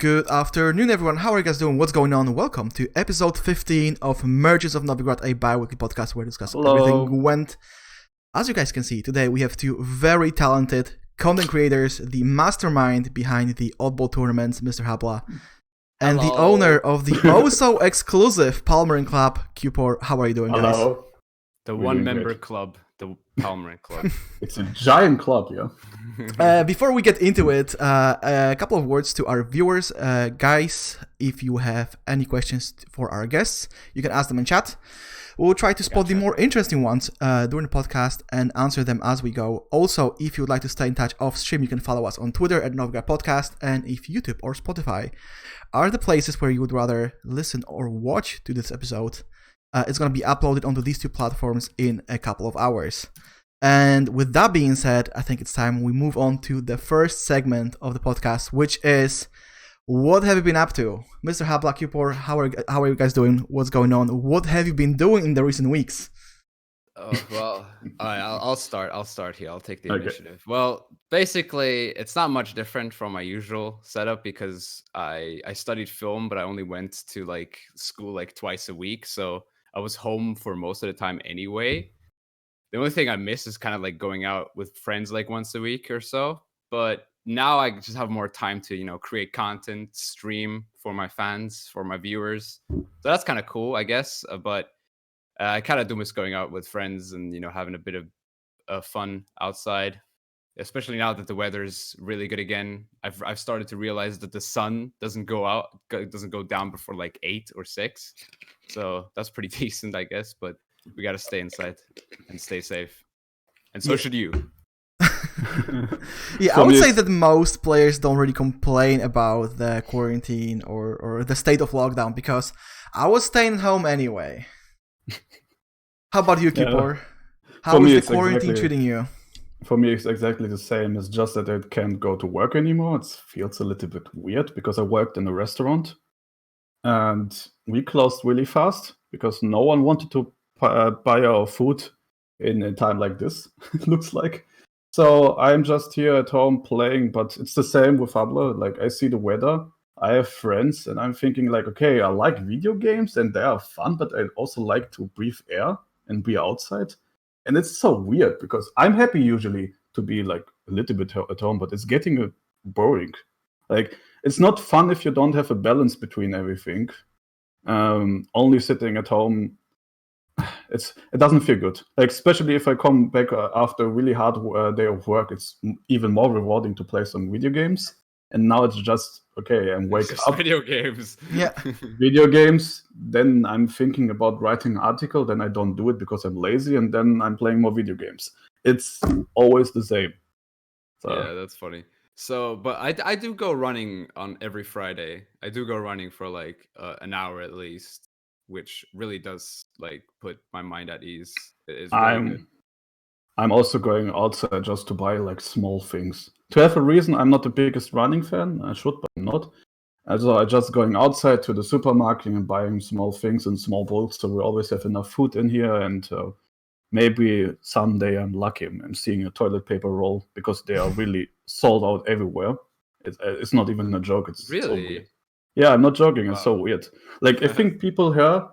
Good afternoon, everyone. How are you guys doing? What's going on? Welcome to episode 15 of Merges of Novigrad, a bi-weekly podcast where we discuss everything Gwent. As you guys can see, today we have two very talented content creators, the mastermind behind the Oddball tournaments, Misterhabbla1, and the owner of the exclusive Palmering Club, Qupor. How are you doing, guys? Hello. The one-member club, the Palmering Club. It's a giant club, yeah. Before we get into it, a couple of words to our viewers. Guys, if you have any questions for our guests, you can ask them in chat. We'll try to spot the more interesting ones during the podcast and answer them as we go. Also, if you would like to stay in touch off stream, you can follow us on Twitter at Novigrad Podcast. And if YouTube or Spotify are the places where you would rather listen or watch to this episode, it's going to be uploaded onto these two platforms in a couple of hours. And with that being said, I think it's time we move on to the first segment of the podcast, which is what have you been up to? Misterhabbla1, Qupor, how are you guys doing? What's going on? What have you been doing in the recent weeks? Oh, well, all right, I'll start here. I'll take the initiative. Well, basically, it's not much different from my usual setup because I studied film, but I only went to school twice a week. So I was home for most of the time anyway. The only thing I miss is kind of going out with friends once a week or so. But now I just have more time to, create content, stream for my fans, for my viewers. So that's kind of cool, I guess. But I kind of do miss going out with friends and, having a bit of fun outside, especially now that the weather's really good again. I've started to realize that the sun doesn't go down before 8 or 6. So that's pretty decent, I guess. But we got to stay inside and stay safe. And so should you. Yeah, I would say that most players don't really complain about the quarantine or the state of lockdown because I was staying home anyway. How about you, Qupor? How is the quarantine treating you? For me, it's exactly the same. It's just that I can't go to work anymore. It feels a little bit weird because I worked in a restaurant and we closed really fast because no one wanted to buy our food in a time like this, it looks like. So I'm just here at home playing, but it's the same with Habla. I see the weather, I have friends, and I'm thinking okay, I like video games and they are fun, but I also like to breathe air and be outside. And it's so weird because I'm happy usually to be a little bit at home, but it's getting boring. It's not fun if you don't have a balance between everything. Only sitting at home, it doesn't feel good. Especially if I come back after a really hard day of work, it's even more rewarding to play some video games. And now it's just and wake up. Video games. Yeah. Video games. Then I'm thinking about writing an article. Then I don't do it because I'm lazy, and then I'm playing more video games. It's always the same. So. Yeah, that's funny. So, but I do go running on every Friday. I do go running for an hour at least, which really does put my mind at ease. It's really good. I'm also going outside just to buy small things. To have a reason, I'm not the biggest running fan. I should, but I'm not. So I'm just going outside to the supermarket and buying small things in small bulks. So we always have enough food in here. And maybe someday I'm lucky. I'm seeing a toilet paper roll because they are really sold out everywhere. It's not even a joke. It's really? So weird. Yeah, I'm not joking. Wow. It's so weird. I think people here...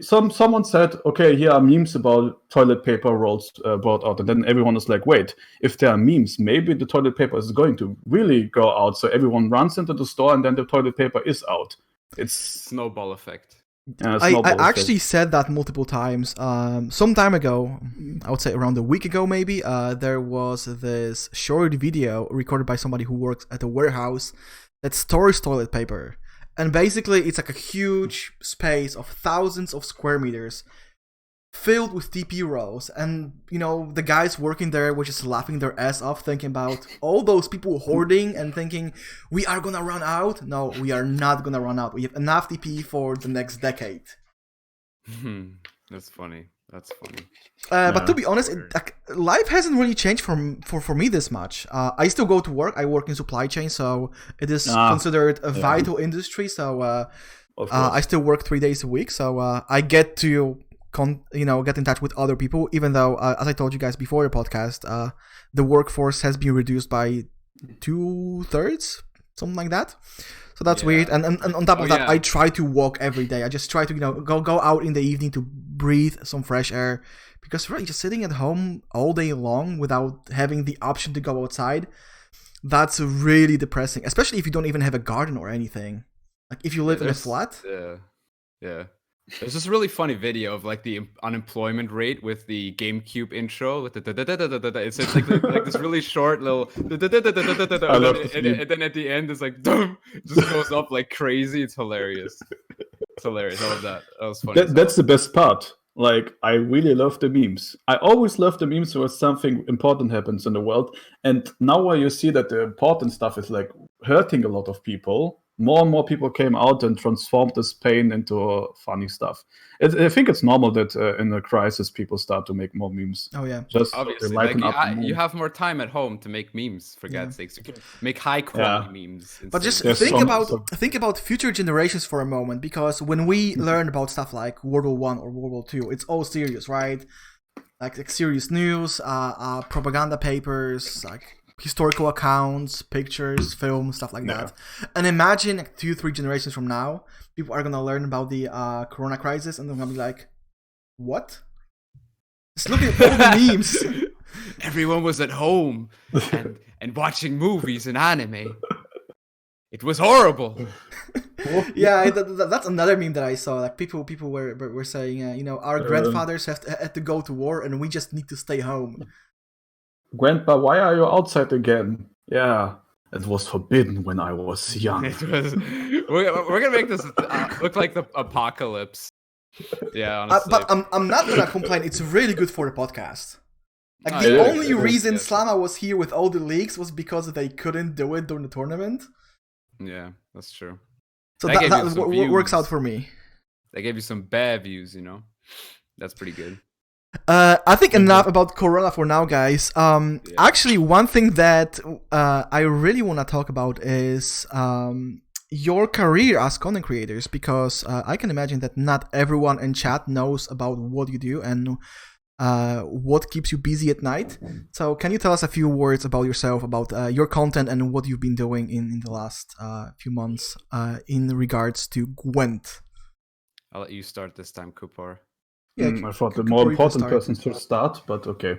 Someone said, okay, here are memes about toilet paper rolls brought out. And then everyone is wait, if there are memes, maybe the toilet paper is going to really go out. So everyone runs into the store and then the toilet paper is out. It's snowball effect. Yeah, I actually said that multiple times. Some time ago, I would say around a week ago maybe, there was this short video recorded by somebody who works at a warehouse that stores toilet paper. And basically, it's a huge space of thousands of square meters filled with TP rolls. And, the guys working there were just laughing their ass off, thinking about all those people hoarding and thinking, we are gonna run out. No, we are not gonna run out. We have enough TP for the next decade. That's funny. But to be honest, life hasn't really changed for me this much. I still go to work. I work in supply chain, so it is considered a vital industry. So I still work 3 days a week. So I get to get in touch with other people, even though, as I told you guys before the podcast, the workforce has been reduced by 2/3, something like that. So that's weird. And on top of that, yeah. I try to walk every day. I just try to go out in the evening to breathe some fresh air, because really just sitting at home all day long without having the option to go outside, that's really depressing. Especially if you don't even have a garden or anything. Like if you live in a flat. Yeah. There's this really funny video of like the unemployment rate with the GameCube intro with the it's like this really short little and then at the end it's like it just goes up like crazy. It's hilarious. It's hilarious. I love that. That was funny. That's the best part. Like, I really love the memes. I always love the memes where something important happens in the world. And now where you see that the important stuff is like hurting a lot of people, more and more people came out and transformed this pain into funny stuff. I think it's normal that in a crisis people start to make more memes. Oh yeah, just obviously. You have more time at home to make memes. For God's sakes, you can make high quality memes. But just think about future generations for a moment, because when we learn about stuff like World War I or World War II, it's all serious, right? Like serious news, propaganda papers, like historical accounts, pictures, film, stuff like that. And imagine like 2-3 generations from now, people are gonna learn about the Corona crisis, and they're gonna be like, "What? Just look at all the memes." Everyone was at home and watching movies and anime. It was horrible. Yeah, that's another meme that I saw. Like people were saying, our grandfathers had to go to war, and we just need to stay home. Grandpa, why are you outside again? Yeah, it was forbidden when I was young. We're gonna make this look like the apocalypse. Yeah, honestly. But I'm not gonna complain. It's really good for the podcast. Like the only reason Slama was here with all the leaks was because they couldn't do it during the tournament. Yeah, that's true. So that works out for me. They gave you some bad views, That's pretty good. I think enough about Corona for now, guys. Actually, one thing that I really want to talk about is your career as content creators, because I can imagine that not everyone in chat knows about what you do and what keeps you busy at night. So can you tell us a few words about yourself, about your content and what you've been doing in the last few months in regards to Gwent? I'll let you start this time, Qupor. Yeah, I thought the more important person should start, but okay.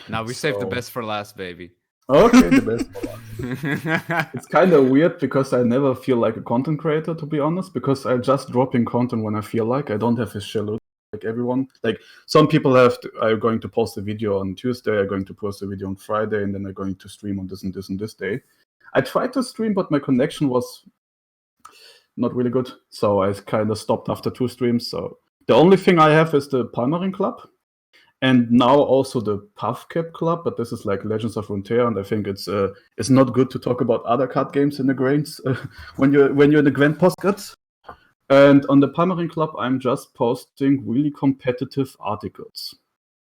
Now we saved the best for last, baby. Okay, the best for last. It's kind of weird because I never feel like a content creator, to be honest, because I just drop in content when I feel like. I don't have a schedule like everyone. Like some people are going to post a video on Tuesday, are going to post a video on Friday, and then they're going to stream on this and this and this day. I tried to stream, but my connection was not really good, so I kind of stopped after 2 streams. So the only thing I have is the Palmarin Club, and now also the PuffCap Club, but this is like Legends of Runeterra, and I think it's not good to talk about other card games in the grains when you're in the Gwent postcards. And on the Palmarin Club, I'm just posting really competitive articles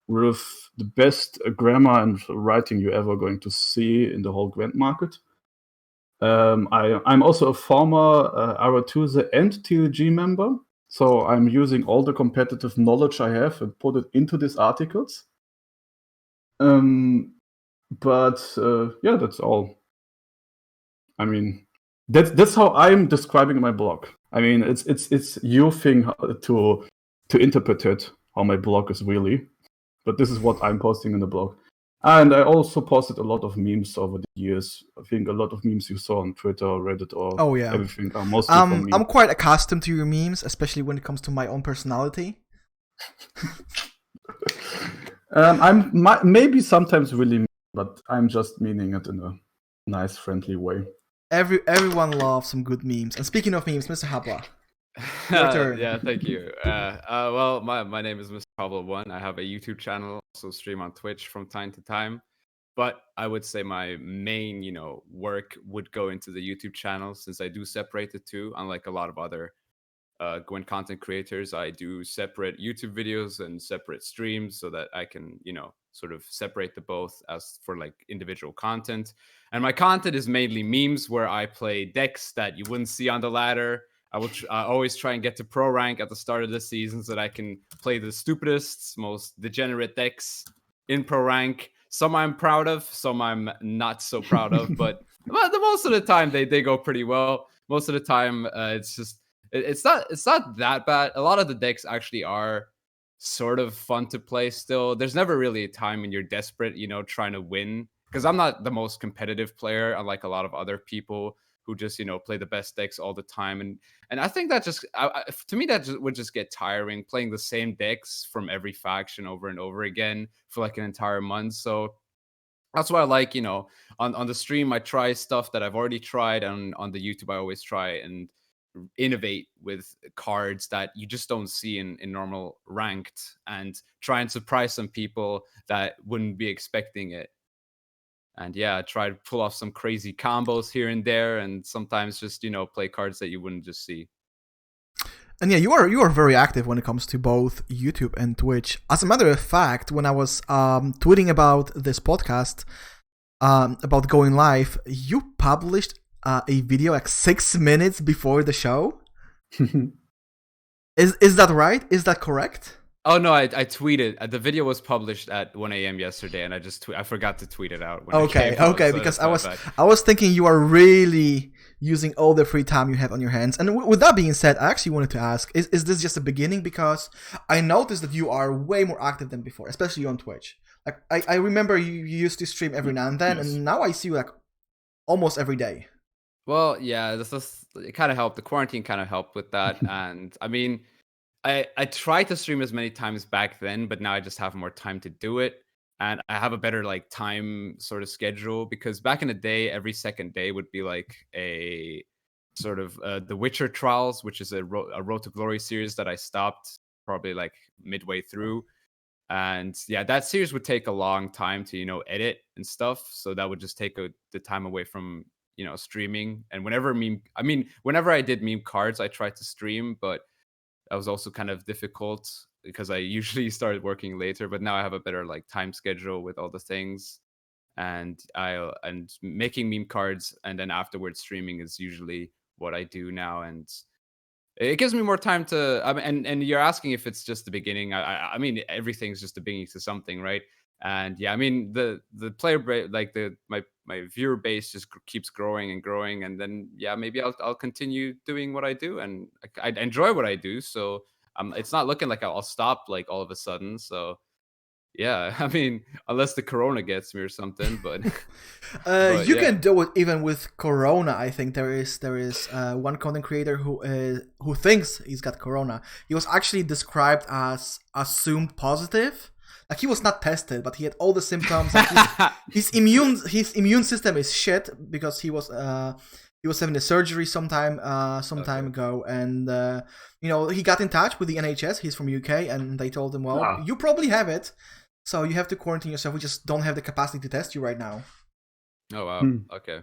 with the best grammar and writing you're ever going to see in the whole Gwent market. I'm also a former Arathusa and TLG member. So I'm using all the competitive knowledge I have and put it into these articles. But that's all. I mean, that's how I'm describing my blog. I mean, it's your thing to interpret it, how my blog is really. But this is what I'm posting in the blog. And I also posted a lot of memes over the years. I think a lot of memes you saw on Twitter or Reddit or everything are mostly from me. I'm quite accustomed to your memes, especially when it comes to my own personality. I'm maybe sometimes really mean, but I'm just meaning it in a nice, friendly way. Everyone loves some good memes. And speaking of memes, Misterhabbla1. Your turn. Yeah, thank you. Well, my name is Misterhabbla1. I have a YouTube channel, also stream on Twitch from time to time. But I would say my main, work would go into the YouTube channel, since I do separate the two. Unlike a lot of other Gwent content creators, I do separate YouTube videos and separate streams so that I can, sort of separate the both as for like individual content. And my content is mainly memes where I play decks that you wouldn't see on the ladder. I will always try and get to pro rank at the start of the season so that I can play the stupidest, most degenerate decks in pro rank. Some I'm proud of, some I'm not so proud of, but most of the time they go pretty well. most of the time, it's just it's not that bad. A lot of the decks actually are sort of fun to play still. There's never really a time when you're desperate, trying to win. Because I'm not the most competitive player, unlike a lot of other people who just, play the best decks all the time. And I think that just, to me, that would just get tiring, playing the same decks from every faction over and over again for like an entire month. So that's why I like, on the stream, I try stuff that I've already tried. And on the YouTube, I always try and innovate with cards that you just don't see in normal ranked, and try and surprise some people that wouldn't be expecting it. And yeah, try to pull off some crazy combos here and there, and sometimes just, play cards that you wouldn't just see. And yeah, you are very active when it comes to both YouTube and Twitch. As a matter of fact, when I was tweeting about this podcast, about going live, you published a video like 6 minutes before the show. Is that right? Is that correct? Oh no, I tweeted. The video was published at 1 a.m. yesterday, and I forgot to tweet it out. Okay, because I was thinking you are really using all the free time you have on your hands. And with that being said, I actually wanted to ask: is this just a beginning? Because I noticed that you are way more active than before, especially on Twitch. Like I remember you used to stream every now and then, and now I see you like almost every day. Well, yeah, it kind of helped. The quarantine kind of helped with that, and I mean, I tried to stream as many times back then, but now I just have more time to do it, and I have a better like time sort of schedule, because back in the day, every second day would be like a sort of The Witcher Trials, which is a Road to Glory series that I stopped probably like midway through. And yeah, that series would take a long time to, edit and stuff. So that would just take the time away from, streaming. And whenever I did meme cards, I tried to stream, but that was also kind of difficult because I usually started working later. But now I have a better like time schedule with all the things, and making meme cards and then afterwards streaming is usually what I do now. And it gives me more time to, and you're asking if it's just the beginning. I mean, everything's just the beginning to something, right? And yeah, I mean, the player like my viewer base just keeps growing and growing, and then yeah, maybe I'll continue doing what I do, and I enjoy what I do. So it's not looking like I'll stop like all of a sudden. So yeah, I mean, unless the corona gets me or something, but, you can do it even with corona. I think there is one content creator who thinks he's got corona. He was actually described as assumed positive. Like he was not tested, but he had all the symptoms. Like his immune system is shit because he was having a surgery some time ago, and he got in touch with the NHS. He's from UK, and they told him, well, you probably have it, so you have to quarantine yourself. We just don't have the capacity to test you right now. Oh wow, okay.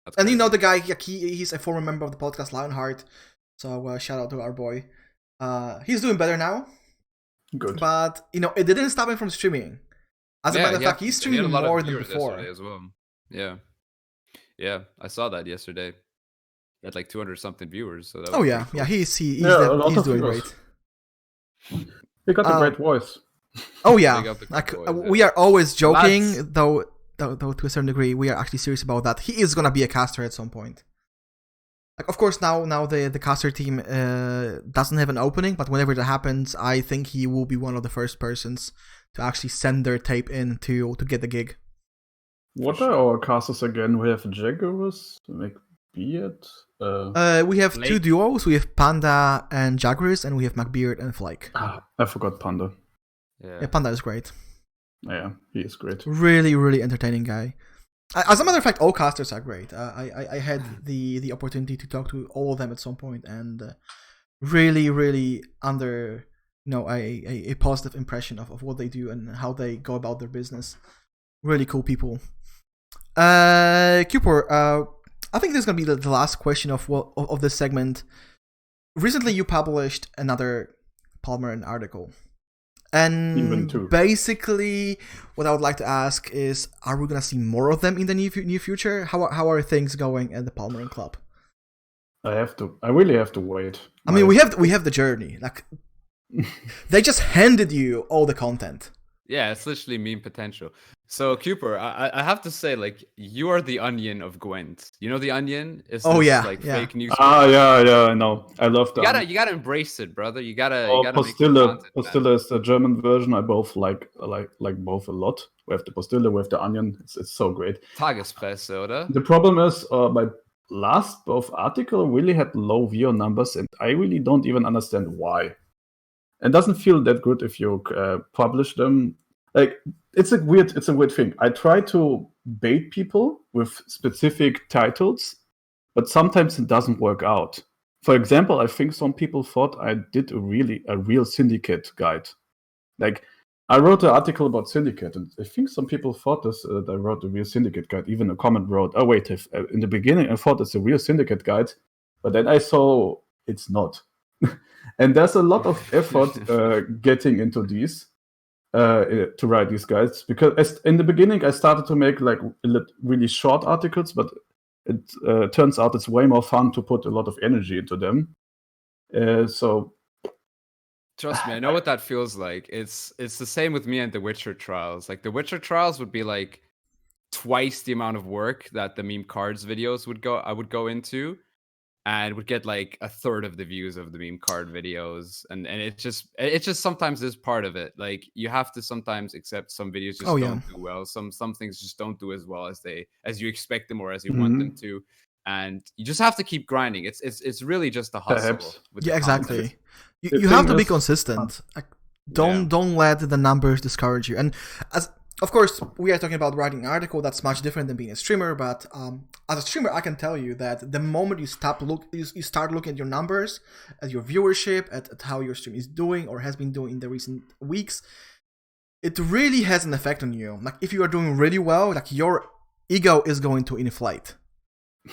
That's and the guy, he's a former member of the podcast Lionheart, so shout out to our boy. He's doing better now. Good. But it didn't stop him from streaming. As a matter of fact, he's streaming more than before as well. Yeah, I saw that yesterday. He had like 200 something viewers. So that was cool. He's doing great. He got a great voice. Oh yeah, we are always joking, though to a certain degree, we are actually serious about that. He is gonna be a caster at some point. Like, of course, now the caster team doesn't have an opening, but whenever that happens, I think he will be one of the first persons to actually send their tape in to get the gig. What are our casters again? We have Jaguars, McBeard. We have two duos. We have Panda and Jaguars, and we have McBeard and Flake. I forgot Panda. Yeah, Panda is great. Yeah, he is great. Really, really entertaining guy. As a matter of fact, all casters are great. I had the opportunity to talk to all of them at some point, and really, really under a positive impression of what they do and how they go about their business. Really cool people. Qupor, I think this is gonna be the last question of this segment. Recently, you published another Palmerin article. And basically, what I would like to ask is, are we going to see more of them in the near future? How are things going at the Palmerin Club? I really have to wait. I mean, we have the journey. Like, they just handed you all the content. Yeah, it's literally meme potential. So Qupor, I have to say, like, you are the Onion of Gwent. You know the Onion is Oh, this yeah, like yeah. fake news. Yeah, I know. I love You that. gotta embrace it, brother. You gotta make Postille. content, man. Postille is the German version. I both like both a lot. We have the Postille, we have the Onion. It's so great. Tagespresse, oder? The problem is my last both article really had low viewer numbers, and I really don't even understand why. It doesn't feel that good if you publish them. Like it's a weird thing. I try to bait people with specific titles, but sometimes it doesn't work out. For example, I think some people thought I did a real syndicate guide. Like I wrote an article about syndicate, and I think some people thought that I wrote a real syndicate guide. Even a comment wrote, "Oh wait, in the beginning I thought it's a real syndicate guide, but then I saw it's not." And there's a lot of effort getting into these to write these guides, because in the beginning I started to make like really short articles, but it turns out it's way more fun to put a lot of energy into them. So trust me, I know what that feels like. It's the same with me and the Witcher trials. Like the Witcher trials would be like twice the amount of work that the meme cards videos I would go into, and would get like a third of the views of the meme card videos. And it just sometimes is part of it. Like you have to sometimes accept some videos just don't do well. Some things just don't do as well as you expect them or as you want them to. And you just have to keep grinding. It's really just a hustle. Yeah, exactly. You have to be consistent. Like, don't let the numbers discourage you. And of course, we are talking about writing an article. That's much different than being a streamer. But as a streamer, I can tell you that the moment you start looking at your numbers, at your viewership, at how your stream is doing or has been doing in the recent weeks, it really has an effect on you. Like if you are doing really well, like your ego is going to inflate.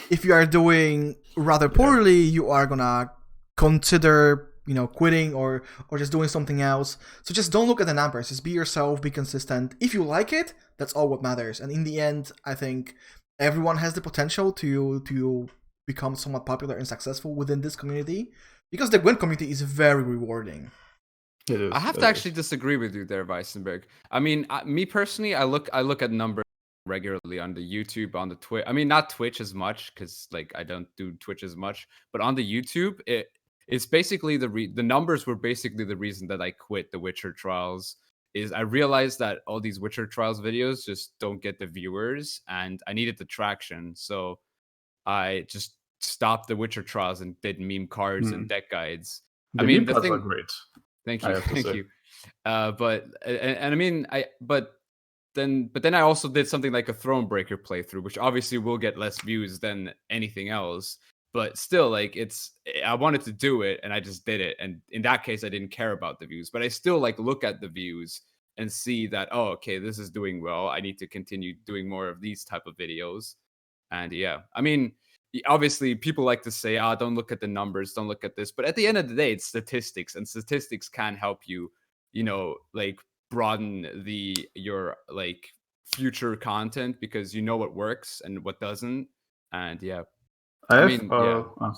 If you are doing rather poorly, you are gonna consider quitting or just doing something else. So just don't look at the numbers. Just be yourself, be consistent. If you like it, that's all what matters. And in the end, I think everyone has the potential to become somewhat popular and successful within this community, because the Gwent community is very rewarding. It is, I have to actually disagree with you there, Weissenberg. I mean, me personally, I look at numbers regularly on the YouTube, on the Twitch. I mean, not Twitch as much because like I don't do Twitch as much, but on the YouTube, it's basically the numbers were basically the reason that I quit the Witcher trials. Is I realized that all these Witcher trials videos just don't get the viewers, and I needed the traction, so I just stopped the Witcher trials and did meme cards and deck guides. The meme cards are great. Thank you. But I mean, but then I also did something like a Thronebreaker playthrough, which obviously will get less views than anything else. But still, like I wanted to do it, and I just did it. And in that case, I didn't care about the views, but I still like look at the views and see that, oh, okay, this is doing well. I need to continue doing more of these type of videos. And yeah, I mean, obviously people like to say, don't look at the numbers, don't look at this. But at the end of the day, it's statistics, and statistics can help you, like broaden your like future content, because you know what works and what doesn't. And yeah, that's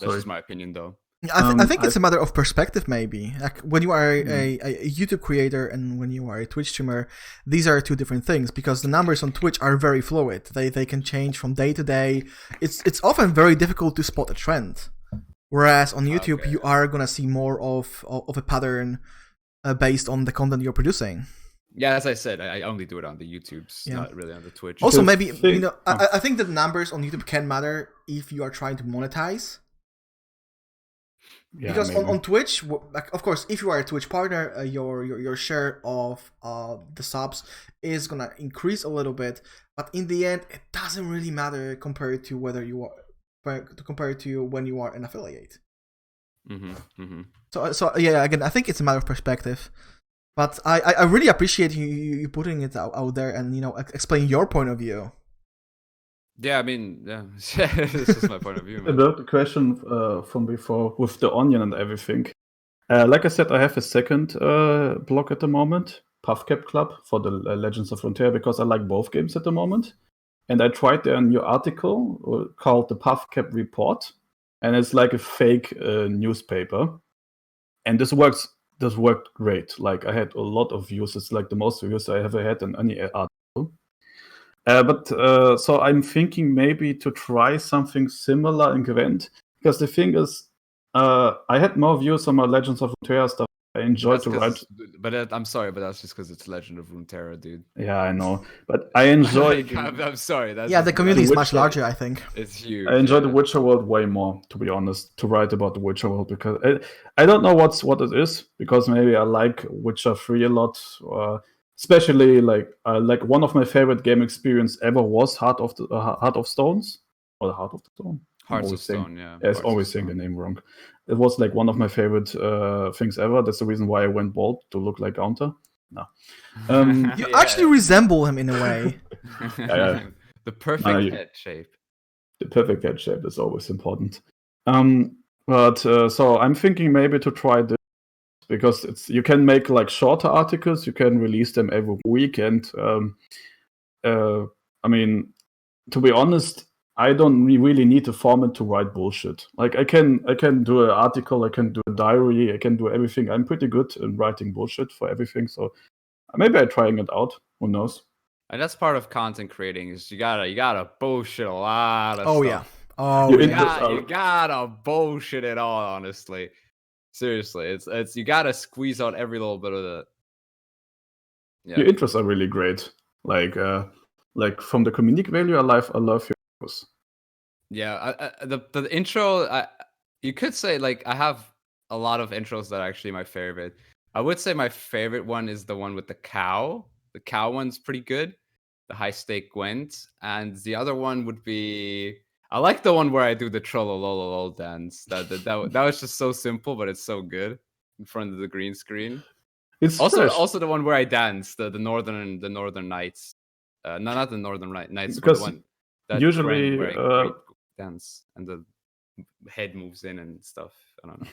just my opinion though. I think it's a matter of perspective, maybe. Like when you are a YouTube creator and when you are a Twitch streamer, these are two different things, because the numbers on Twitch are very fluid. They can change from day to day. It's often very difficult to spot a trend. Whereas on YouTube, you are gonna see more of a pattern based on the content you're producing. Yeah, as I said, I only do it on the YouTubes, not really on the Twitch. Also, maybe I think that numbers on YouTube can matter if you are trying to monetize. Yeah, because on Twitch, like, of course, if you are a Twitch partner, your share of the subs is gonna increase a little bit, but in the end, it doesn't really matter compared to when you are an affiliate. So yeah, again, I think it's a matter of perspective. But I really appreciate you putting it out there and explaining your point of view. Yeah, I mean, this is my point of view. About the question from before with the Onion and everything. Like I said, I have a second blog at the moment, PuffCap Club, for the Legends of Frontier, because I like both games at the moment. And I tried their new article called the PuffCap Report, and it's like a fake newspaper. And this worked great. Like I had a lot of views. It's like the most views I ever had in any article. So I'm thinking maybe to try something similar in Gwent, because the thing is, I had more views on my Legends of Runeterra stuff. I enjoyed to write. But I'm sorry, but that's just because it's Legend of Runeterra, dude. Yeah, I know, but I enjoy. I'm sorry. The community is much larger, I think. It's huge. I enjoy the Witcher world way more, to be honest, to write about the Witcher world, because I don't know what it is, because maybe I like Witcher 3 a lot, especially like one of my favorite game experience ever was Heart of Stones, or Heart of the Stone. Hearts of Stone, yeah. I always saying the name wrong. It was like one of my favorite things ever. That's the reason why I went bald, to look like Gaunter. No. You actually resemble him in a way. The perfect head shape. The perfect head shape is always important. So I'm thinking maybe to try this, because you can make like shorter articles. You can release them every week, and I mean, to be honest, I don't really need a format to write bullshit. Like I can do an article, I can do a diary, I can do everything. I'm pretty good in writing bullshit for everything. So maybe I'm trying it out. Who knows? And that's part of content creating, is you gotta bullshit a lot of stuff. Yeah. You gotta bullshit it all, honestly. Seriously, it's you gotta squeeze out every little bit of it. Yeah. Your interests are really great. Like from the comedic value, I love your intros. Yeah, the intro, you could say, like, I have a lot of intros that are actually my favorite. I would say my favorite one is the one with the cow. The cow one's pretty good. The high stake Gwent. And the other one would be, I like the one where I do the trollololol dance. That was just so simple, but it's so good in front of the green screen. It's also the one where I dance, the northern nights. No, not the northern nights, because the one that usually dance and the head moves in and stuff. I don't know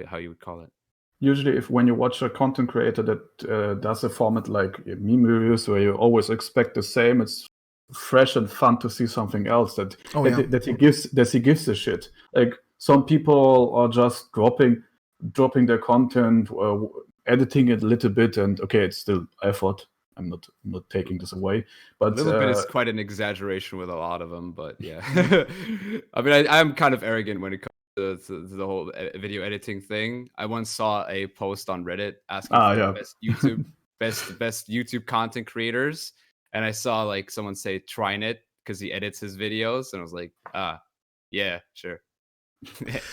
how you would call it. Usually, when you watch a content creator that does a format like meme reviews, where you always expect the same, it's fresh and fun to see something else that he gives a shit. Like some people are just dropping their content, editing it a little bit, and okay, it's still effort. I'm not taking this away, but a little bit is quite an exaggeration with a lot of them. But yeah, I mean, I'm kind of arrogant when it comes to the whole video editing thing. I once saw a post on Reddit asking for the best YouTube content creators, and I saw like someone say Trynet because he edits his videos, and I was like, yeah, sure.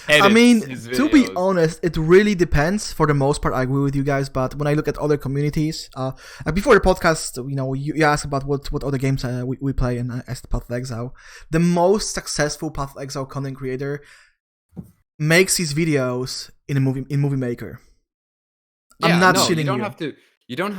I mean, to be honest, it really depends. For the most part, I agree with you guys. But when I look at other communities, before the podcast, you asked about what other games we play, and I asked Path of Exile. The most successful Path of Exile content creator makes his videos in Movie Maker. Yeah, I'm not shitting you. You don't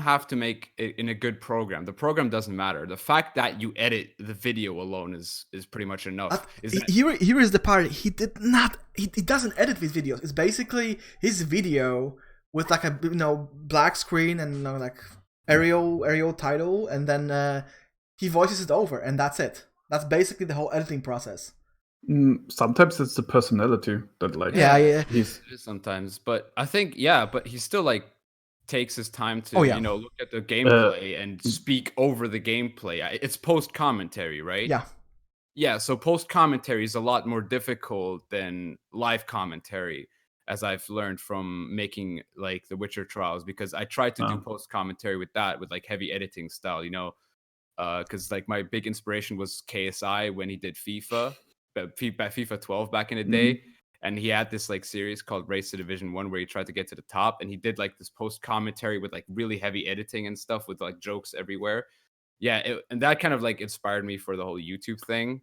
have to make it in a good program. The program doesn't matter. The fact that you edit the video alone is pretty much enough. Here is the part. He doesn't edit his videos. It's basically his video with like a black screen and like aerial title, and then he voices it over, and that's it. That's basically the whole editing process. Sometimes it's the personality that he's sometimes, but I think but he's still like takes his time to look at the gameplay and speak over the gameplay. It's post commentary, right? Yeah. So post commentary is a lot more difficult than live commentary, as I've learned from making like the Witcher trials, because I tried to do post commentary with like heavy editing style, because like my big inspiration was KSI when he did FIFA 12 back in the day. And he had this like series called Race to Division 1 where he tried to get to the top, and he did like this post commentary with like really heavy editing and stuff with like jokes everywhere. Yeah, and that kind of like inspired me for the whole YouTube thing.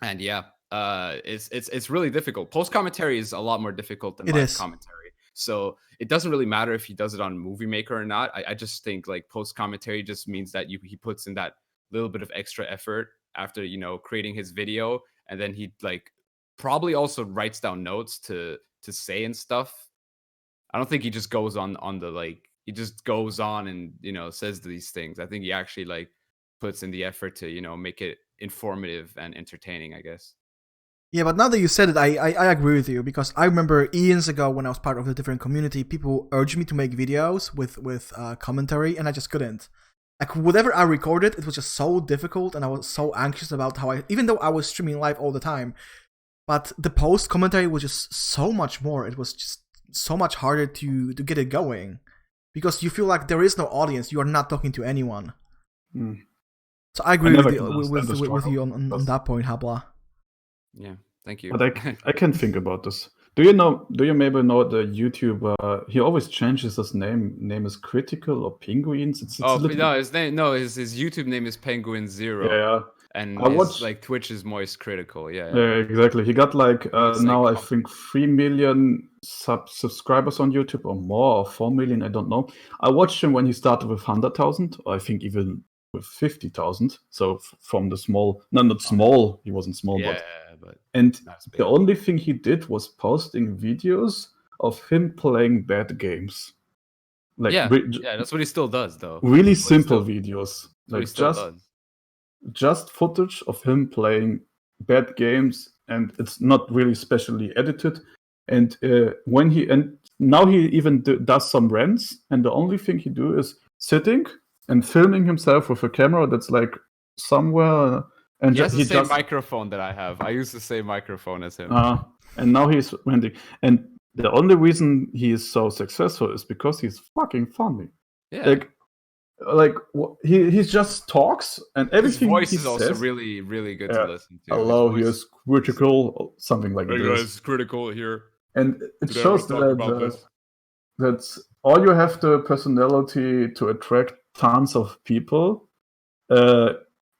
And it's really difficult. Post commentary is a lot more difficult than live commentary. So it doesn't really matter if he does it on Movie Maker or not. I just think like post commentary just means that he puts in that little bit of extra effort after creating his video, and then he like probably also writes down notes to say and stuff. I don't think he just goes on the like he just goes on and says these things. I think he actually like puts in the effort to make it informative and entertaining, I guess. Yeah, but now that you said it, I agree with you, because I remember years ago when I was part of a different community, people urged me to make videos with commentary, and I just couldn't. like whatever I recorded, it was just so difficult, and I was so anxious about even though I was streaming live all the time, but the post commentary was just so much more. It was just so much harder to get it going, because you feel like there is no audience. You are not talking to anyone. So I agree with you on that point, Habla. Yeah, thank you. But I can think about this. Do you maybe know the YouTuber? He always changes his name. Name is Critical or Penguins. His YouTube name is Penguin Zero. Yeah. And his Twitch is Moist Critical. Yeah, exactly. He got now I think 3 million subscribers on YouTube or more, or 4 million. I don't know. I watched him when he started with 100,000, or I think even with 50,000. So from the small, not small. He wasn't small, but and the only thing he did was posting videos of him playing bad games. That's what he still does, though. Really simple videos, just footage of him playing bad games, and it's not really specially edited. And now he even does some rants, and the only thing he do is sitting and filming himself with a camera that's like somewhere. And he has the same microphone that I have. I use the same microphone as him. And now he's ranting. And the only reason he is so successful is because he's fucking funny. Yeah. He just talks, and everything. His voice is also really, really good to listen to. Hello, he is critical, something like this. Hey guys, critical here. And it shows that or you have the personality to attract tons of people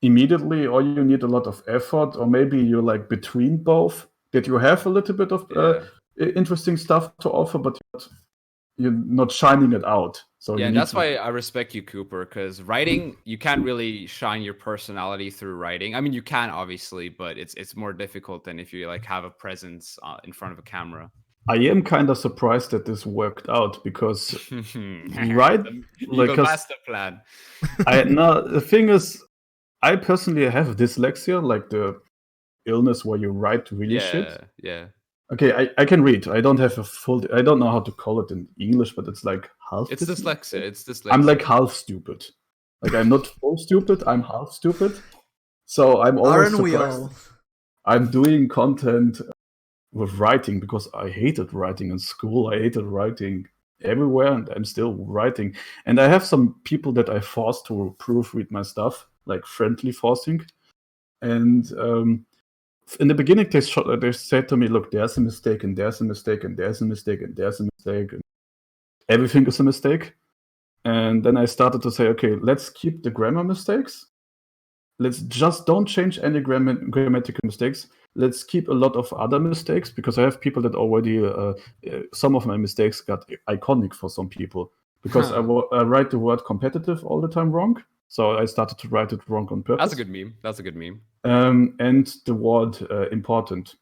immediately, or you need a lot of effort, or maybe you're like between both, that you have a little bit of interesting stuff to offer, but you're not shining it out. So and that's why I respect you, Qupor, because writing, you can't really shine your personality through writing. I mean, you can obviously, but it's more difficult than if you have a presence in front of a camera. I am kind of surprised that this worked out, because master plan. The thing is, I personally have dyslexia, like the illness where you write really shit. Yeah. Okay, I can read. I don't have I don't know how to call it in English, but it's like half. It's dyslexia. I'm like half stupid. Like I'm not full stupid. I'm half stupid. So I'm always surprised. I'm doing content with writing because I hated writing in school. I hated writing everywhere, and I'm still writing. And I have some people that I force to proofread my stuff, like friendly forcing. And in the beginning, they said to me, look, there's a mistake, and there's a mistake, and there's a mistake, and there's a mistake. And everything is a mistake. And then I started to say, okay, let's keep the grammar mistakes. Let's just don't change any grammatical mistakes. Let's keep a lot of other mistakes, because I have people that already, some of my mistakes got iconic for some people, because I write the word competitive all the time wrong. So I started to write it wrong on purpose. That's a good meme. And the word important,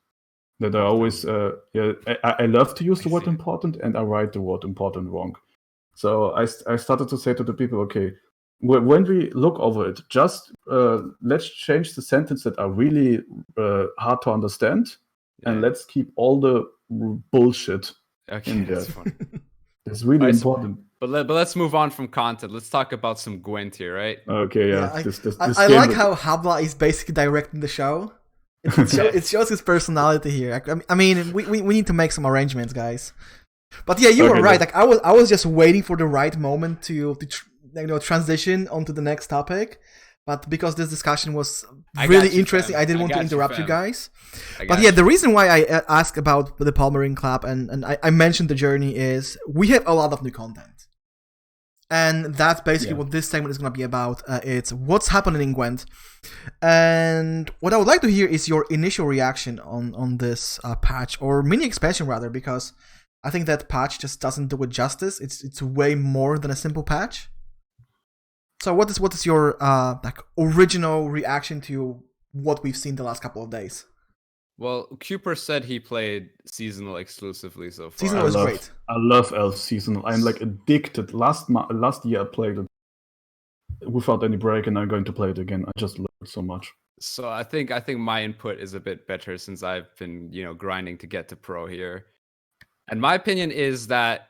that I always, I love to use the word important, and I write the word important wrong. So I started to say to the people, okay, when we look over it, just let's change the sentences that are really hard to understand, and let's keep all the bullshit in there. That's funny. It's really important. But let's move on from content. Let's talk about some Gwent here, right? Okay, yeah. I like how Habla is basically directing the show. It shows his personality here. I mean, we need to make some arrangements, guys. But yeah, you were right. Like I was just waiting for the right moment to transition onto the next topic. But because this discussion was really interesting, I didn't want to interrupt you guys. But yeah, the reason why I asked about the Palmering Club and I mentioned the journey is we have a lot of new content. And that's basically what this segment is going to be about. It's what's happening in Gwent. And what I would like to hear is your initial reaction on this patch, or mini expansion rather, because I think that patch just doesn't do it justice. It's way more than a simple patch. So what is your original reaction to what we've seen the last couple of days? Well, Qupor said he played seasonal exclusively so far. Seasonal is great. I love Elf seasonal. I'm like addicted. Last year I played it without any break, and I'm going to play it again. I just love it so much. So I think my input is a bit better since I've been grinding to get to pro here. And my opinion is that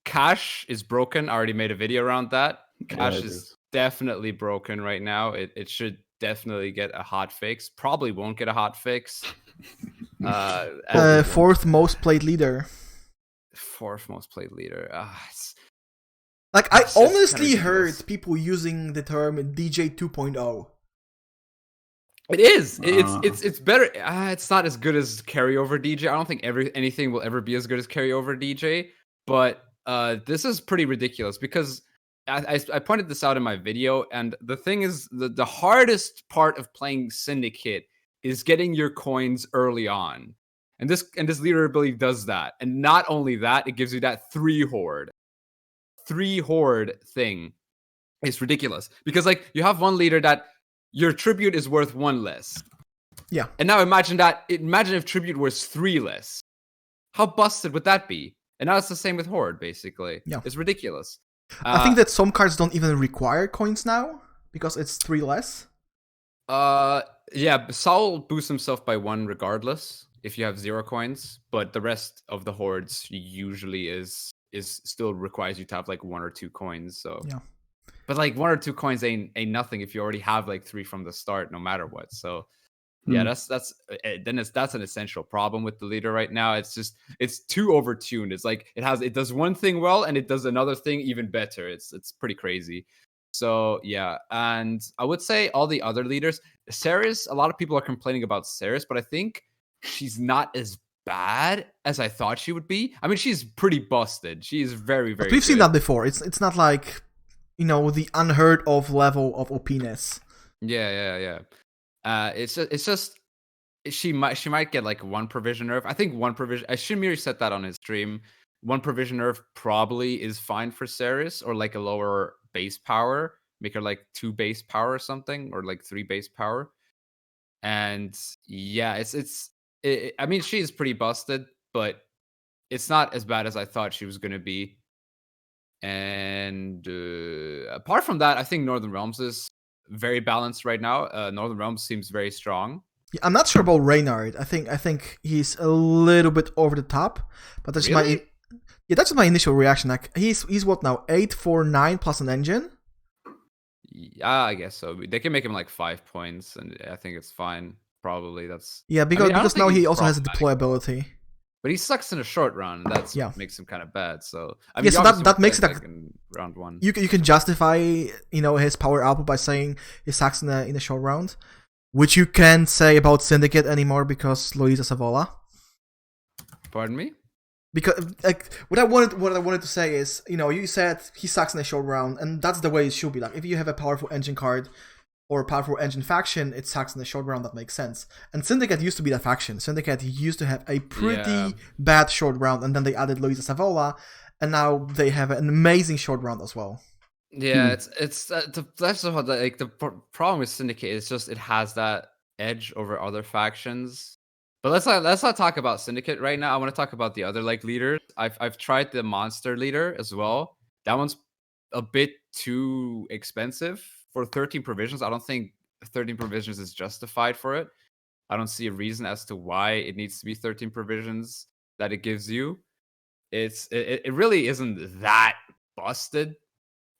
cache is broken. I already made a video around that. Cache definitely broken right now. It should definitely get a hot fix. Probably won't get a hot fix. Fourth most played leader. Fourth most played leader. Like, I It's just honestly kinda heard ridiculous. people using the term DJ 2.0. It is. It's better. It's not as good as carryover DJ. I don't think anything will ever be as good as carryover DJ. But this is pretty ridiculous because I pointed this out in my video, and the thing is, the hardest part of playing Syndicate is getting your coins early on, and this leader ability does that. And not only that, it gives you that 3 horde thing. It's ridiculous because like you have one leader that your tribute is worth 1 less. Yeah. And now imagine if tribute was 3 less. How busted would that be? And now it's the same with horde, basically. Yeah. It's ridiculous. I think that some cards don't even require coins now because it's 3 less. Yeah, Saul boosts himself by 1 regardless if you have 0 coins, but the rest of the hordes usually is still requires you to have like 1 or 2 coins. So yeah. But like 1 or 2 coins ain't nothing if you already have like 3 from the start, no matter what. So yeah, that's an essential problem with the leader right now. It's too overtuned. It's like it does one thing well and it does another thing even better. It's pretty crazy. So yeah, and I would say all the other leaders, Ceres, a lot of people are complaining about Ceres, but I think she's not as bad as I thought she would be. I mean, she's pretty busted. She is very, very But we've seen good. that before. It's not like, the unheard of level of OP-ness. Yeah. It's just she might get like 1 provision nerf. I think 1 provision. Shimir said that on his stream. 1 provision nerf probably is fine for Ceres, or like a lower base power. Make her like 2 base power or something, or like 3 base power. And yeah, I mean, she's pretty busted, but it's not as bad as I thought she was gonna be. And apart from that, I think Northern Realms is very balanced right now. Northern Realms seems very strong. Yeah, I'm not sure about Reynard. I think he's a little bit over the top, but that's Really? that's my initial reaction. Like he's what now, 849 plus an engine. Yeah, I guess so. They can make him like 5 points, and I think it's fine. Probably that's Because now he also has a deployability. But he sucks in a short round. That's Yeah. what makes him kind of bad. So I Yeah, mean, so obviously that won't makes play it him, like, in round 1. You can justify his power output by saying he sucks in a short round, which you can't say about Syndicate anymore because Luisa Savola. Pardon me? Because like what I wanted to say is, you said he sucks in a short round, and that's the way it should be. Like if you have a powerful engine card or a powerful engine faction, it sucks in the short round. That makes sense. And Syndicate used to be that faction. Syndicate used to have a pretty bad short round, and then they added Luisa Savola, and now they have an amazing short round as well. Yeah, it's that's the problem with Syndicate is just it has that edge over other factions. But let's not talk about Syndicate right now. I want to talk about the other like leaders. I've tried the monster leader as well. That one's a bit too expensive for 13 provisions. I don't think 13 provisions is justified for it. I don't see a reason as to why it needs to be 13 provisions that it gives you. It really isn't that busted.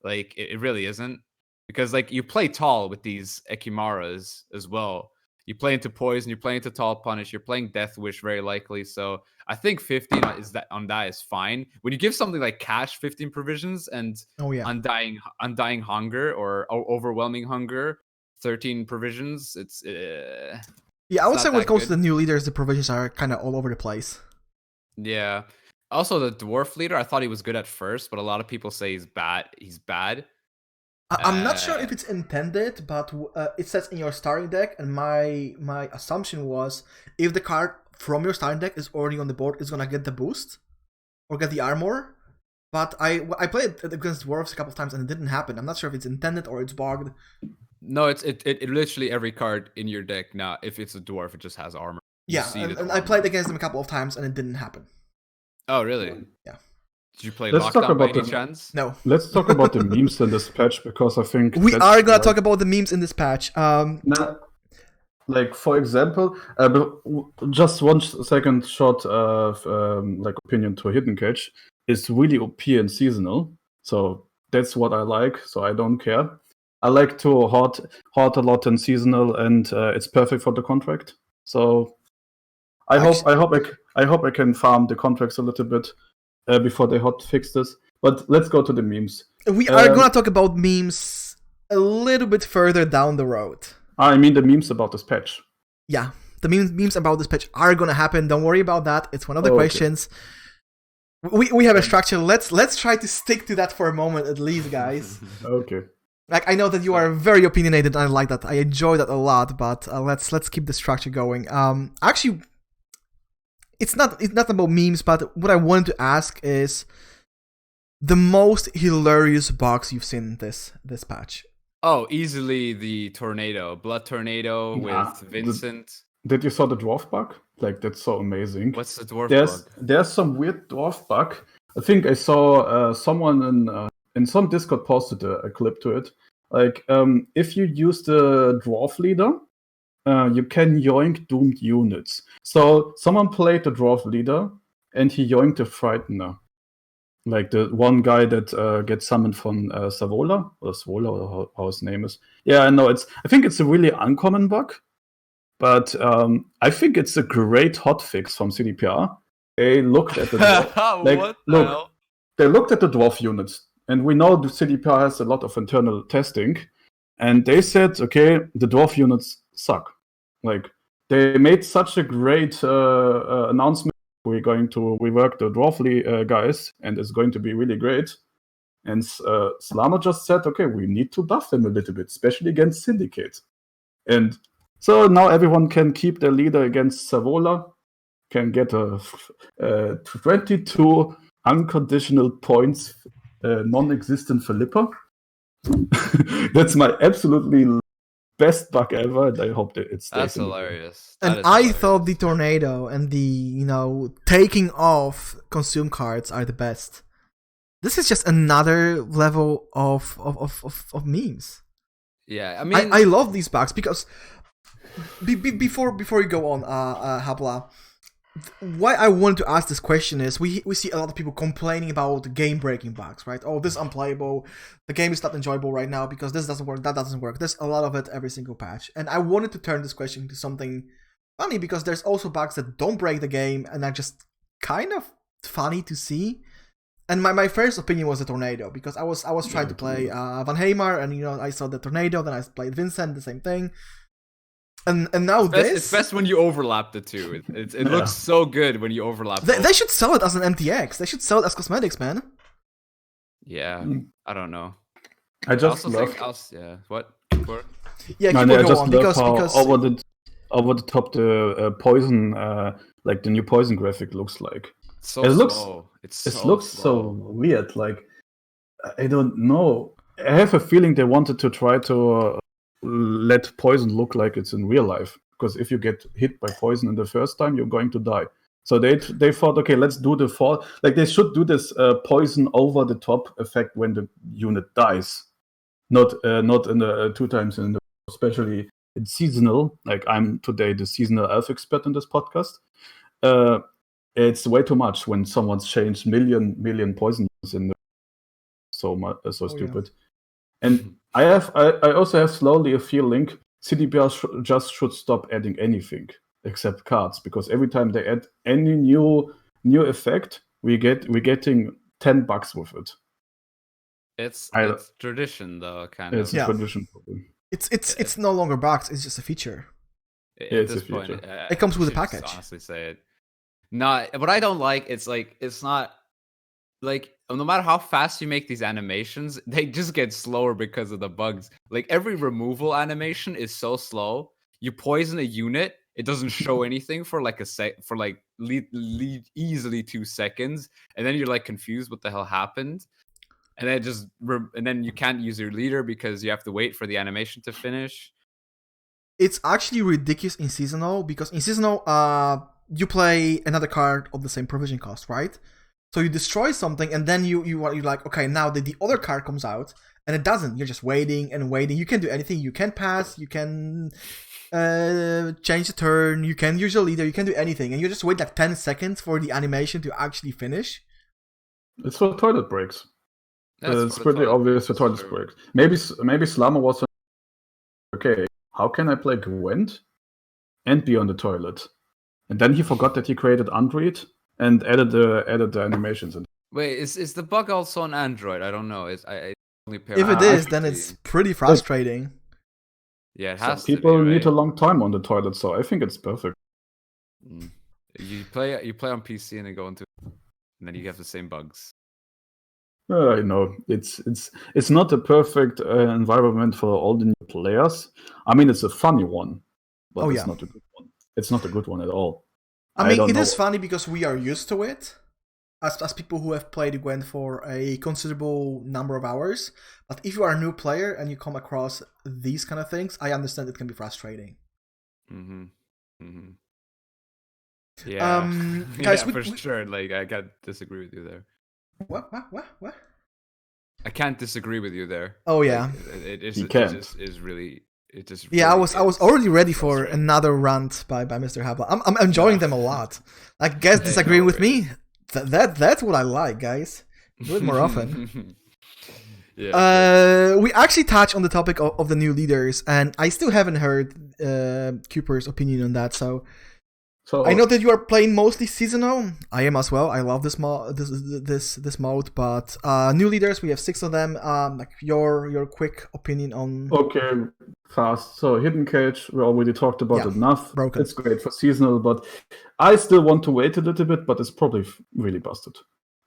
Like it really isn't, because like you play tall with these Ekimaras as well. You play into poison, you play into tall punish, you're playing death wish very likely. So I think 15 is fine. When you give something like cash 15 provisions and undying hunger or overwhelming hunger 13 provisions, it's I would say when it comes to the new leaders, the provisions are kind of all over the place. Yeah. Also, the dwarf leader, I thought he was good at first, but a lot of people say he's bad. I'm not sure if it's intended, but it says in your starting deck, and my assumption was if the card from your starting deck is already on the board, it's gonna get the boost or get the armor. But I played against dwarves a couple of times and it didn't happen. I'm not sure if it's intended or it's bugged. No, it literally every card in your deck now. If it's a dwarf, it just has armor. Yeah, and I played against them a couple of times and it didn't happen. Oh, really? Yeah. Did you play Let's Lockdown talk about by any chance? No. Let's talk about the memes in this patch, because I think we are gonna talk about the memes in this patch. Like for example, just 1 second short like opinion to Hidden Cage is really OP and seasonal. So that's what I like. So I don't care. I like to hard a lot in seasonal, and it's perfect for the contract. So I hope I can farm the contracts a little bit before they hot fix this. But let's go to the memes. We are gonna talk about memes a little bit further down the road. I mean the memes about this patch. Yeah, the memes about this patch are gonna happen. Don't worry about that. It's one of the questions. We have a structure. Let's try to stick to that for a moment at least, guys. Okay. Like, I know that you are very opinionated, and I like that. I enjoy that a lot. But let's keep the structure going. Actually, it's not about memes, but what I wanted to ask is the most hilarious bugs you've seen this patch. Oh, easily the tornado, blood tornado with Vincent. Did you saw the dwarf bug? Like, that's so amazing. What's the dwarf bug? There's some weird dwarf bug. I think I saw someone in some Discord posted a clip to it. Like, if you use the dwarf leader, you can yoink doomed units. So someone played the dwarf leader, and he yoinked the frightener. Like the one guy that gets summoned from Savola, or how his name is. Yeah, I know. I think it's a really uncommon bug. But I think it's a great hotfix from CDPR. They looked at the dwarf, they looked at the dwarf units, and we know the CDPR has a lot of internal testing, and they said, okay, the dwarf units suck. Like, they made such a great announcement. We're going to rework the dwarf guys, and it's going to be really great. And Slama just said, okay, we need to buff them a little bit, especially against Syndicate. And so now everyone can keep their leader against Savola, can get a 22 unconditional points non-existent Philippa. That's my absolutely best bug ever, and I hope that it stays. That's hilarious. I thought the tornado and the taking off consume cards are the best. This is just another level of memes. Yeah, I mean, I love these bugs because before you go on, Habla, why I wanted to ask this question is we see a lot of people complaining about game-breaking bugs, right? Oh, this is unplayable. The game is not enjoyable right now because this doesn't work, that doesn't work. There's a lot of it every single patch. And I wanted to turn this question into something funny because there's also bugs that don't break the game and are just kind of funny to see. And my first opinion was the tornado because I was trying to play Van Heymar, and I saw the tornado, then I played Vincent, the same thing. And now it's best when you overlap the two. It looks so good when you overlap. They should sell it as an MTX. They should sell it as cosmetics, man. Yeah, I don't know. I just what? Yeah, I just love because over the top the poison, like the new poison graphic looks like. It looks so weird. Like, I don't know. I have a feeling they wanted to try to let poison look like it's in real life, because if you get hit by poison in the first time, you're going to die. So they thought, okay, let's do the fall. Like, they should do this poison over the top effect when the unit dies, not in the 2 times in the, especially in seasonal. Like, I'm today the seasonal elf expert in this podcast. It's way too much when someone's changed million poisons in the stupid. Yeah. And I also have slowly a feeling CDPR just should stop adding anything except cards, because every time they add any new effect, we're getting 10 bucks with it. It's tradition though, kind of. It's a tradition problem. It's no longer bugs. It's just a feature. At this point, it comes with a package. Honestly, say it. Not what I don't like. It's not like, no matter how fast you make these animations, they just get slower because of the bugs. Like, every removal animation is so slow. You poison a unit, it doesn't show anything for like easily 2 seconds, and then you're like confused what the hell happened, and then you can't use your leader because you have to wait for the animation to finish. It's actually ridiculous in seasonal, because in seasonal, you play another card of the same provision cost, right? So you destroy something, and then you're like, okay, now the other card comes out, and it doesn't. You're just waiting and waiting. You can't do anything. You can pass. You can change the turn. You can use your leader. You can do anything, and you just wait like 10 seconds for the animation to actually finish. It's for toilet breaks. It's pretty obvious the toilet break. Maybe Slammer was okay. How can I play Gwent and be on the toilet? And then he forgot that he created Android and added the animations. Wait, is the bug also on Android? I don't know. I only pair if it is, then it's pretty frustrating. Yeah, it has. Some people need a long time on the toilet, so I think it's perfect. You play on PC and then go into, and then you have the same bugs. I know it's not a perfect environment for all the new players. I mean, it's a funny one, but it's not a good one. It's not a good one at all. I mean, it is funny because we are used to it, as people who have played Gwent for a considerable number of hours. But if you are a new player and you come across these kind of things, I understand it can be frustrating. Yeah, guys, for sure. Like, I can't disagree with you there. What? I can't disagree with you there. Oh yeah, like, it is really. It just yeah, really I was already ready for another rant by Misterhabbla1. I'm enjoying them a lot. Like, guys disagreeing with me, that's what I like, guys. Do it more often. We actually touched on the topic of the new leaders, and I still haven't heard Qupor's opinion on that. So I know that you are playing mostly seasonal. I am as well. I love this mode, but new leaders, we have 6 of them. Like your quick opinion on. Okay, fast. So Hidden Cage, we already talked about enough. Broken. It's great for seasonal, but I still want to wait a little bit. But it's probably really busted.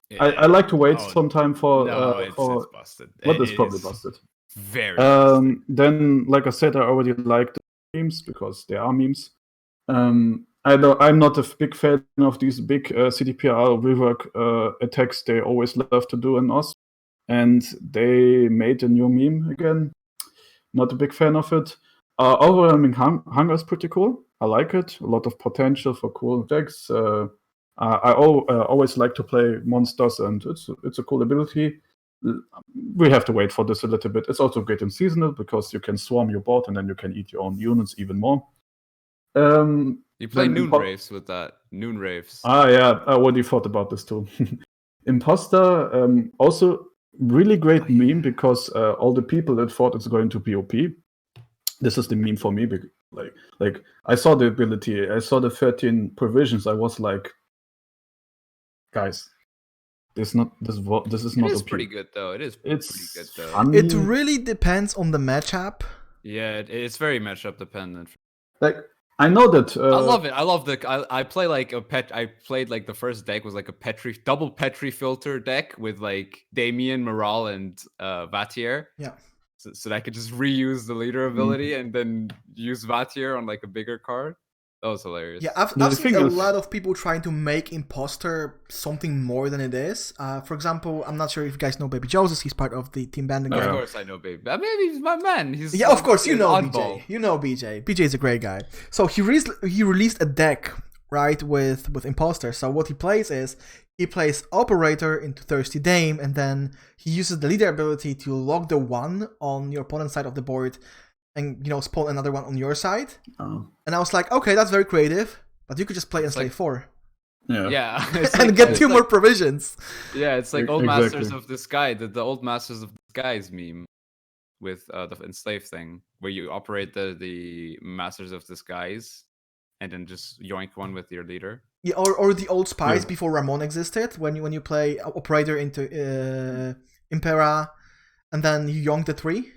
Yeah. I like to wait some time for. It's busted. But it's probably busted. Very. Busted. Then, like I said, I already like the memes because they are memes. I'm not a big fan of these big CDPR rework attacks they always love to do in OS. And they made a new meme again. Not a big fan of it. Overwhelming Hunger is pretty cool. I like it. A lot of potential for cool decks. I always like to play monsters, and it's a cool ability. We have to wait for this a little bit. It's also great in seasonal because you can swarm your board and then you can eat your own units even more. You play Noon Raves with that. Noon Raves. Yeah, I already thought about this too. Imposter, also really great meme because all the people that thought it's going to be OP. This is the meme for me. Like I saw the ability, I saw the 13 provisions. I was like, guys, this is not OP. It is pretty good though. It's pretty good though. Funny. It really depends on the matchup. Yeah, it's very matchup dependent. Like, I know that I love it. I love I play like I played like the first deck was like a double Petri filter deck with like Damien, Morale, and Vatier. Yeah. So that I could just reuse the leader ability and then use Vatier on like a bigger card. That was hilarious. Yeah, I've seen a lot of people trying to make Imposter something more than it is. For example, I'm not sure if you guys know Baby Joseph. He's part of the Team Banding. Of course I know Baby. I mean, he's my man. Yeah, of course you know BJ. You know BJ. BJ is a great guy. So he released a deck, right, with Imposter. So what he plays is he plays Operator into Thirsty Dame, and then he uses the leader ability to lock the 1 on your opponent's side of the board and, spawn another one on your side. Oh. And I was like, okay, that's very creative, but you could just play Enslave 4. Yeah. And get 2 more provisions. Yeah, it's like Old Masters of the Sky, the Old Masters of the Skies meme with the Enslave thing, where you operate the Masters of the Skies and then just yoink one with your leader. Yeah, or the old Spies before Ramon existed, when you play Operator into Impera, and then you yoink the 3.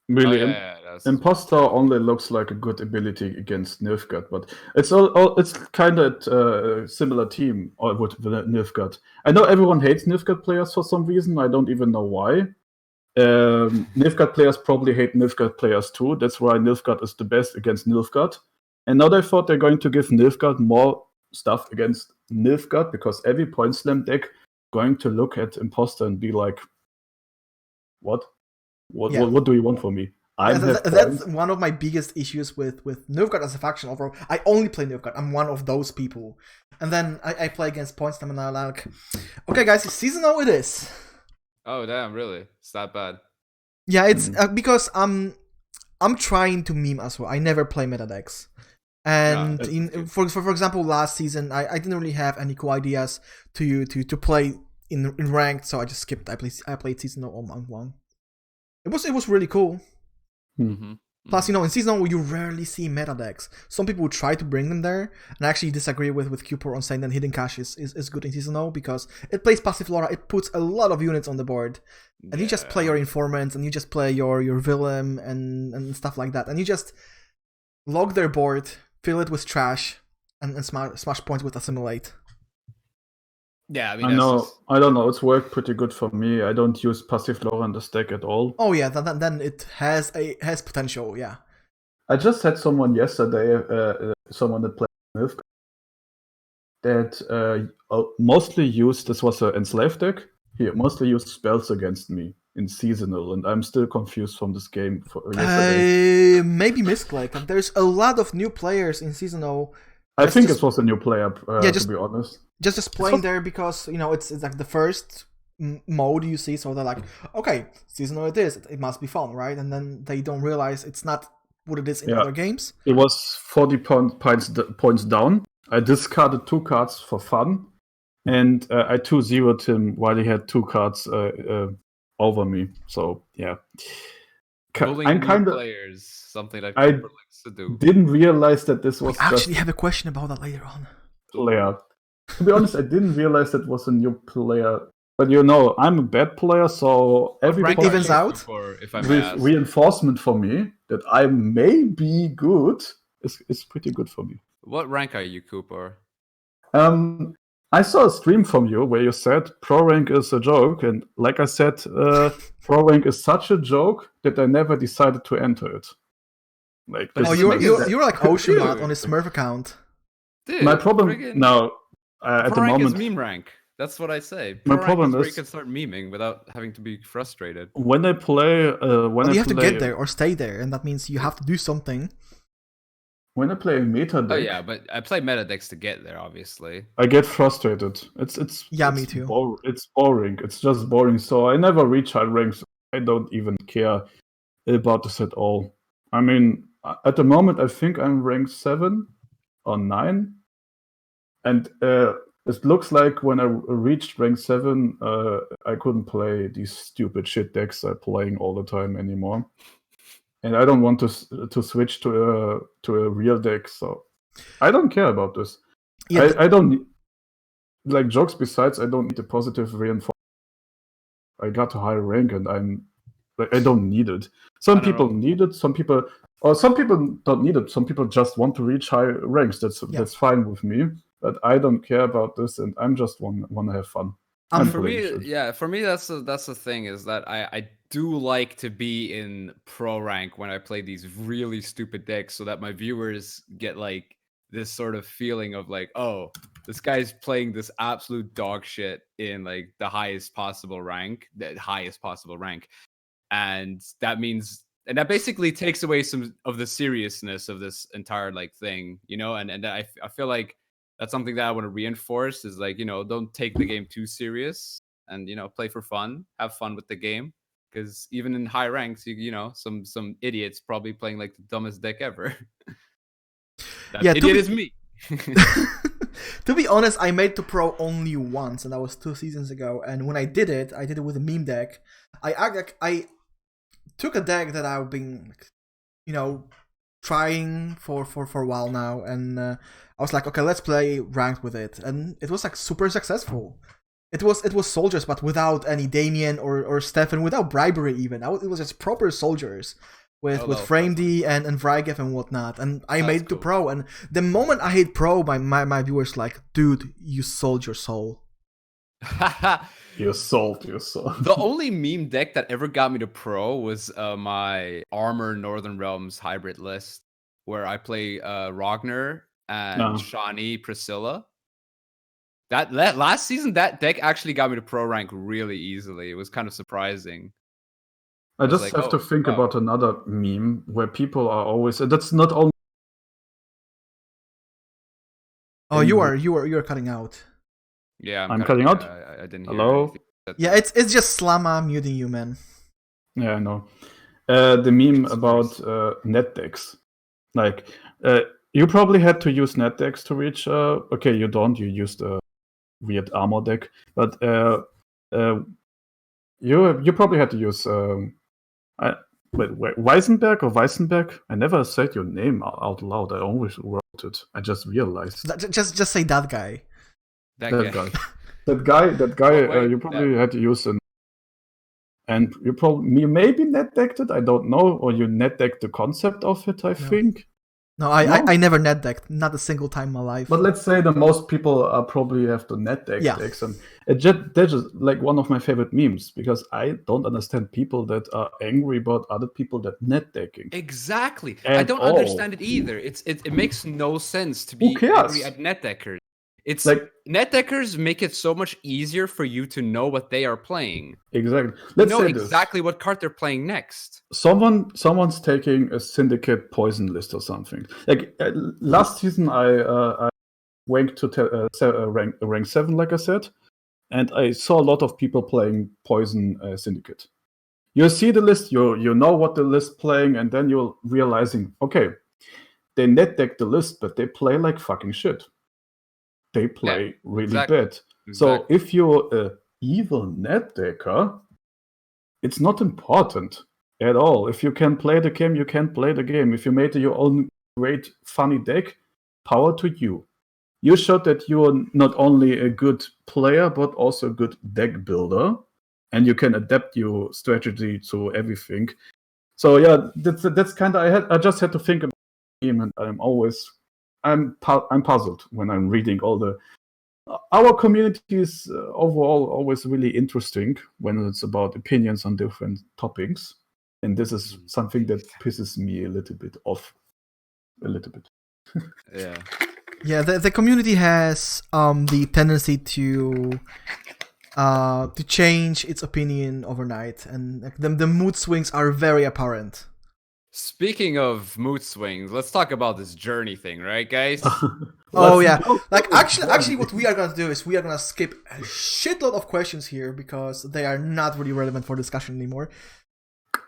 Really, Imposter only looks like a good ability against Nilfgaard, but it's kind of similar team with Nilfgaard. I know everyone hates Nilfgaard players for some reason. I don't even know why. Nilfgaard players probably hate Nilfgaard players too. That's why Nilfgaard is the best against Nilfgaard. And now they thought they're going to give Nilfgaard more stuff against Nilfgaard because every point slam deck going to look at Imposter and be like, what? What do you want from me? That's one of my biggest issues with Nilfgaard as a faction overall. I only play Nilfgaard. I'm one of those people. And then I play against points and I'm like, okay guys, it's seasonal it is. Oh damn, really? It's that bad? Yeah, it's because I'm trying to meme as well. I never play meta decks. And for example, last season I didn't really have any cool ideas to play in ranked, so I just skipped. I played seasonal all month long. It was really cool. Mm-hmm. Plus, in seasonal you rarely see meta decks. Some people would try to bring them there, and I actually disagree with Qupor on saying that Hidden Cache is good in seasonal because it plays passive Flora. It puts a lot of units on the board, and you just play your Informants and you just play your Willem and stuff like that, and you just log their board, fill it with trash, and smash points with Assimilate. Yeah, I mean, I don't know. It's worked pretty good for me. I don't use passive Flora in the stack at all. Oh yeah, then it has potential. Yeah. I just had someone yesterday, someone that played Novigrad, that mostly used. This was an enslaved deck. He mostly used spells against me in seasonal, and I'm still confused from this game. Maybe Misclick. There's a lot of new players in seasonal. I think it was a new player. To be honest. Just playing there because it's like the first mode you see, so they're like, okay, seasonal it is, it must be fun, right? And then they don't realize it's not what it is in other games. It was 40 points down. I discarded 2 cards for fun, and I 2-0'd him while he had 2 cards over me. So yeah, I'm kind of players, something that I likes to do. Didn't realize that this was. We actually have a question about that later on. Player. To be honest, I didn't realize that was a new player. But I'm a bad player, so every point evens out. Reinforcement for me that I may be good is pretty good for me. What rank are you, Qupor? I saw a stream from you where you said pro rank is a joke, and like I said, pro rank is such a joke that I never decided to enter it. Like, you're like Oceanbot on his Smurf account. Dude, my problem now at the moment is meme rank. That's what I say. My problem is you can start memeing without having to be frustrated. When I play, you have to get there or stay there, and that means you have to do something. When I play a meta deck, oh yeah, but I play meta decks to get there. Obviously, I get frustrated. Me too. It's boring. It's just boring. So I never reach high ranks. I don't even care about this at all. I mean, at the moment, I think I'm ranked 7 or 9, and it looks like when I reached rank 7, I couldn't play these stupid shit decks I'm playing all the time anymore. And I don't want to switch to a real deck, so I don't care about this. Yeah, I don't like jokes. Besides, I don't need a positive reinforcement. I got a high rank, and I don't need it. Some people need it. Some people don't need it. Some people just want to reach high ranks. That's fine with me. But I don't care about this, and I'm just want to have fun. For me, that's the thing is that I do like to be in pro rank when I play these really stupid decks, so that my viewers get like this sort of feeling of like, oh, this guy's playing this absolute dog shit in like the highest possible rank, and that means. And that basically takes away some of the seriousness of this entire like thing, and I feel like that's something that I want to reinforce is like, don't take the game too serious and, play for fun, have fun with the game. Because even in high ranks, some idiots probably playing like the dumbest deck ever. That idiot is me. To be honest, I made to pro only once, and that was 2 seasons ago. And when I did it with a meme deck. I took a deck that I've been, trying for a while now, and I was like, okay, let's play ranked with it, and it was like super successful. It was soldiers, but without any Damien or Stefan, without bribery even. It was just proper soldiers with FrameD and Vrygev and whatnot, and I made it to pro. And the moment I hit pro, my viewers like, dude, you sold your soul. You sold your soul. The only meme deck that ever got me to pro was my Armor Northern Realms hybrid list, where I play Ragnar and Shani Priscilla. That last season, that deck actually got me to pro rank really easily. It was kind of surprising. I just have to think about another meme where people are always. That's not only. Oh, you are cutting out. Yeah, I'm cutting out. I didn't hear. Hello. Yeah, it's just Slama muting you, man. Yeah, I know. The meme about net decks, like you probably had to use net decks to reach. Okay, you don't. You used a weird armor deck, but You probably had to use Weisenberg or Weissenberg. I never said your name out loud. I always wrote it. I just realized. Just say that guy. That guy. That guy. Oh, wait, you probably had to use and you maybe net decked it. I don't know, or you net decked the concept of it. I think. No, I never net decked, not a single time in my life. But let's say the most people probably have to net deck decks, and that's just like one of my favorite memes, because I don't understand people that are angry about other people that net decking. Exactly, I don't understand it either. It makes no sense to be angry at net deckers. It's like net deckers make it so much easier for you to know what they are playing. Exactly. Let's know exactly what card they're playing next. Someone's taking a syndicate poison list or something. Like last season, I went to rank 7, like I said, and I saw a lot of people playing poison syndicate. You see the list, you know what the list playing, and then you're realizing, okay, they net deck the list, but they play like fucking shit. They play really bad. So if you're an evil net decker, it's not important at all. If you can play the game, you can play the game. If you made your own great funny deck, power to you. You showed that you are not only a good player, but also a good deck builder, and you can adapt your strategy to everything. So yeah, that's kind of I just had to think about the game, and I'm puzzled when I'm reading all the. Our community is overall always really interesting when it's about opinions on different topics, and this is something that pisses me a little bit off. Yeah. Yeah, the community has the tendency to change its opinion overnight, and the mood swings are very apparent. Speaking of mood swings, let's talk about this journey thing, right, guys? Like actually, what we are gonna do is we are gonna skip a shitload of questions here because they are not really relevant for discussion anymore.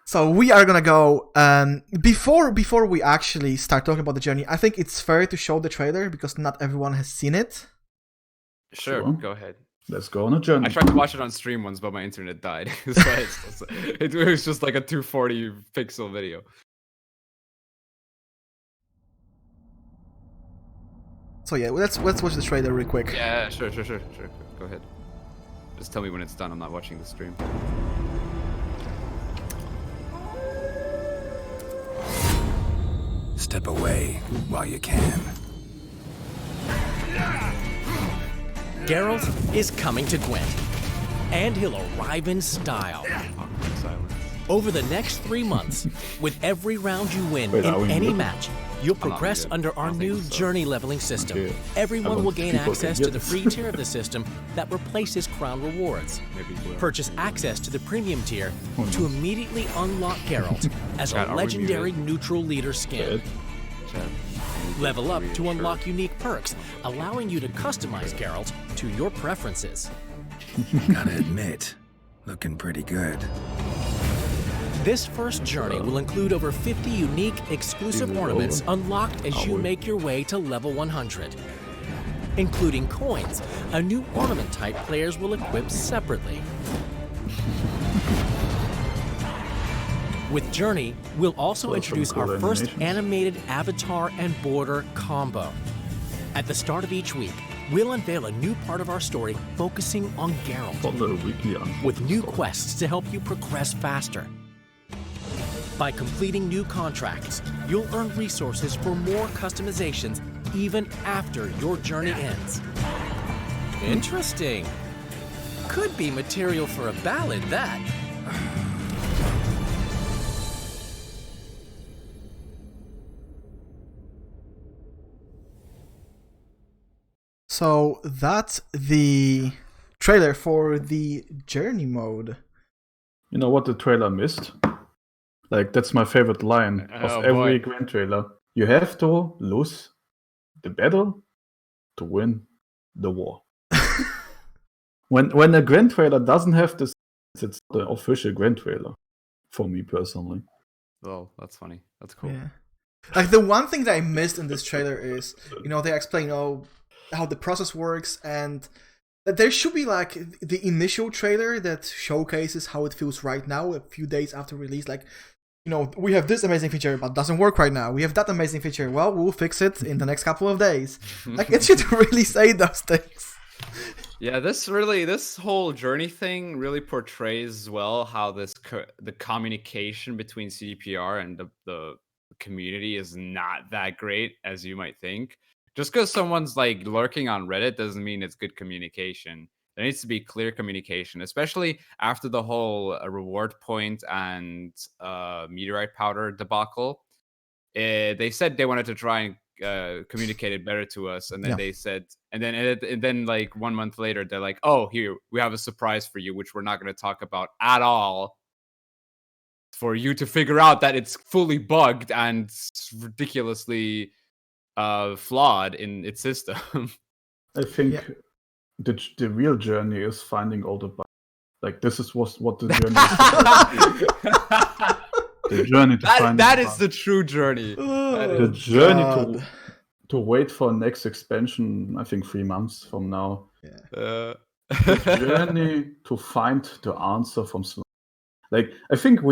So we are gonna go. Before we actually start talking about the journey, I think it's fair to show the trailer because not everyone has seen it. Sure. Go ahead. Let's go on a journey. I tried to watch it on stream once, but my internet died. So it was just like a 240 pixel video. So yeah, let's watch the trailer real quick. Yeah, sure. Go ahead. Just tell me when it's done. I'm not watching the stream. Step away while you can. Geralt is coming to Gwent, and he'll arrive in style. Over the next 3 months, with every round you win in any match, you'll progress under our new journey leveling system. Okay. Everyone will gain access to the free tier of the system that replaces crown rewards. Purchase access to the premium tier to immediately unlock Geralt as a legendary neutral leader skin. Level up to unlock unique perks, allowing you to customize Geralt to your preferences. Gotta admit, looking pretty good. This first journey will include over 50 unique exclusive ornaments unlocked as you make your way to level 100. Including coins, a new ornament type players will equip separately. With Journey, we'll also introduce our first animated avatar and border combo. At the start of each week, we'll unveil a new part of our story focusing on Geralt, with new quests to help you progress faster. By completing new contracts, you'll earn resources for more customizations even after your journey ends. Interesting. Could be material for a ballad, that. So that's the trailer for the journey mode. You know what the trailer missed? Like, that's my favorite line of every Gwent trailer. You have to lose the battle to win the war. When a Gwent trailer doesn't have this, it's the official Gwent trailer for me personally. Oh, that's funny. That's cool. Yeah. Like, the one thing that I missed in this trailer is, they explain how the process works, and There should be like the initial trailer that showcases how it feels right now, a few days after release. Like, we have this amazing feature, but doesn't work right now. We have that amazing feature. Well, we'll fix it in the next couple of days. Like, it should really say those things. Yeah, this whole journey thing really portrays well how the communication between CDPR and the community is not that great as you might think. Just because someone's like lurking on Reddit doesn't mean it's good communication. There needs to be clear communication, especially after the whole reward point and meteorite powder debacle. They said they wanted to try and communicate it better to us, and then they said, and then like 1 month later, they're like, "Oh, here we have a surprise for you, which we're not going to talk about at all, for you to figure out that it's fully bugged and ridiculously flawed in its system." I think the real journey is finding all the bugs. Like, this is what the journey is. The journey to find that is the true journey. The journey to wait for next expansion, I think 3 months from now. Yeah. The journey to find the answer from Slam. Like, I think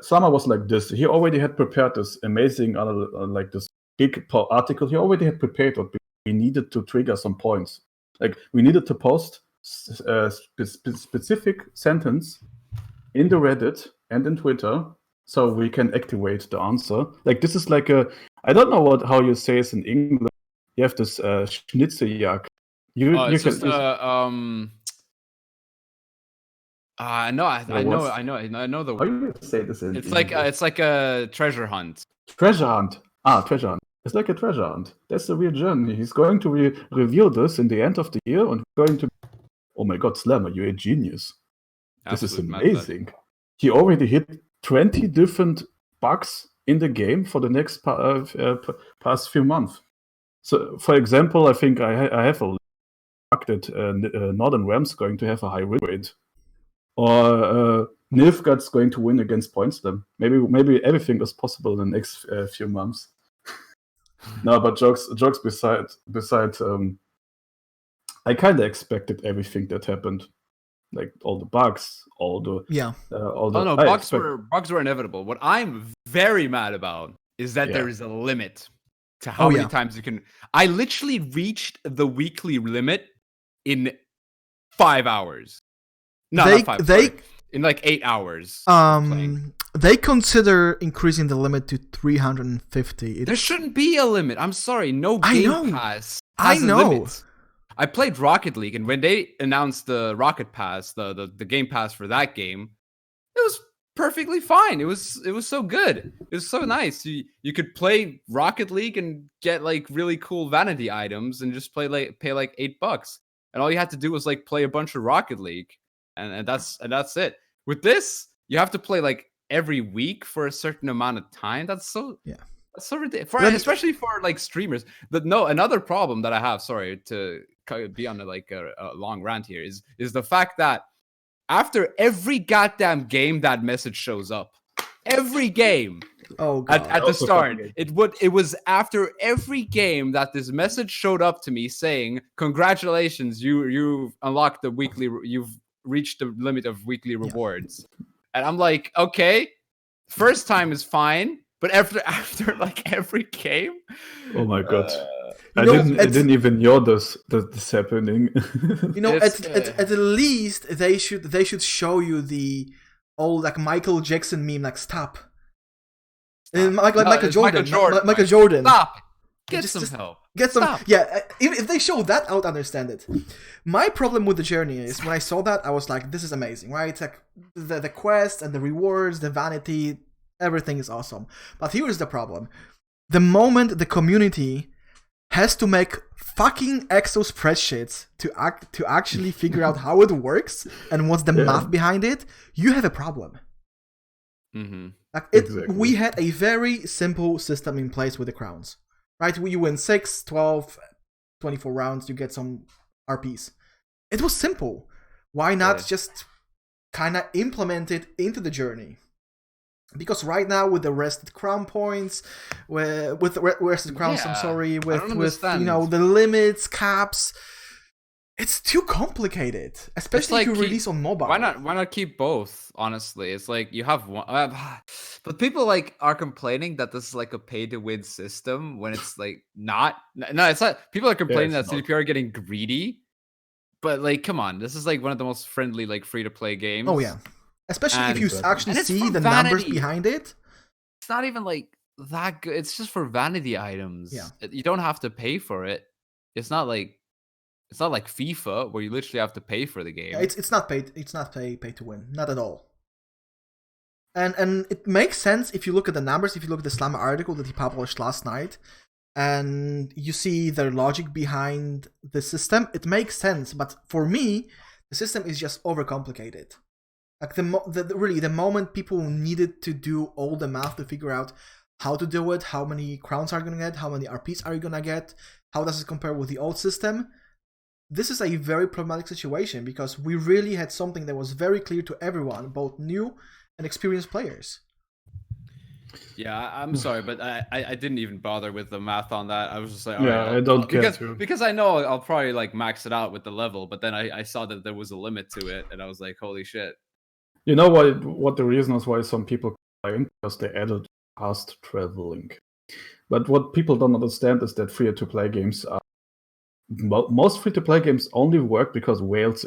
Sama was like this. He already had prepared this amazing, like this big article. He already had prepared what we needed to trigger some points. Like, we needed to post a specific sentence in the Reddit and in Twitter, so we can activate the answer. Like, this is like I don't know how you say it in English. You have this Schnitzeljagd. I know the How do you say this in It's English? it's like a treasure hunt. Treasure hunt. Treasure hunt. It's like a treasure hunt. That's the real journey. He's going to reveal this in the end of the year, and we're going to. Oh my God, Slammer, you're a genius. This is amazing. He already hit 20 different bugs in the game for the next past few months. So, for example, I think I have a bug that Northern Realms going to have a high win rate, or Nilfgaard's going to win against Point Slam. Maybe everything is possible in the next few months. No, but jokes beside, I kind of expected everything that happened. Like all the bugs, bugs were inevitable. What I'm very mad about is that there is a limit to how many times you can. I literally reached the weekly limit in 5 hours. No, not 5. In like 8 hours. They consider increasing the limit to 350. There shouldn't be a limit. I'm sorry, no game pass has a limit. I played Rocket League, and when they announced the Rocket Pass, the Game Pass for that game, it was perfectly fine. It was so good. It was so nice. You could play Rocket League and get like really cool vanity items, and just pay like $8, and all you had to do was like play a bunch of Rocket League, and that's it. With this, you have to play like every week for a certain amount of time. That's so ridiculous, especially for like streamers. Another problem that I have, sorry to be on a long rant here, is the fact that after every goddamn game that message shows up, every game, at the start, it was after every game that this message showed up to me saying, "Congratulations, you've unlocked you've reached the limit of weekly rewards." And I'm like, okay, first time is fine, but after like every game, oh my God, I didn't even know this happening. At least they should show you the old like Michael Jackson meme, like stop. And Michael Jordan. Stop. Get some help. Get some. Stop. Yeah, if they show that, I would understand it. My problem with the journey is when I saw that, I was like, this is amazing, right? It's like the quest and the rewards, the vanity, everything is awesome. But here's the problem. The moment the community has to make fucking Excel spreadsheets to actually figure out how it works and what's the math behind it, you have a problem. Mm-hmm. Exactly. We had a very simple system in place with the crowns. Right, you win 6, 12, 24 rounds, you get some RPs. It was simple. Why not just kind of implement it into the journey? Because right now with the rested crown points, with rested crowns, with the limits, caps, It's too complicated, especially if you release on mobile. Why not keep both? Honestly, it's like you have one, but people like are complaining that this is like a pay-to-win system when it's like not. No, it's not. People are complaining that CDPR are getting greedy, but like, come on, this is like one of the most friendly like free-to-play games. Oh yeah, especially if you actually see the numbers behind it. It's not even like that good. It's just for vanity items. Yeah, you don't have to pay for it. It's not like FIFA where you literally have to pay for the game. Yeah, it's not paid. It's not pay to win. Not at all. And it makes sense if you look at the numbers. If you look at the Slammer article that he published last night, and you see their logic behind the system, it makes sense. But for me, the system is just overcomplicated. Like the moment people needed to do all the math to figure out how to do it, how many crowns are you gonna get, how many RPs are you gonna get, how does it compare with the old system? This is a very problematic situation because we really had something that was very clear to everyone, both new and experienced players. Yeah, I'm sorry, but I didn't even bother with the math on that. I was just like, I don't care because I know I'll probably like max it out with the level, but then I saw that there was a limit to it, and I was like, holy shit. You know what the reason is why some people complain? Because they added fast traveling. But what people don't understand is that free-to-play games are most free-to-play games only work because whales.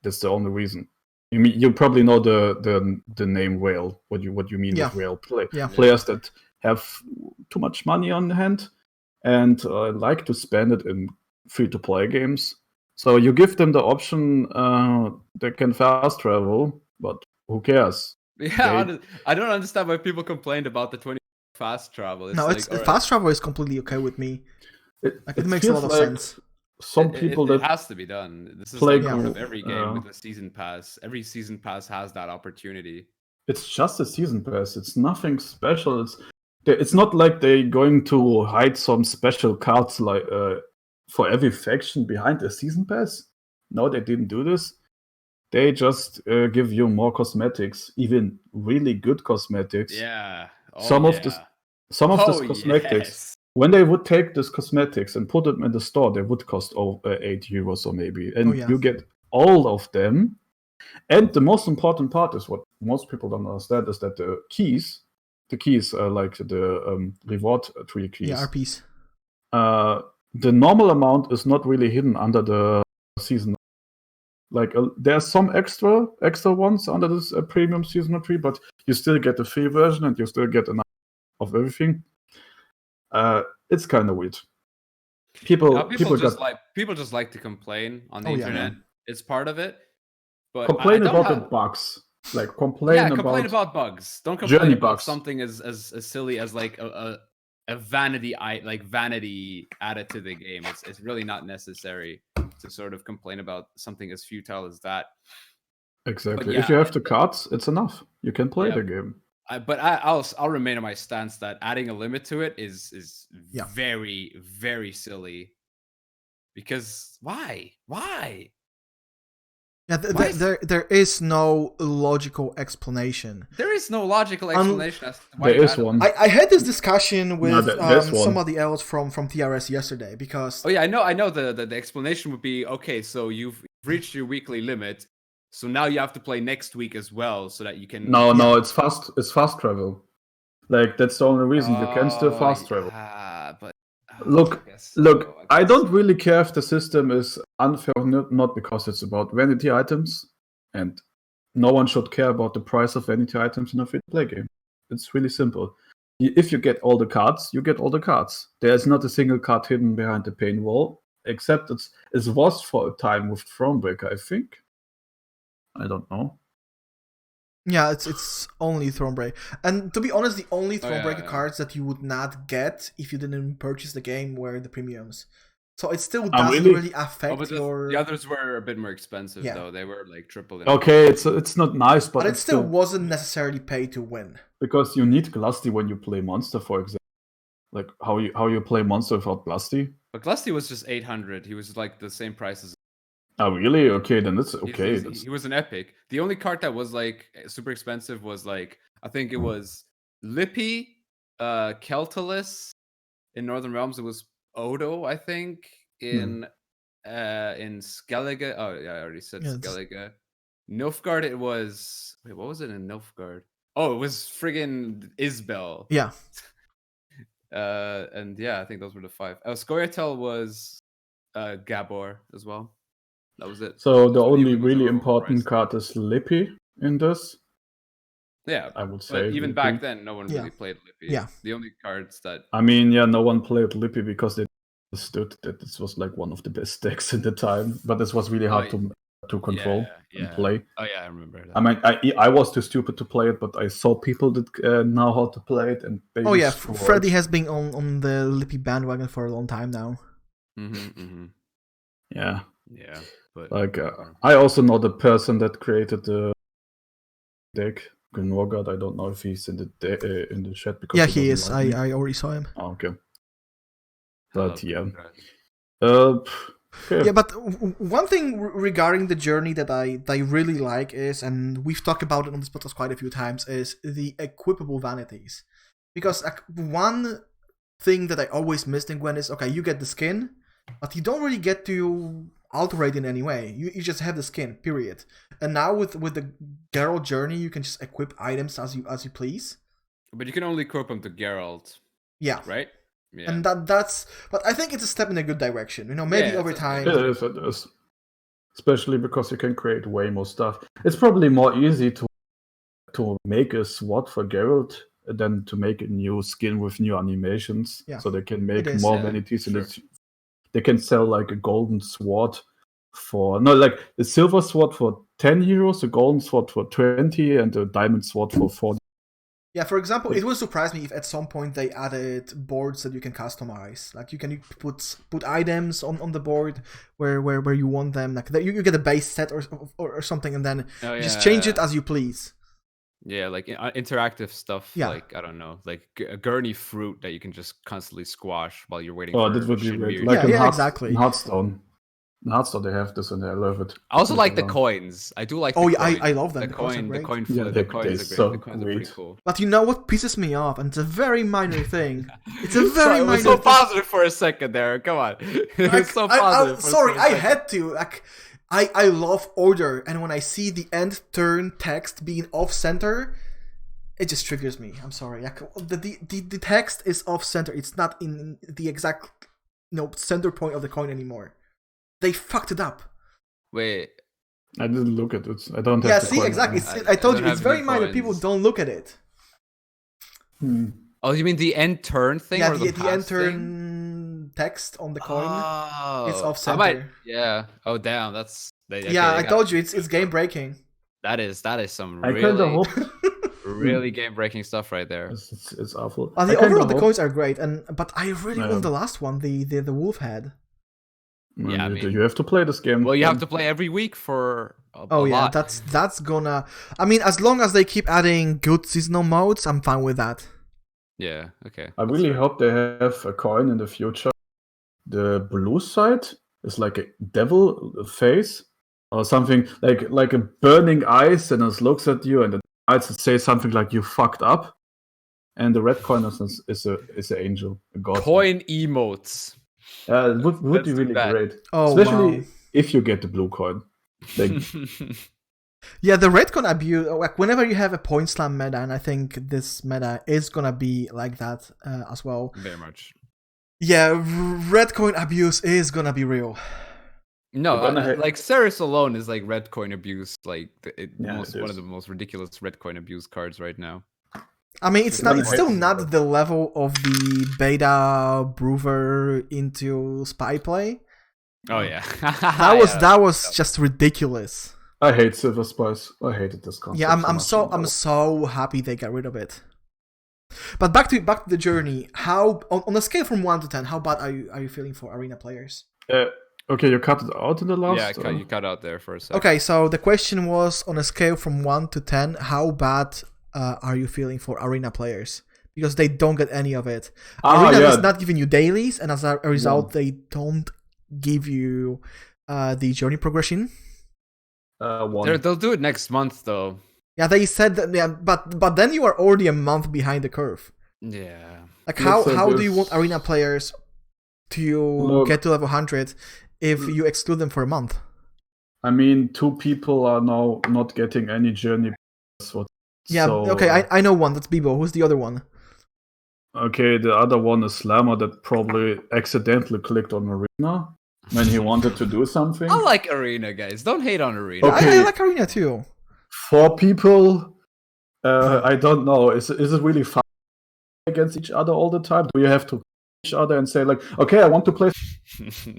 That's the only reason. You probably know the name whale. What you mean with whale play? Yeah. Players that have too much money on hand and like to spend it in free-to-play games. So you give them the option they can fast travel, but who cares? Yeah, I don't understand why people complained about the 20 fast travel. Fast travel is completely okay with me. It makes a lot of sense. Some people it has to be done. This is like part of every game with a season pass. Every season pass has that opportunity. It's just a season pass. It's nothing special. It's not like they're going to hide some special cards like for every faction behind a season pass. No, they didn't do this. They just give you more cosmetics, even really good cosmetics. Yeah. Some of these cosmetics, when they would take these cosmetics and put them in the store, they would cost €8 or maybe. And you get all of them. And the most important part is what most people don't understand is that the keys are like the reward tree keys. Yeah, RPs. The normal amount is not really hidden under the season. Like there's some extra ones under this premium seasonal tree, but you still get the free version and you still get enough of everything. It's kind of weird. People just like to complain on the internet. Yeah. It's part of it. But complain about the bugs. Like complain about bugs. Don't complain about something as silly as like a vanity added to the game. It's really not necessary to sort of complain about something as futile as that. Exactly. If you have the cards, it's enough. You can play the game. I'll remain on my stance that adding a limit to it is very, very silly. Because why? Yeah, there is no logical explanation. There is no logical explanation as to why there is one. I had this discussion with somebody else from TRS yesterday because... Oh yeah, I know the explanation would be, okay, so you've reached your weekly limit, so now you have to play next week as well so that you can... No, it's fast travel. Like, that's the only reason you can still fast travel. But... Look, I don't really care if the system is unfair or not because it's about vanity items, and no one should care about the price of vanity items in a free-to-play game. It's really simple. If you get all the cards, you get all the cards. There's not a single card hidden behind the paint wall, except it was for a time with Thronebreaker, I think. I don't know. Yeah, it's only Thronebreaker. And to be honest, the only Thronebreaker cards that you would not get if you didn't purchase the game were the premiums. So it still doesn't really affect your... The others were a bit more expensive, though. They were like triple. Okay, it's not nice, but it still wasn't necessarily pay to win. Because you need Glusty when you play Monster, for example. Like how you play Monster without Glusty. But Glusty was just 800. He was like the same price as... Oh, really? Okay, then that's okay. He was an epic. The only card that was like super expensive was like, I think it was Lippy, Keltalis in Northern Realms. It was Odo, I think, in In Skellige. Oh yeah, I already said Yeah, Skellige. Nilfgaard. It was. Wait, what was it in Nilfgaard? Oh, it was friggin' Isbel. Yeah. And yeah, I think those were the 5. Scoia'tael was Gabor as well. That was it. So the So only Levi was really overpriced. important card is Lippy in this. Yeah, I would say. but even Lippy. back then, no one Yeah. really played Lippy. Yeah. The only cards that I mean, yeah, no one played Lippy because they understood that this was like one of the best decks in the time, but this was really hard to control and play. Oh yeah, I remember that. I mean, I was too stupid to play it, but I saw people that know how to play it, and they Freddy has been on the Lippy bandwagon for a long time now. Yeah, but like I also know the person that created the deck, Novigrad. I don't know if he's in the chat because Yeah, he is. I already saw him. Oh, okay, but yeah. Yeah, but one thing regarding the journey that I really like is, and we've talked about it on this podcast quite a few times, is the equipable vanities. Because one thing that I always missed in Gwen is, okay, you get the skin, but you don't really get to alter it in any way. You just have the skin, period. And now with the Geralt journey, you can just equip items as you please. But you can only equip them to Geralt. Yeah. Right? Yeah. And that's, but I think it's a step in a good direction. Maybe over time. It is. Especially because you can create way more stuff. It's probably more easy to make a SWAT for Geralt than to make a new skin with new animations. Yeah. So they can make more vanities, and they can sell like a golden sword like a silver sword for 10 euros, a golden sword for 20, and a diamond sword for 40. Yeah, for example, it would surprise me if at some point they added boards that you can customize. Like you can put items on the board where you want them. Like you get a base set or something, and then just change it as you please. Yeah, like interactive stuff. Yeah. Like I don't know, like a gurney fruit that you can just constantly squash while you're waiting. Oh, for that would be great. Like exactly. In Hearthstone. In Hearthstone they have this, and I love it. I also like the coins. I do like. I love them. The coins are great. Yeah, the coins are pretty cool. But you know what pisses me off, and it's a very minor thing. It's a very minor. It was so positive for a second there. Come on, it was so positive. I had to. Like, I love order, and when I see the end turn text being off center, it just triggers me. I'm sorry. Like, the text is off center. It's not in the exact center point of the coin anymore. They fucked it up. Wait. I didn't look at it. I don't have. Yeah, see, exactly. I told you, it's very minor. People don't look at it. Oh, you mean the end turn thing? Yeah, or the end turn thing? Text on the coin. Oh, it's off center. Yeah. Oh, damn. That's. I told you, it's game breaking. That is some I kind of hope. Really game breaking stuff right there. It's awful. Overall, the coins are great, but I really want the last one, the wolf head. Yeah, you have to play this game. Well, you have to play every week for a lot. that's gonna. I mean, as long as they keep adding good seasonal modes, I'm fine with that. Yeah. Okay. I really hope they have a coin in the future. The blue side is like a devil face or something, like a burning eyes, and it looks at you, and the eyes say something like "you fucked up," and the red coin is an angel, a god. Coin emotes. It would be really great. Oh, especially if you get the blue coin. Yeah, the red coin abuse, like whenever you have a point slam meta, and I think this meta is gonna be like that as well. Very much. Yeah, red coin abuse is gonna be real. No, like Ceres alone is like red coin abuse, like one of the most ridiculous red coin abuse cards right now. I mean, it's still not the level of the beta Brewer into spy play. Oh yeah, that was just ridiculous. I hate Silver Spice. I hated this concept. Yeah, I'm so happy they got rid of it. But back to the journey. How on a scale from 1 to 10, how bad are you feeling for arena players? Okay, you cut it out in the last. Yeah, you cut out there for a second. Okay, so the question was on a scale from 1 to 10, how bad are you feeling for arena players? Because they don't get any of it. Arena is not giving you dailies, and as a result, they don't give you the journey progression. They'll do it next month, though. Yeah, they said that. Yeah, but then you are already a month behind the curve. Yeah. Like how do you want arena players to get to level 100 if you exclude them for a month. I mean, 2 people are now not getting any journey. Yeah, okay, I know one. That's Bibo. Who's the other one? Okay, the other one is Slammer that probably accidentally clicked on Arena when he wanted to do something. I like Arena, guys. Don't hate on Arena. Okay. I like Arena too. 4 people, I don't know. Is it really fun against each other all the time? Do you have to each other and say like, okay, I want to play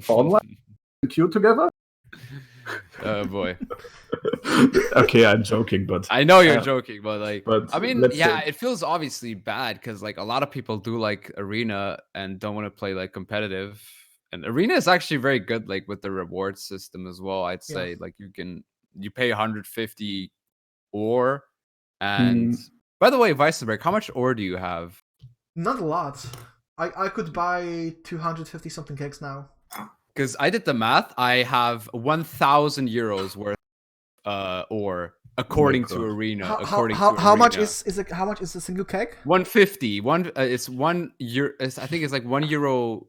online queue together? Oh boy. Okay, I'm joking, but I know you're joking, but like, but I mean, let's yeah, say- it feels obviously bad because like a lot of people do like Arena and don't want to play like competitive. And Arena is actually very good, like with the reward system as well. I'd say like you pay 150 ore, and by the way, Weissenberg, how much ore do you have? Not a lot. I could buy 250 something kegs now. Because I did the math, I have 1,000 euros worth ore according to Arena. How much is it? How much is a single keg? 150. It's 1 euro. I think it's like €1.10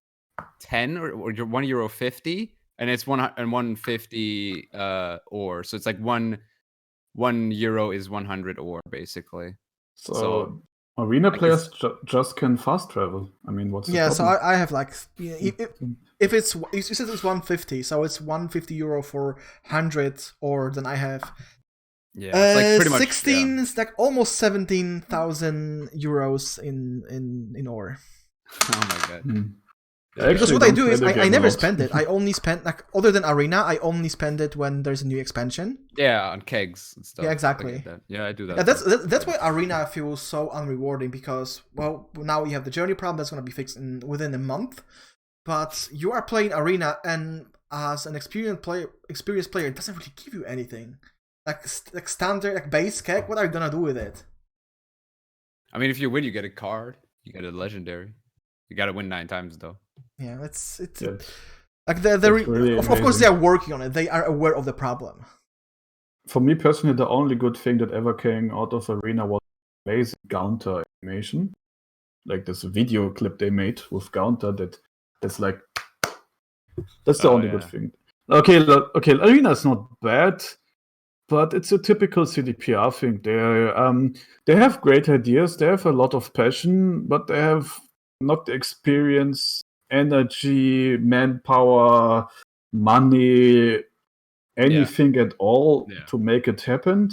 or €1.50, and it's 150 ore. So it's like one euro is 100 ore basically. So Arena players just can fast travel. I mean, what's the problem? So I have like if it's you said it's 150, so it's 150 euro for 100 ore. Then I have it's like pretty much 16. It's like almost 17,000 euros in ore. Oh my god. Because what I do is I never spend it. I only spend like other than Arena, I only spend it when there's a new expansion. Yeah, on kegs and stuff. Yeah, exactly. Yeah, I do that. Yeah, that's why Arena feels so unrewarding because well now you have the journey problem that's gonna be fixed within a month, but you are playing Arena and as an experienced player, it doesn't really give you anything. Like standard like base keg, what are you gonna do with it? I mean, if you win, you get a card. You get a legendary. You gotta win 9 times though. Yeah, it's Yeah. like really of course they are working on it. They are aware of the problem. For me personally, the only good thing that ever came out of Arena was basic Gaunter animation, like this video clip they made with Gaunter. That's like that's the only good thing. Okay, Arena is not bad, but it's a typical CDPR thing. They have great ideas. They have a lot of passion, but they have not the experience, energy, manpower, money, anything at all to make it happen.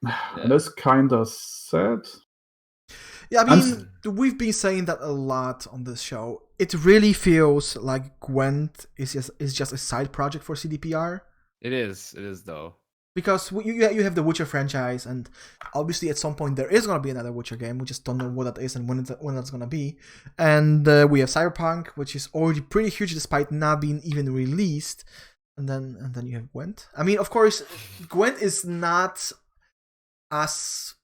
And that's kind of sad. Yeah, I mean, we've been saying that a lot on this show. It really feels like Gwent is just a side project for CDPR. It is though. Because you have the Witcher franchise, and obviously at some point there is going to be another Witcher game. We just don't know what that is and when that's going to be. And we have Cyberpunk, which is already pretty huge despite not being even released. And then you have Gwent. I mean, of course, Gwent is not it's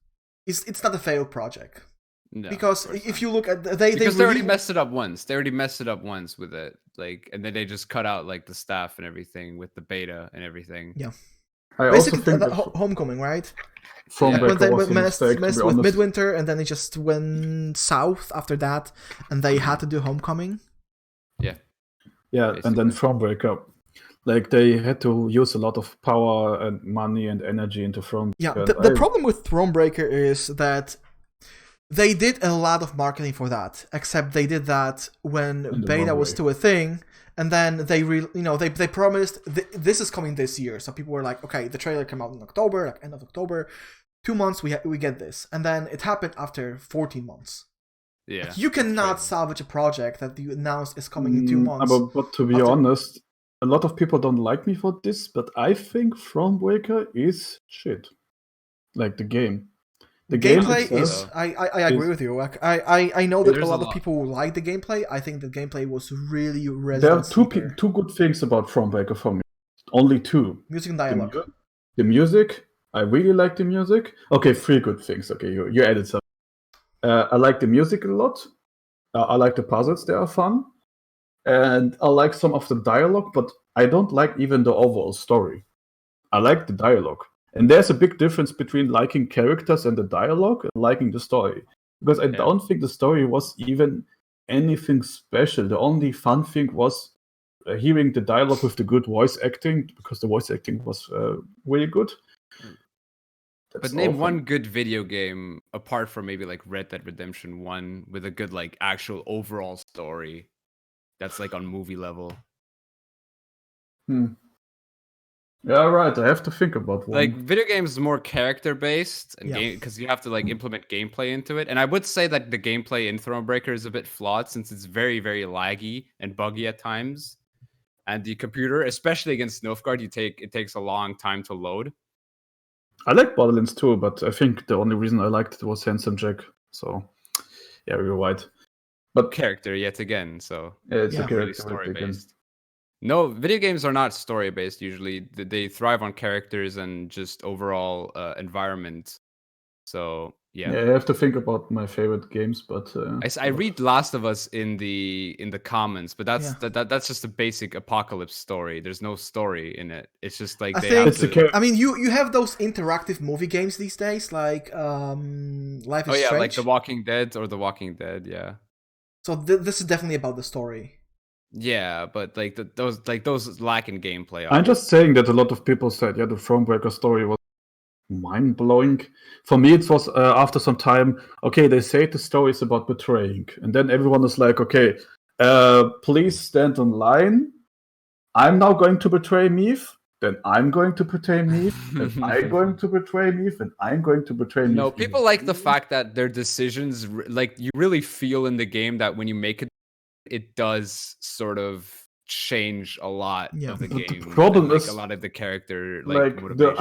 not a failed project. No, because if you look at they already messed it up once. They already messed it up once with it, like, and then they just cut out like the staff and everything with the beta and everything. Yeah. I basically, also think that Homecoming, right? When they messed with Midwinter, and then they just went south after that, and they had to do Homecoming. Yeah, basically. And then Thronebreaker, like they had to use a lot of power and money and energy into Thronebreaker. Yeah, the problem with Thronebreaker is that they did a lot of marketing for that, except they did that when beta was still a thing. And then they promised this is coming this year. So people were like, okay, the trailer came out in October, like end of October, 2 months we get this, and then it happened after 14 months. Yeah, like, you cannot salvage a project that you announced is coming in 2 months. But to be honest, a lot of people don't like me for this, but I think Thronebreaker is shit. Like the game. The gameplay is. I agree with you. Like, I know that a lot of people like the gameplay. I think the gameplay was really resonant. There are two good things about Thronebreaker for me. Only 2. Music and dialogue. The music. I really like the music. Okay, 3 good things. Okay, you added some. I like the music a lot. I like the puzzles. They are fun. And I like some of the dialogue, but I don't like even the overall story. I like the dialogue. And there's a big difference between liking characters and the dialogue and liking the story. Because I don't think the story was even anything special. The only fun thing was hearing the dialogue with the good voice acting, because the voice acting was really good. But name one good video game apart from maybe like Red Dead Redemption 1 with a good like actual overall story that's like on movie level. Yeah, right. I have to think about one. Like video games is more character based and game because you have to like implement gameplay into it. And I would say that the gameplay in Thronebreaker is a bit flawed since it's very, very laggy and buggy at times. And the computer, especially against Novigrad, it takes a long time to load. I like Borderlands too, but I think the only reason I liked it was Handsome Jack. So yeah, you're right. But character yet again, so it's a character really story based. No, video games are not story based usually. They thrive on characters and just overall environment. So yeah, I have to think about my favorite games, but I read Last of Us in the comments, but that's just a basic apocalypse story. There's no story in it. It's just like I mean, you have those interactive movie games these days, like Life is Strange. Like The Walking Dead or The Walking Dead, yeah. So this is definitely about the story. Yeah, but like those lack in gameplay. I'm just saying that a lot of people said, the Thronebreaker story was mind-blowing. For me, it was after some time, okay, they say the story is about betraying. And then everyone is like, okay, please stand on line. I'm now going to betray Meath. Then I'm going to betray Meath. Then I'm going to betray Meath. And I'm going to betray Meath. No, people like the fact that their decisions, like you really feel in the game that when you make it does sort of change a lot of the game. The problem is a lot of the character like the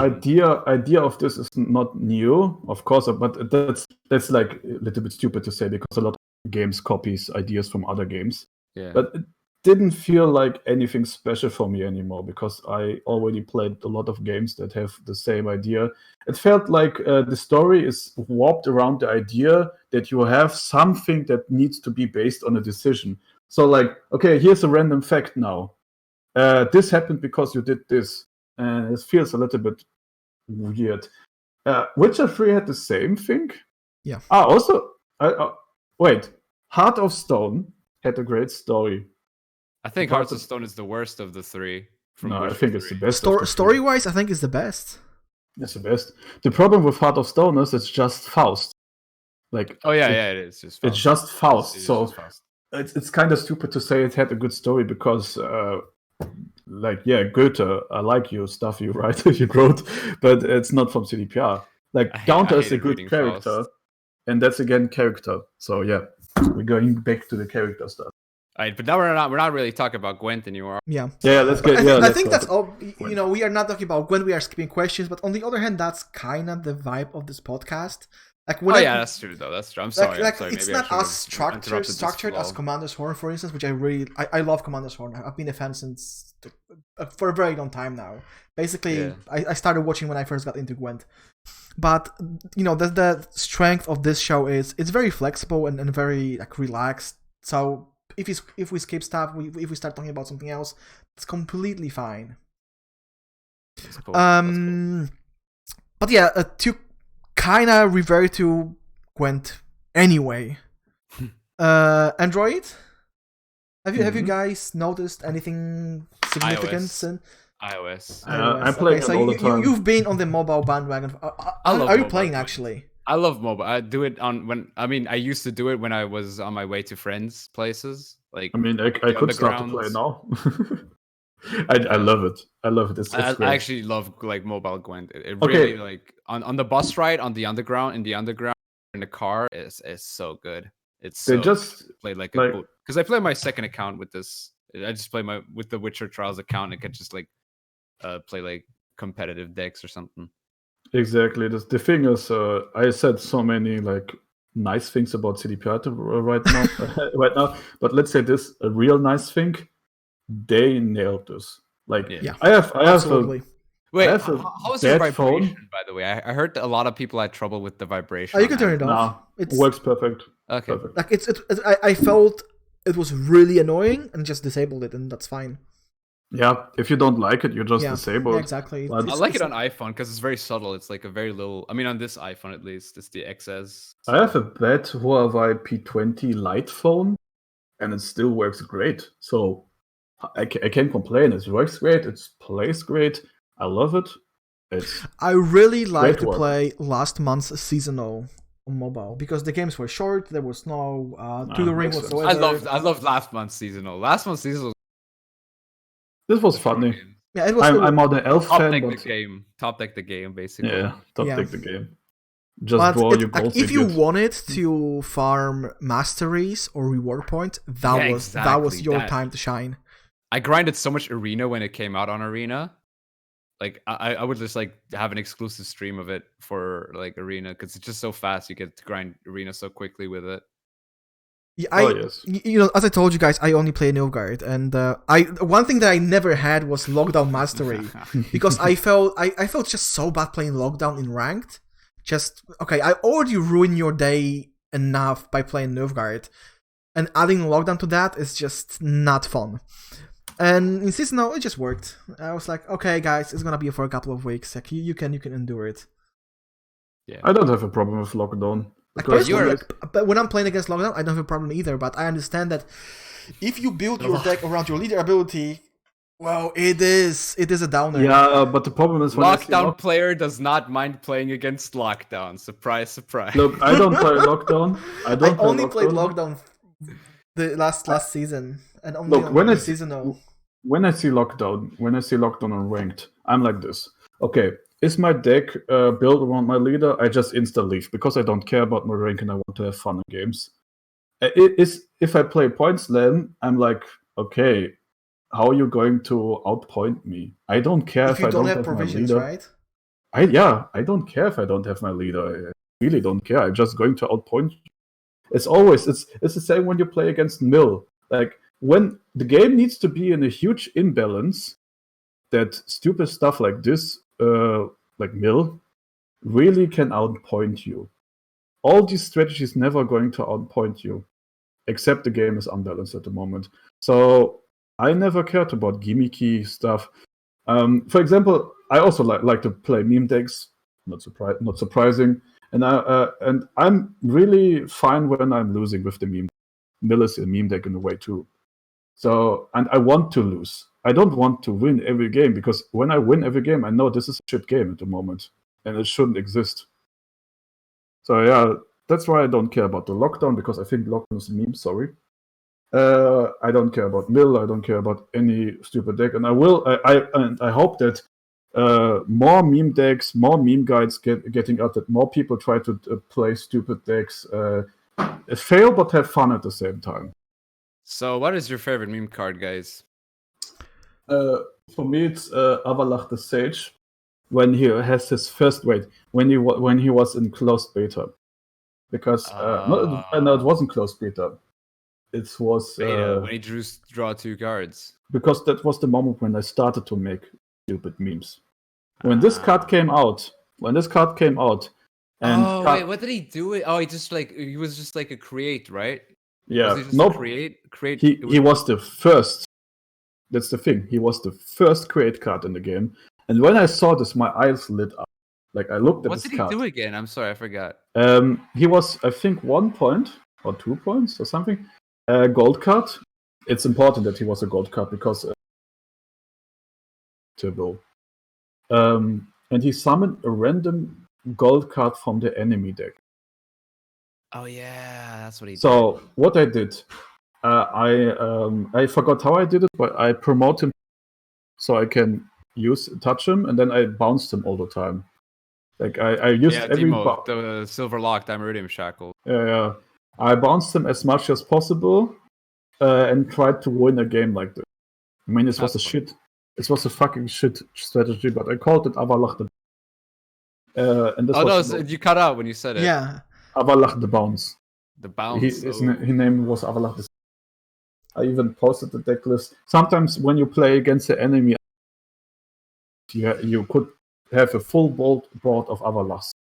idea of this is not new, of course, but that's like a little bit stupid to say because a lot of games copies ideas from other games. Yeah. But it didn't feel like anything special for me anymore because I already played a lot of games that have the same idea. It felt like the story is warped around the idea that you have something that needs to be based on a decision. So like, okay, here's a random fact now. This happened because you did this. And it feels a little bit weird. Witcher 3 had the same thing. Yeah. Also, wait. Heart of Stone had a great story. I think Hearts of Stone is the worst of the three. I think it's the best. Story-wise, I think it's the best. It's the best. The problem with Heart of Stone is it's just Faust. Like, it is just Faust. It's just Faust. So it's kind of stupid to say it had a good story because, Goethe, I like your stuff you write, you wrote, but it's not from CDPR. Like, Gaunter is a good character, Faust. And that's again character. So yeah, we're going back to the character stuff. All right, but now we're not really talking about Gwent anymore. Yeah. Let's get. I think that's all. You know, we are not talking about Gwent. We are skipping questions, but on the other hand, that's kind of the vibe of this podcast. Like that's true though. That's true. I'm sorry. It's not as structured as Commander's Horn, for instance, which I love Commander's Horn. I've been a fan since for a very long time now. Basically, I started watching when I first got into Gwent. But you know, the strength of this show is it's very flexible and very like relaxed. So if we skip stuff, if we start talking about something else, it's completely fine. That's cool. But yeah, to kind of revert to Gwent anyway. Android? Have you guys noticed anything significant? iOS. I'm playing it all the time. You've been on the mobile bandwagon. Are you playing actually? I love mobile. I do it I used to do it when I was on my way to friends' places. Like, I could start to play now. I love it. I love it. It's great. I actually love like mobile Gwent. It really like on the bus ride, on the underground, in the car, it's so good. It's just play like because I play my second account with this. I just play with the Witcher Trials account. And I can just like play like competitive decks or something. Exactly. The thing is, I said so many like nice things about CDPR right now. But let's say this: a real nice thing. They nailed this. Like, I have absolutely. How is your vibration? Phone. By the way, I heard a lot of people had trouble with the vibration. You can turn it off. It works perfect. Okay. Perfect. Like I felt it was really annoying and just disabled it, and that's fine. Yeah, if you don't like it, you just disable it. Yeah, exactly. I like it on iPhone because it's very subtle. It's like a very little. I mean, on this iPhone at least, it's the XS. I have a bad Huawei P20 Lite phone, and it still works great. So I can't complain. It works great. It plays great. I love it. I really like to work. play last month's seasonal on mobile because the games were short. There was no tutoring makes sense. whatsoever. I loved last month's seasonal. Last month's seasonal. This was funny. Yeah, it was. I'm not an elf Top fan, deck but the game. Top deck the game, basically. yeah, top Yeah. deck the game. Just But draw your goals. if you wanted to farm masteries or reward points, that was your time to shine. I grinded so much Arena when it came out on Arena. Like I would just like have an exclusive stream of it for like Arena because it's just so fast. You get to grind Arena so quickly with it. Yeah, yes. You know, as I told you guys, I only play Novigrad, and one thing that I never had was lockdown mastery because I felt just so bad playing lockdown in ranked. Just okay, I already ruined your day enough by playing Novigrad, and adding lockdown to that is just not fun. And in seasonal, it just worked. I was like, okay, guys, it's gonna be for a couple of weeks. Like you can endure it. Yeah, I don't have a problem with lockdown. Like personally, but when I'm playing against lockdown, I don't have a problem either. But I understand that if you build your deck around your leader ability, well, it is a downer. Yeah, but the problem is when lockdown player does not mind playing against lockdown. Surprise, surprise. Look, I don't play lockdown. I only played lockdown the last season, and only Look, when seasonal. When I see lockdown on ranked, I'm like this. Okay, is my deck built around my leader? I just insta leave because I don't care about my rank and I want to have fun in games. If I play point slam, I'm like, okay, how are you going to outpoint me? I don't care if I don't have provisions, my leader. Right? I don't care if I don't have my leader. I really don't care. I'm just going to outpoint you. It's the same when you play against Mill. Like when the game needs to be in a huge imbalance, that stupid stuff like this, like Mill, really can outpoint you. All these strategies never going to outpoint you, except the game is unbalanced at the moment. So I never cared about gimmicky stuff. For example, I also like to play meme decks. Not surprising. And I'm really fine when I'm losing with the meme. Mill is a meme deck in a way too. So, and I want to lose. I don't want to win every game because when I win every game, I know this is a shit game at the moment and it shouldn't exist. So yeah, that's why I don't care about the lockdown because I think lockdown is a meme. Sorry. I don't care about Mill. I don't care about any stupid deck, and I hope that more meme decks, more meme guides getting out. That more people try to play stupid decks, fail but have fun at the same time. So, what is your favorite meme card, guys? For me, it's Avalach the Sage when he has his first when he was in closed beta, because no, it wasn't closed beta. It was when he draw 2 cards. Because that was the moment when I started to make stupid memes. When this card came out, and wait, what did he do? Oh, he was just like a create, right? Yeah, create. He was the first. That's the thing. He was the first create card in the game, and when I saw this, my eyes lit up. Like I looked at this card. What did he do again? I'm sorry, I forgot. He was, I think, 1 point or 2 points or something. Gold card. It's important that he was a gold card because turbo. And he summoned a random gold card from the enemy deck. Oh yeah, that's what he did. So what I did, I forgot how I did it, but I promote him so I can touch him, and then I bounced him all the time. Like I used every the silver locked Iridium shackle. Yeah. I bounced him as much as possible and tried to win a game like this. I mean, it was a fucking shit strategy, but I called it Avalach the. And this you cut out when you said it. Yeah. Avalach the Bounce. The Bounce. His name was Avalach the. I even posted the deck list. Sometimes when you play against the enemy, you could have a full board of Avalachs.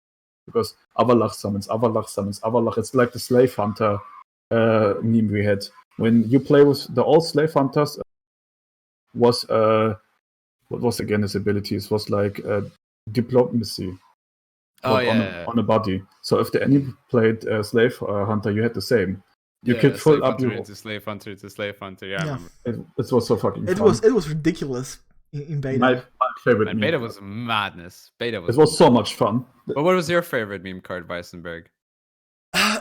Because Avalach summons Avalach. It's like the Slave Hunter meme we had. When you play with the old Slave Hunters, what was again his ability? It was like diplomacy on a body. So if the enemy played Slave Hunter, you had the same. You could Slave fill up Hunter your. into Slave Hunter to Slave Hunter. Yeah, I Yeah. remember. It was so fucking It fun. was ridiculous in beta. My favorite And meme beta card. was madness. Beta was. It was so much fun. But what was your favorite meme card, Weissenberg?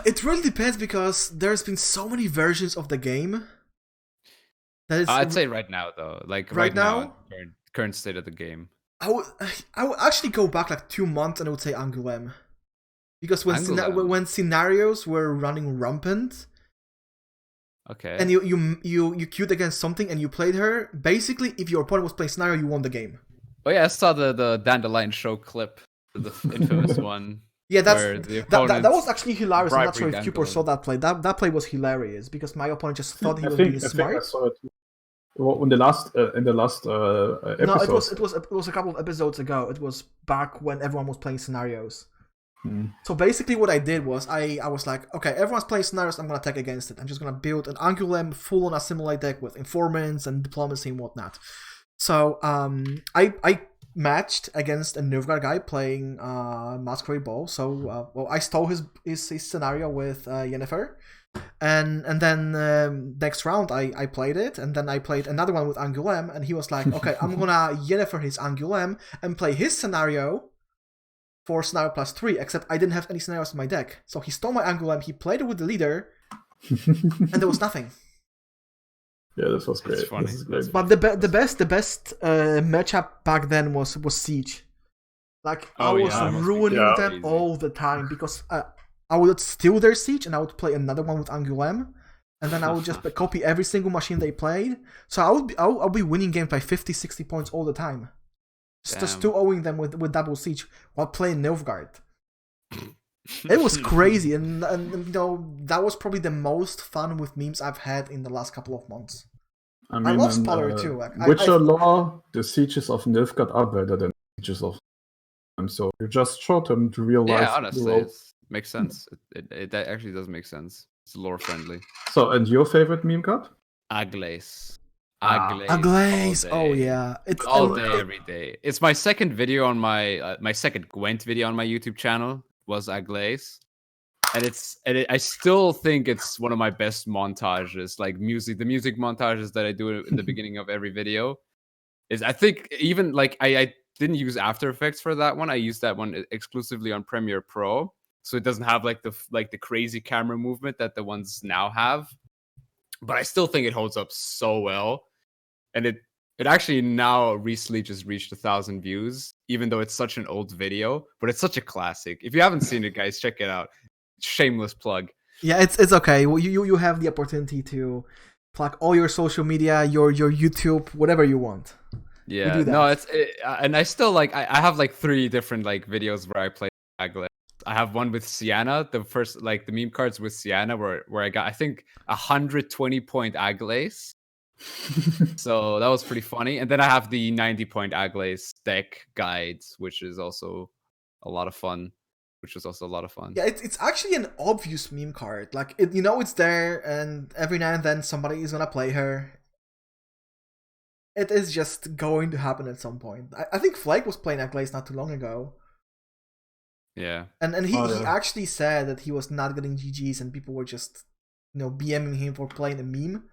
It really depends because there's been so many versions of the game. That I'd say right now though, like Right now? current state of the game. I would actually go back like 2 months and I would say Angulem. Because when scenarios were running rampant, Okay. and you queued against something and you played her, basically if your opponent was playing scenario, you won the game. Oh yeah, I saw the Dandelion show clip, the infamous one. Yeah, where the that was actually hilarious. I'm not sure if bribery Qupor saw that play. That play was hilarious because my opponent just thought he was being smart. I saw it in the last episode. No, it was a couple of episodes ago. It was back when everyone was playing scenarios. So basically what I did was I was like, okay, everyone's playing scenarios, I'm gonna attack against it. I'm just gonna build an Angulem full on assimilate deck with informants and diplomacy and whatnot. So I matched against a Novigrad guy playing Masquerade Ball. So I stole his scenario with Yennefer. And then next round I played it, and then I played another one with Angulem, and he was like, okay, I'm gonna Yennefer his Angulem and play his scenario for scenario +3, except I didn't have any scenarios in my deck. So he stole my Angulem, he played it with the leader, and there was nothing. Yeah, this was great. funny. This is great. But the best matchup back then was Siege. Like I was ruining them crazy. all the time because I would steal their Siege and I would play another one with Angulem, and then I would just copy every single machine they played. So I would be winning games by 50, 60 points all the time. Just 2-0ing them with double Siege while playing Novigrad. It was crazy, and you know that was probably the most fun with memes I've had in the last couple of months. I mean, I love Spoiler too. Like, Witcher lore, the sieges of Nilfgaard are better than sieges of them. So you just short them to real life. Yeah, honestly, it makes sense. It actually does make sense. It's lore friendly. So, and your favorite meme card? Aglace. Aglace. Oh yeah, it's all day, every day. It's my second video on my second Gwent video on my YouTube channel was Aglace, and I still think it's one of my best montages. Like the music montages that I do in the beginning of every video is, I think, even like I didn't use After Effects for that one. I used that one exclusively on Premiere Pro, so it doesn't have like the crazy camera movement that the ones now have. But I still think it holds up so well. And it actually now recently just reached 1,000 views, even though it's such an old video. But it's such a classic. If you haven't seen it, guys, check it out. Shameless plug. Yeah, it's okay. Well, you have the opportunity to plug all your social media, your YouTube, whatever you want. Yeah, no, and I still like I have like 3 different like videos where I play Aglace. I have one with Sienna, the first like the meme cards with Sienna, where I got, I think, 120-point Aglace. So that was pretty funny. And then I have the 90-point Aglace deck guides, which is also a lot of fun. Yeah, it's actually an obvious meme card. Like it's there, and every now and then somebody is gonna play her. It is just going to happen at some point. I think Flake was playing Aglace not too long ago. Yeah. And he actually said that he was not getting GGs and people were just, BMing him for playing a meme.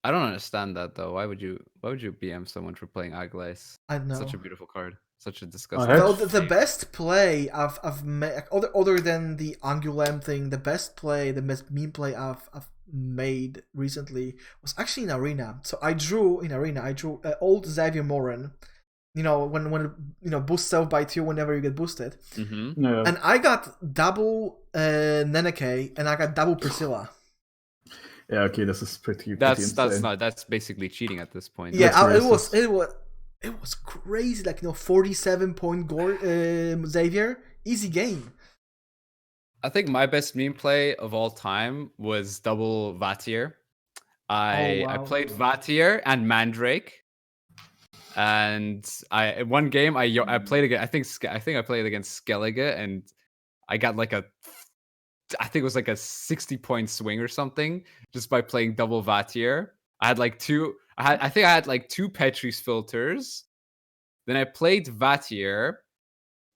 I don't understand that though. Why would you BM someone for playing Aglace? I don't know. Such a beautiful card. Such a disgusting. Well, the best play I've made, other than the Angulem thing, the best meme play I've made recently was actually in Arena. So I drew old Xavier Morin. When boost self by 2 whenever you get boosted. Mm-hmm. Yeah. And I got double Neneke and I got double Priscilla. Yeah, okay, this is pretty that's basically cheating at this point. Yeah, it was crazy. Like 47-point Xavier, easy game. I think my best meme play of all time was double Vatier. I played Vatier and Mandrake. And one game I played against, I think I played against Skellige, and I got like I think it was like a 60-point swing or something just by playing double Vatier. I had like I had like 2 Petrie's filters. Then I played Vatier.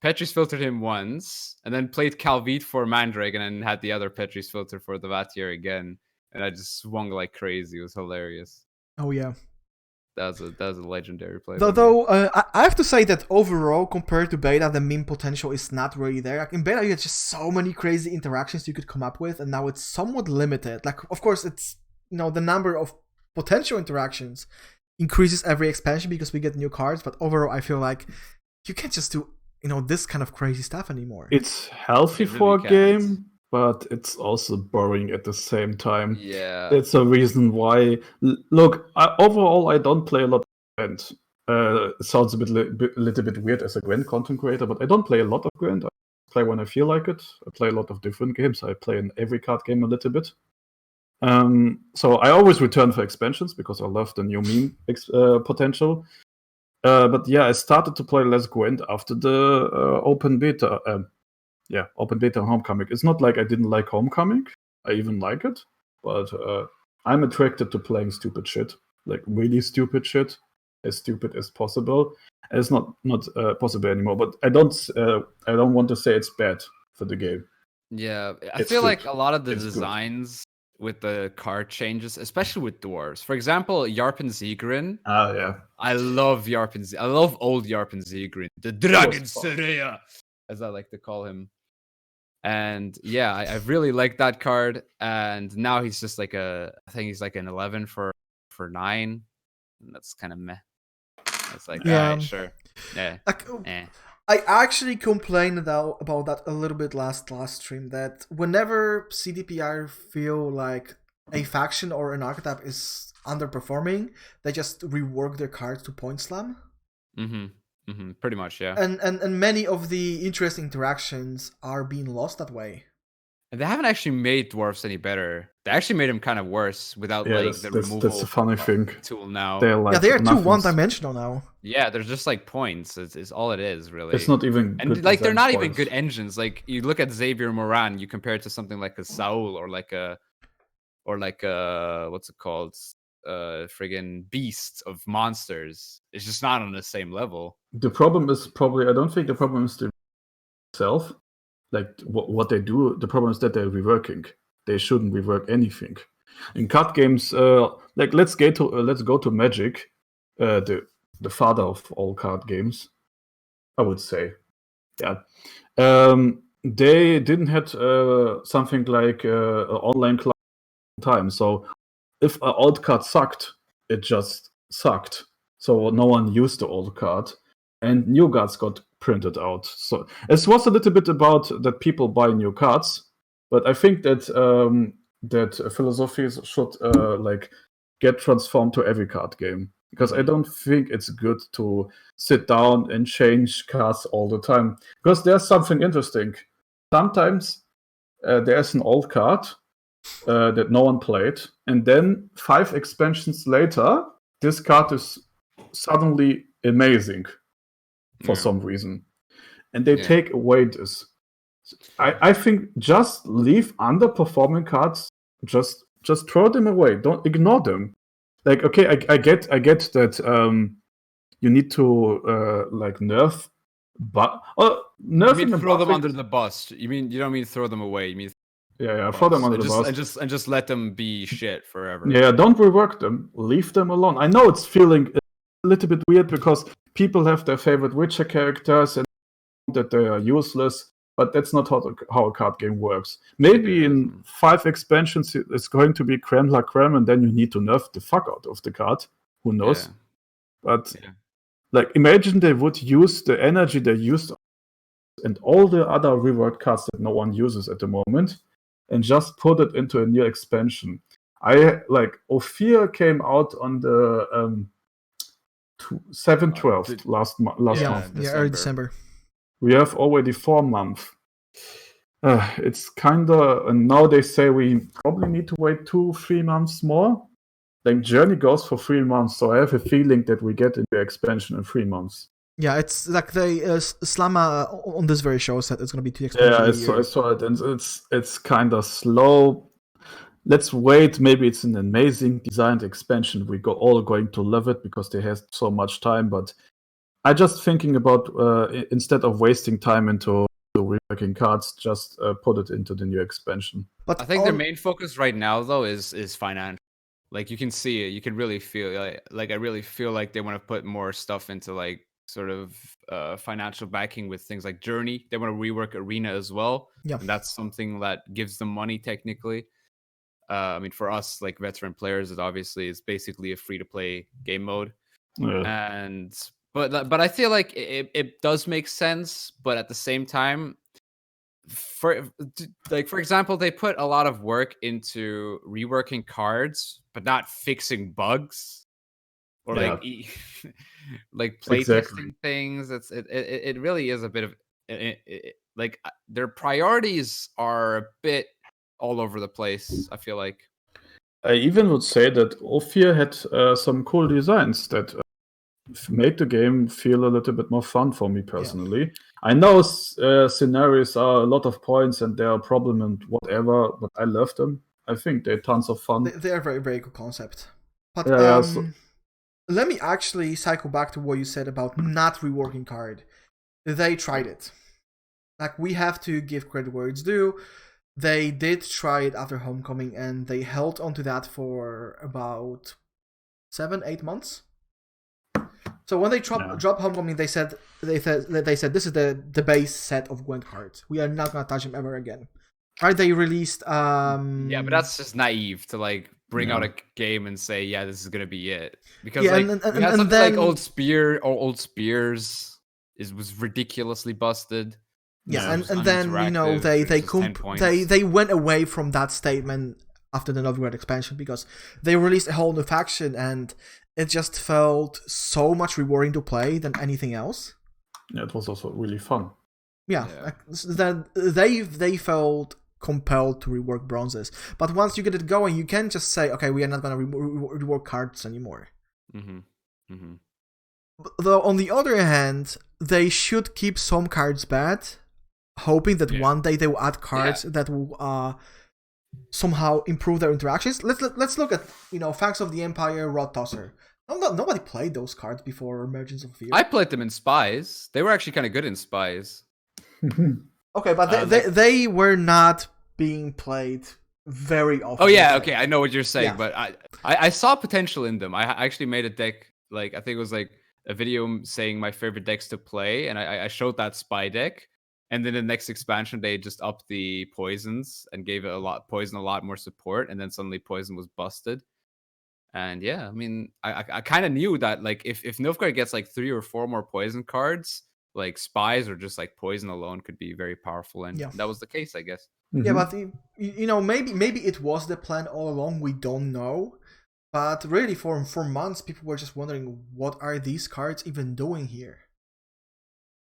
Petri's filtered him once, and then played Calvite for Mandrake, and then had the other Petri's filter for the Vatier again. And I just swung like crazy. It was hilarious. Oh yeah. That was a legendary play. Though I have to say that overall, compared to beta, the meme potential is not really there. Like in beta, you had just so many crazy interactions you could come up with, and now it's somewhat limited. Like, of course, it's the number of potential interactions increases every expansion because we get new cards. But overall, I feel like you can't just do this kind of crazy stuff anymore. It's healthy for a game, but it's also boring at the same time. Yeah, it's a reason why. Look, overall, I don't play a lot of Gwent. It sounds a little bit weird as a Gwent content creator, but I don't play a lot of Gwent. I play when I feel like it. I play a lot of different games. I play in every card game a little bit. So I always return for expansions because I love the new meme potential. But yeah, I started to play less Gwent after the open beta. Open beta Homecoming. It's not like I didn't like Homecoming. I even like it. But I'm attracted to playing stupid shit. Like really stupid shit. As stupid as possible. And it's not possible anymore. But I don't want to say it's bad for the game. Yeah, I feel like a lot of the designs with the card changes, especially with dwarves. For example, Yarpen Zegrin. Yeah. I love Yarpen. I love old Yarpen Zegrin, the Dragon Serea, as I like to call him. And yeah, I really like that card. And now he's just like I think he's like an 11 for 9. And that's kind of meh. It's like, alright, sure. Yeah. I actually complained about that a little bit last stream, that whenever CDPR feel like a faction or an archetype is underperforming, they just rework their cards to point slam. Pretty much, yeah. And many of the interesting interactions are being lost that way. And they haven't actually made dwarves any better. They actually made them kind of worse without the removal. That's a funny thing. Tool now. They're like they are too one-dimensional now. Yeah, they're just like points. It's all it is, really. It's not even and good like they're not points. even good engines. Like you look at Xavier Moran, you compare it to something like a Saul or like a what's it called? Friggin' beast of monsters. It's just not on the same level. The problem is probably I don't think the problem is the itself. Like what they do, the problem is that they're reworking. They shouldn't rework anything. In card games, like let's go to Magic, the father of all card games, I would say. Yeah, they didn't have something like online class time. So if an old card sucked, it just sucked. So no one used the old card, and new cards got printed out. So it was a little bit about that people buy new cards, but I think that that philosophies should like get transformed to every card game, because I don't think it's good to sit down and change cards all the time, because there's something interesting. Sometimes there's an old card that no one played, and then 5 expansions later this card is suddenly amazing for some reason, and they take away this. I think just leave underperforming cards, just throw them away, don't ignore them. Like, okay, I get that you need to like nerf, but nerfing you mean throw them under the bus. You don't mean throw them away, you mean throw them under the bus and just let them be shit forever. Yeah, don't rework them, leave them alone. I know it's feeling a little bit weird because people have their favorite Witcher characters and that they are useless, but that's not how a card game works. Maybe in 5 expansions it's going to be creme la creme, and then you need to nerf the fuck out of the card. Who knows? Yeah. But like, imagine they would use the energy they used and all the other reworked cards that no one uses at the moment, and just put it into a new expansion. Ophir came out on the 7/12 last month. Yeah, early December. We have already 4 months. It's kinda, and now they say we probably need to wait 2-3 months more. Like, Journey goes for 3 months, so I have a feeling that we get into expansion in 3 months. Yeah, it's like they Slama on this very show said it's going to be 2 expansions. Yeah, I saw it, and it's kind of slow. Let's wait. Maybe it's an amazing designed expansion. We all going to love it because they have so much time. But I just thinking about instead of wasting time into reworking cards, just put it into the new expansion. But I think their main focus right now, though, is financial. Like you can see it, you can really feel like I really feel like they want to put more stuff into like sort of financial backing with things like Journey. They want to rework Arena as well, Yeah. and that's something that gives them money technically. I mean, for us like veteran players, it obviously is basically a free to play game mode, but I feel like it does make sense, but at the same time, for example, they put a lot of work into reworking cards but not fixing bugs or like playtesting things. It really is a bit of like their priorities are a bit all over the place, I feel like. I even would say that Ophir had some cool designs that made the game feel a little bit more fun for me personally. I know scenarios are a lot of points and they are a problem and whatever, but I love them. I think they're tons of fun. They are very, very good concept. But let me actually cycle back to what you said about not reworking card. They tried it. Like, we have to give credit where it's due. They did try it after Homecoming, and they held onto that for about 7-8 months. So when they dropped Homecoming, they said this is the base set of Gwent cards. We are not gonna touch them ever again. Right? They released yeah, but that's just naive to like bring out a game and say, yeah, this is gonna be it. Because like Old Spears was ridiculously busted. Yeah, and then they went away from that statement after the Novigrad expansion because they released a whole new faction and it just felt so much rewarding to play than anything else. Yeah, it was also really fun. Yeah. Like, they felt compelled to rework bronzes, but once you get it going, you can just say, okay, we are not going to rework cards anymore. Though on the other hand, they should keep some cards bad, hoping that one day they will add cards that will somehow improve their interactions. Let's look at Fangs of the Empire, Rod Tosser. Nobody played those cards before Emergence of Fear. I played them in Spies. They were actually kind of good in Spies. Okay, but they were not being played very often. Oh yeah, okay, I know what you're saying, but I saw potential in them. I actually made a deck, like I think it was like a video saying my favorite decks to play, and I showed that Spy deck. And then the next expansion, they just upped the poisons and gave it poison a lot more support. And then suddenly poison was busted. And yeah, I mean, I kind of knew that like if Novigrad gets like 3 or 4 more poison cards, like Spies or just like poison alone could be very powerful. And that was the case, I guess. Yeah, but maybe it was the plan all along. We don't know. But really, for months, people were just wondering, what are these cards even doing here?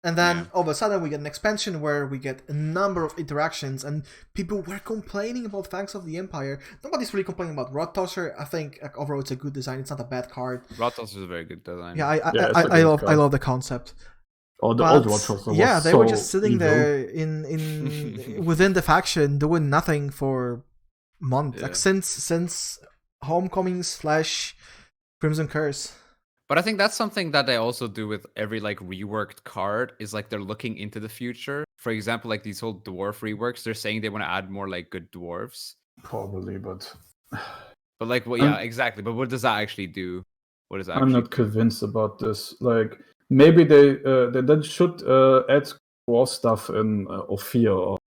And then all of a sudden we get an expansion where we get a number of interactions and people were complaining about Fangs of the Empire. Nobody's really complaining about Rod Tosser. I think overall it's a good design. It's not a bad card. Rod Tosser is a very good design. Yeah, I love the concept. Oh, the old Rod Tosser was they so were just sitting evil. there in within the faction doing nothing for months. Like since Homecoming / Crimson Curse. But I think that's something that they also do with every like reworked card is like they're looking into the future. For example, like these whole dwarf reworks, they're saying they want to add more like good dwarves. Probably, but like, well, yeah, exactly. But what does that actually do? What does that? I'm not convinced about this. Like maybe they then should add more stuff in Ophir or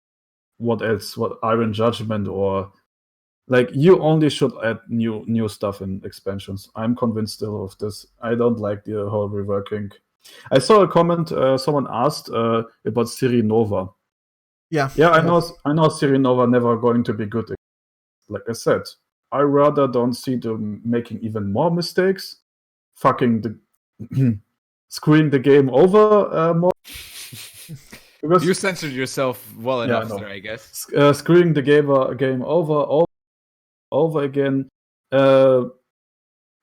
what else? What Iron Judgment or. Like, you only should add new stuff in expansions. I'm convinced still of this. I don't like the whole reworking. I saw a comment, someone asked about Siri Nova. Yeah, I know Siri Nova never going to be good. Like I said, I rather don't see them making even more mistakes, screwing the game over more. Because you censored yourself well enough there, I guess. Screwing the game over again.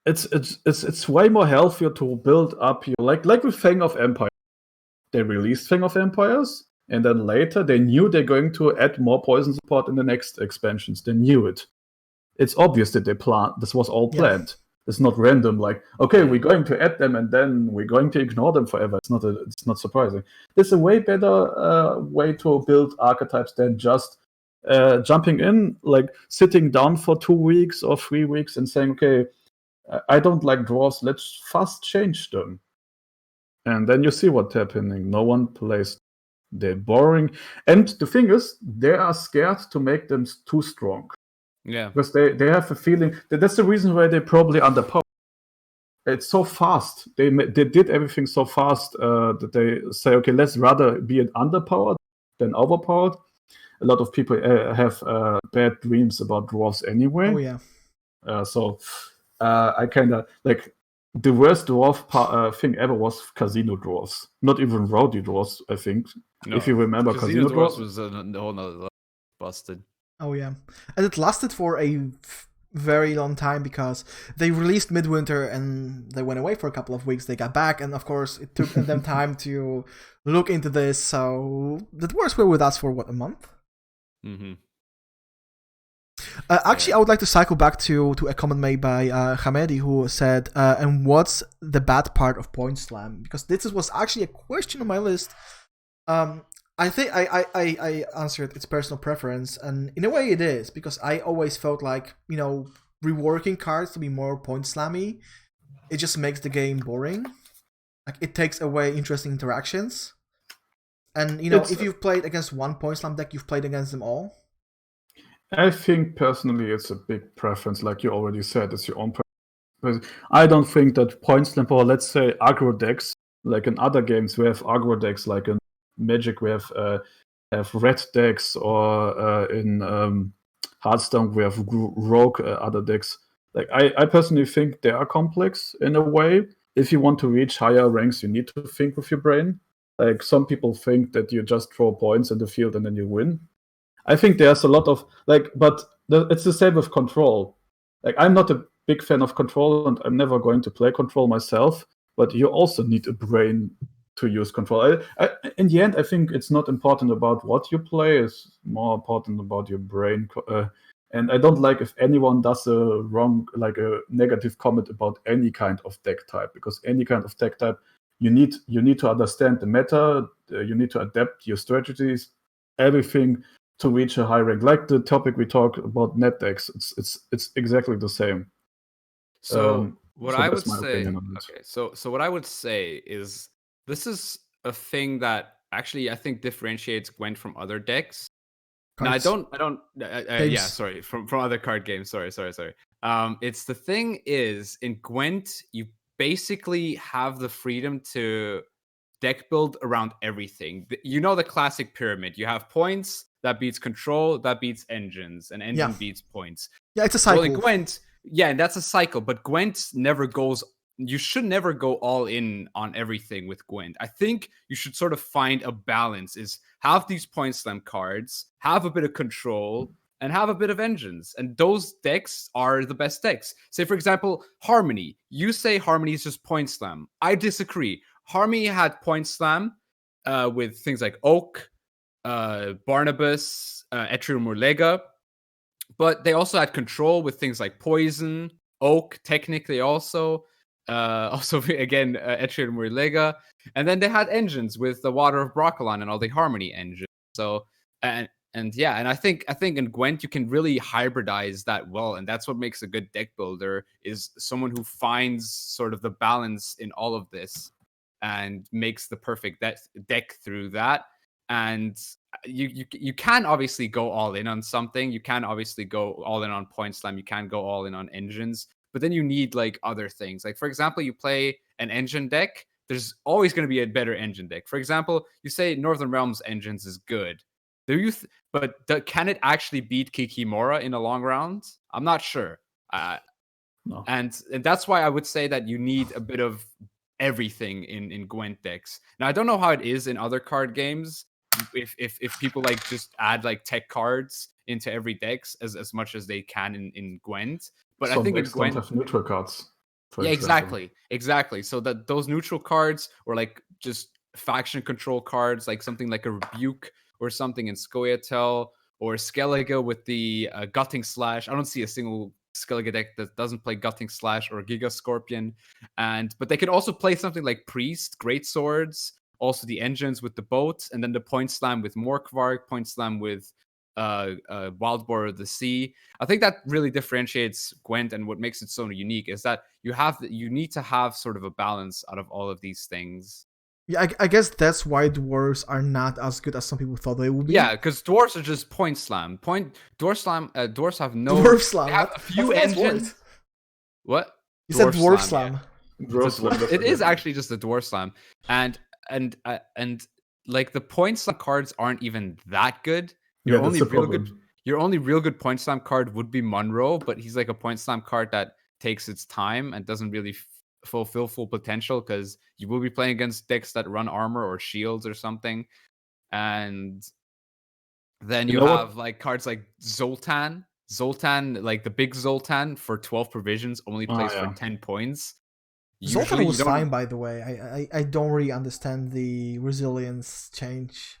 It's way more healthier to build up your like with Fang of Empire. They released Fang of Empires, and then later they knew they're going to add more poison support in the next expansions. They knew it. It's obvious that this was all planned. It's not random. Like, okay, we're going to add them and then we're going to ignore them forever. It's not surprising. It's a way better way to build archetypes than just jumping in, like sitting down for 2 weeks or 3 weeks and saying, okay, I don't like dwarves. Let's fast change them. And then you see what's happening. No one plays. They're boring. And the thing is, they are scared to make them too strong. Yeah. Because they have a feeling that's the reason why they're probably underpowered. It's so fast. They did everything so fast that they say, okay, let's rather be underpowered than overpowered. A lot of people have bad dreams about dwarves anyway. Oh, yeah. So I kind of like the worst dwarf thing ever was casino dwarves. Not even rowdy dwarves, I think. No. If you remember, casino dwarves was a whole nother level. Busted. Oh yeah, and it lasted for a very long time because they released Midwinter and they went away for a couple of weeks. They got back, and of course it took them time to look into this. So the dwarves were with us for what, a month? Mm-hmm. Actually, I would like to cycle back to a comment made by Hamedi, who said, and what's the bad part of Point Slam? Because this was actually a question on my list. I think I answered it's personal preference, and in a way it is, because I always felt like, reworking cards to be more Point Slammy, it just makes the game boring. Like, it takes away interesting interactions. And, if you've played against one Point Slam deck, you've played against them all. I think personally it's a big preference, like you already said, it's your own preference. I don't think that Point Slam, or let's say aggro decks, like in other games we have aggro decks, like in Magic we have red decks, or in Hearthstone we have rogue other decks. Like I personally think they are complex in a way. If you want to reach higher ranks, you need to think with your brain. Like some people think that you just throw points in the field and then you win. I think there's a lot of but it's the same with control. Like I'm not a big fan of control, and I'm never going to play control myself. But you also need a brain to use control. In the end, I think it's not important about what you play; it's more important about your brain. And I don't like if anyone does a negative comment about any kind of deck type, because any kind of deck type, you need to understand the meta. You need to adapt your strategies, everything, to reach a high rank. Like the topic we talked about, net decks, it's exactly the same. So what I would say, okay, so what I would say is this is a thing that actually I think differentiates Gwent from other decks. Now, from other card games. Sorry. It's the thing is, in Gwent, you basically have the freedom to deck build around everything. The classic pyramid. You have points that beats control, that beats engines, and engine beats points. Yeah, it's a cycle. Well, in Gwent, and that's a cycle. But Gwent never goes. You should never go all in on everything with Gwent. I think you should sort of find a balance. Is have these Point Slam cards, have a bit of control, and have a bit of engines. And those decks are the best decks. Say, for example, Harmony. You say Harmony is just Point Slam. I disagree. Harmony had Point Slam with things like Oak, Barnabas, Etrium Murlega. But they also had control with things like Poison, Oak, technically also. Again, Etrium Murlega. And then they had engines with the Water of Broccolon and all the Harmony engines. So, and I think in Gwent you can really hybridize that well, and that's what makes a good deck builder, is someone who finds sort of the balance in all of this and makes the perfect deck through that. And you can obviously go all in on something. You can obviously go all in on Point Slam. You can go all in on engines. But then you need like other things. Like, for example, you play an engine deck, there's always going to be a better engine deck. For example, you say Northern Realms engines is good. Can it actually beat Kikimora in a long round? I'm not sure. No. And that's why I would say that you need a bit of everything in Gwent decks. Now, I don't know how it is in other card games. If people like just add like tech cards into every decks as much as they can in Gwent. But I think in Gwent don't have neutral cards. Exactly. So that those neutral cards, or like just faction control cards, like something like a Rebuke or something in Scoia'tael, or Skellige with the Gutting Slash. I don't see a single Skellige deck that doesn't play Gutting Slash or Giga Scorpion, but they can also play something like Priest, Great Swords, also the engines with the boats, and then the Point Slam with Morkvarg, Point Slam with Wild Boar of the Sea. I think that really differentiates Gwent, and what makes it so unique is that you need to have sort of a balance out of all of these things. Yeah, I guess that's why dwarves are not as good as some people thought they would be. Yeah, because dwarves are just point slam. Dwarves have no. Dwarf slam. They have a few engines. What? You Dwarf said dwarf slam. Yeah. It is actually just a dwarf slam, and like the point slam cards aren't even that good. Your only real good point slam card would be Munro, but he's like a point slam card that takes its time and doesn't really fulfill full potential because you will be playing against decks that run armor or shields or something, and then you have like cards like Zoltan, like the big Zoltan for 12 provisions only plays for 10 points. Zoltan was fine, by the way. I don't really understand the resilience change.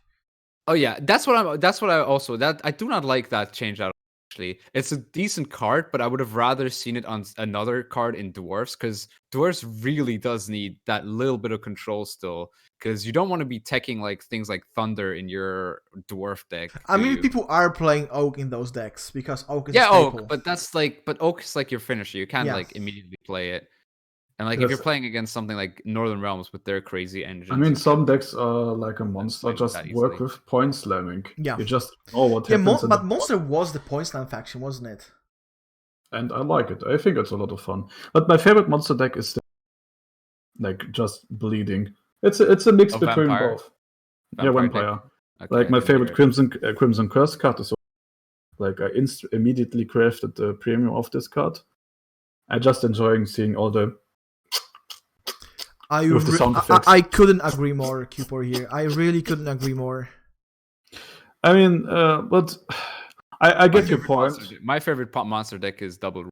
Oh yeah, that's what I do not like that change out. Actually, it's a decent card, but I would have rather seen it on another card in dwarves, because dwarves really does need that little bit of control still, because you don't want to be teching like things like thunder in your dwarf deck. I mean, people are playing oak in those decks because oak is oak, but oak is like your finisher. You can't like immediately play it. And like if you're playing against something like Northern Realms with their crazy engines. I mean, some decks are like a monster, just work with point slamming. Yeah. You just know what happens. But Monster was the point slam faction, wasn't it? And I like it. I think it's a lot of fun. But my favorite monster deck is like just bleeding. It's a mix between Vampire? both. Vampire. Okay, like my favorite Crimson Curse card is like I immediately crafted the premium of this card. I just enjoying seeing all the I couldn't agree more, Qupor here. I really couldn't agree more. I mean, but I get your point. My favorite monster deck is Double Ruin.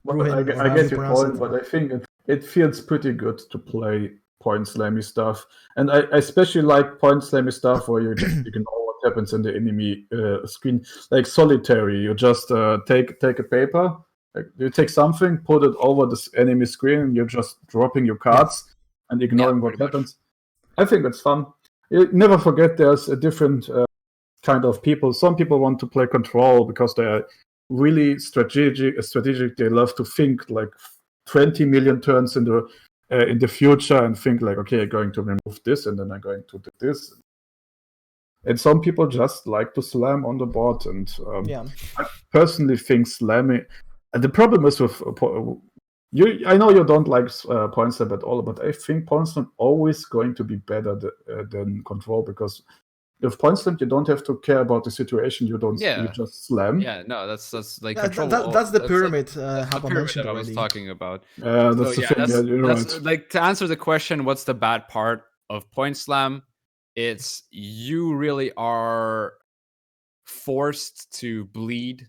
I get your point, but I think it feels pretty good to play point slammy stuff, and I especially like point slammy stuff where you can know what happens in the enemy screen, like Solitary. You just take a paper. Like you take something, put it over the enemy screen, and you're just dropping your cards and ignoring what happens. I think it's fun. You never forget there's a different kind of people. Some people want to play control because they are really strategic. They love to think like 20 million turns in the future and think like, okay, I'm going to remove this and then I'm going to do this. And some people just like to slam on the board. And I personally think slamming. And the problem is with I know you don't like point slam at all, but I think point slam always going to be better than control, because with point slam you don't have to care about the situation. You just slam. Yeah, no, that's like control. That's the pyramid. How I was talking about. That's the thing. You're right. Like, to answer the question, what's the bad part of point slam? It's you really are forced to bleed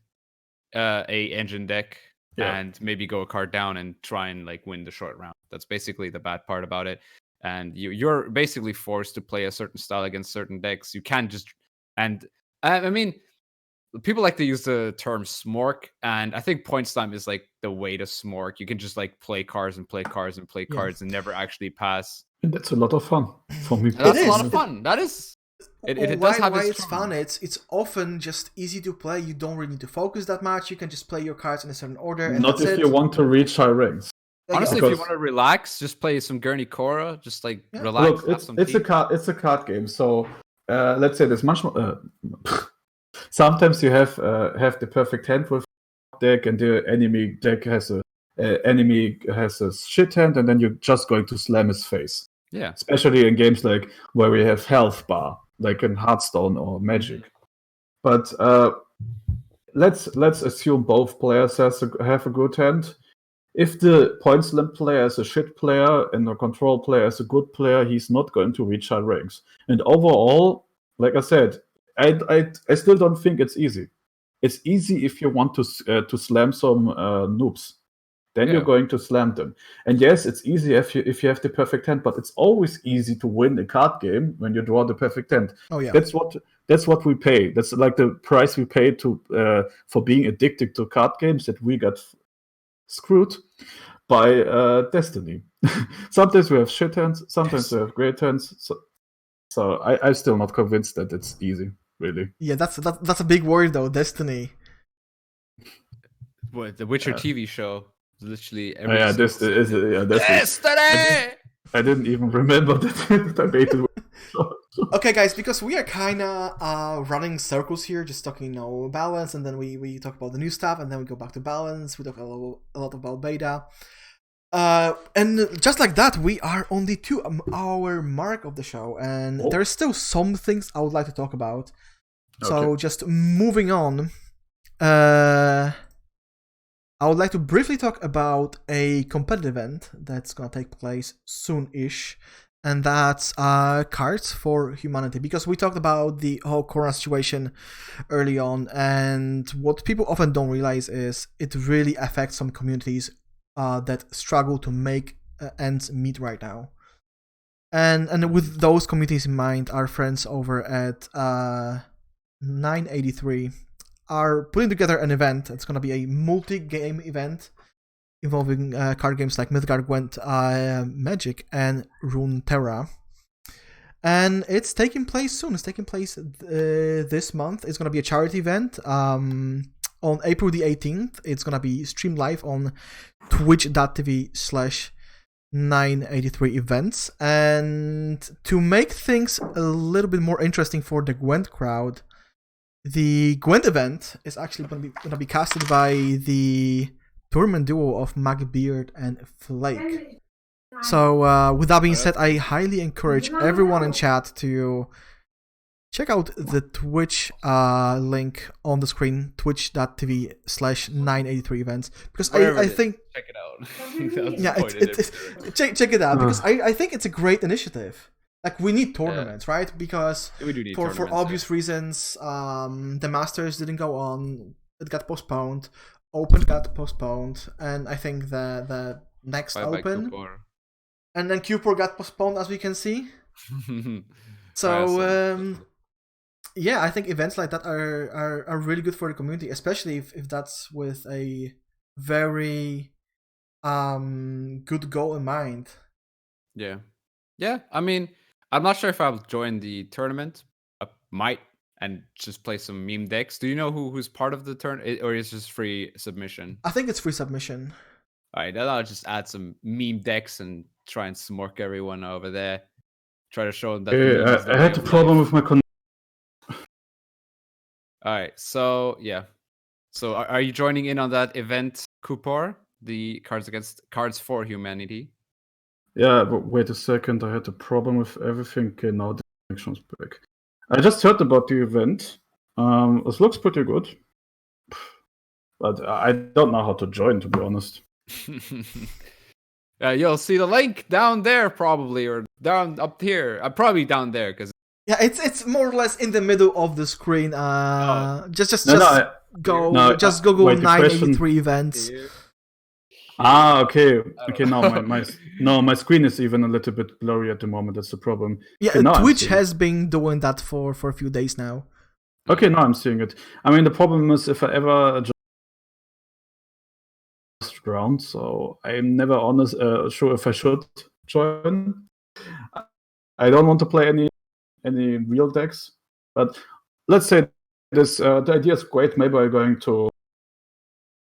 a engine deck and maybe go a card down and try and like win the short round. That's basically the bad part about it. And you're basically forced to play a certain style against certain decks. You can't just I mean, people like to use the term smork, and I think point slam is like the way to smork. You can just like play cards and play cards and play cards and never actually pass. And that's a lot of fun for me. That's a lot of fun. That is. It does have it's fun. It's often just easy to play. You don't really need to focus that much. You can just play your cards in a certain order. And not if you want to reach high ranks. Honestly, if you want to relax, just play some Gurney Cora. Just like relax. Look, it's a card game. So let's say there's much more. Sometimes you have the perfect hand with deck, and the enemy deck has a shit hand, and then you're just going to slam his face. Yeah. Especially in games like where we have health bar, like in Hearthstone or Magic. But let's assume both players have a good hand. If the point slam player is a shit player and the control player is a good player, he's not going to reach high ranks. And overall, like I said, I still don't think it's easy. It's easy if you want to slam some noobs. Then you're going to slam them. And yes, it's easy if you have the perfect hand, but it's always easy to win a card game when you draw the perfect hand. Oh yeah. That's what that's what we pay. That's like the price we pay to for being addicted to card games, that we got screwed by Destiny. Sometimes we have shit hands, sometimes we have great hands. So I'm still not convinced that it's easy, really. Yeah, that's a big word though, Destiny. What, the Witcher TV show? Literally every Destiny! I didn't even remember that I made it. Okay, guys, because we are kind of running circles here, just talking, balance, and then we talk about the new stuff, and then we go back to balance. We talk a lot about beta. And just like that, we are only to our mark of the show, and there's still some things I would like to talk about. So just moving on, I would like to briefly talk about a competitive event that's gonna take place soon-ish, and that's Cards for Humanity, because we talked about the whole Corona situation early on, and what people often don't realize is it really affects some communities that struggle to make ends meet right now. And with those communities in mind, our friends over at 983 are putting together an event. It's going to be a multi-game event involving card games like Midgard, Gwent, Magic, and Runeterra. And it's taking place soon. It's taking place this month. It's going to be a charity event. On April the 18th, it's going to be streamed live on twitch.tv/983events. And to make things a little bit more interesting for the Gwent crowd, the Gwent event is actually going to be casted by the tournament duo of Magbeard and Flake. So with that being said, I highly encourage everyone in chat to check out the Twitch link on the screen, twitch.tv/983events, because I think check it out. Check it out, because I think it's a great initiative. Like, we need tournaments, right? Because we do need for obvious reasons, the Masters didn't go on. It got postponed. Open got postponed, and I think the next Open, and then Qupor got postponed, as we can see. So yeah, I think events like that are really good for the community, especially if that's with a very good goal in mind. Yeah. I mean, I'm not sure if I'll join the tournament. I might, and just play some meme decks. Do you know who's part of the tournament, or is it just free submission? I think it's free submission. All right, then I'll just add some meme decks and try and smork everyone over there. Try to show them that. I had a problem with my connection. All right, so yeah. So are you joining in on that event, Qupor? The Cards for Humanity? Yeah, but wait a second. I had a problem with everything. Okay, now the connection's back. I just heard about the event. It looks pretty good. But I don't know how to join, to be honest. You'll see the link down there, probably, or down up here. Probably down there, because yeah, it's more or less in the middle of the screen. Just Google 983 events. Okay. Now my screen is even a little bit blurry at the moment. That's the problem. Yeah, okay, Twitch has been doing that for a few days now. Okay, now I'm seeing it. I mean, the problem is if I ever ground, so I'm never sure if I should join. I don't want to play any real decks, but let's say this the idea is great. Maybe I'm going to.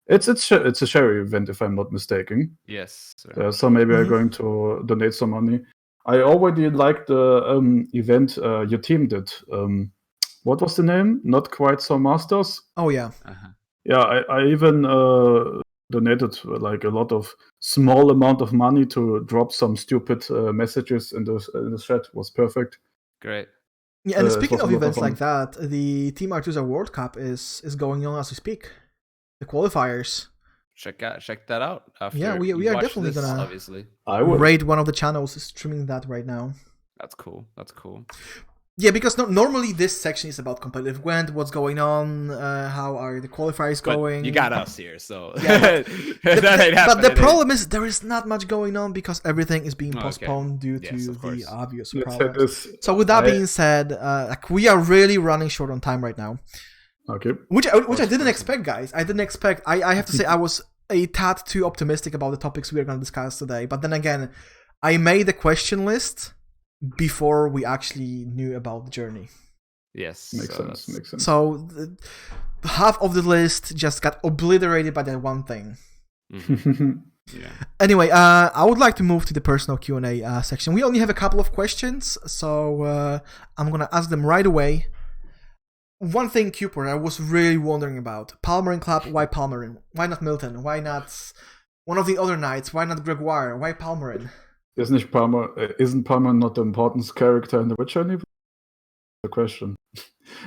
It's a charity event, if I'm not mistaken. Yes. So maybe I'm going to donate some money. I already liked the event your team did. What was the name? Not Quite So Masters. Oh yeah. Yeah, I even donated like a lot of small amount of money to drop some stupid messages in the chat. It was perfect. Great. Yeah, and speaking of events like that, the Team Artusa World Cup is going on as we speak. The qualifiers. Check that out. After we are definitely gonna obviously raid one of the channels streaming that right now. That's cool. Yeah, because normally this section is about competitive Gwent, what's going on, how are the qualifiers going. But you got us here, so yeah, but the problem is there is not much going on because everything is being postponed due to the obvious problems. So with that being said, like we are really running short on time right now. Okay. Which I didn't expect, guys. I didn't expect. I have to say I was a tad too optimistic about the topics we are going to discuss today. But then again, I made a question list before we actually knew about the journey. Yes. Makes sense. So half of the list just got obliterated by that one thing. Mm-hmm. Yeah. Anyway, I would like to move to the personal Q&A section. We only have a couple of questions, so I'm going to ask them right away. One thing, Qupor, I was really wondering about. Palmerin Club, why Palmerin? Why not Milton? Why not one of the other knights? Why not Gregoire? Why Palmerin? Isn't Palmer not the important character in the Witcher anymore? The question.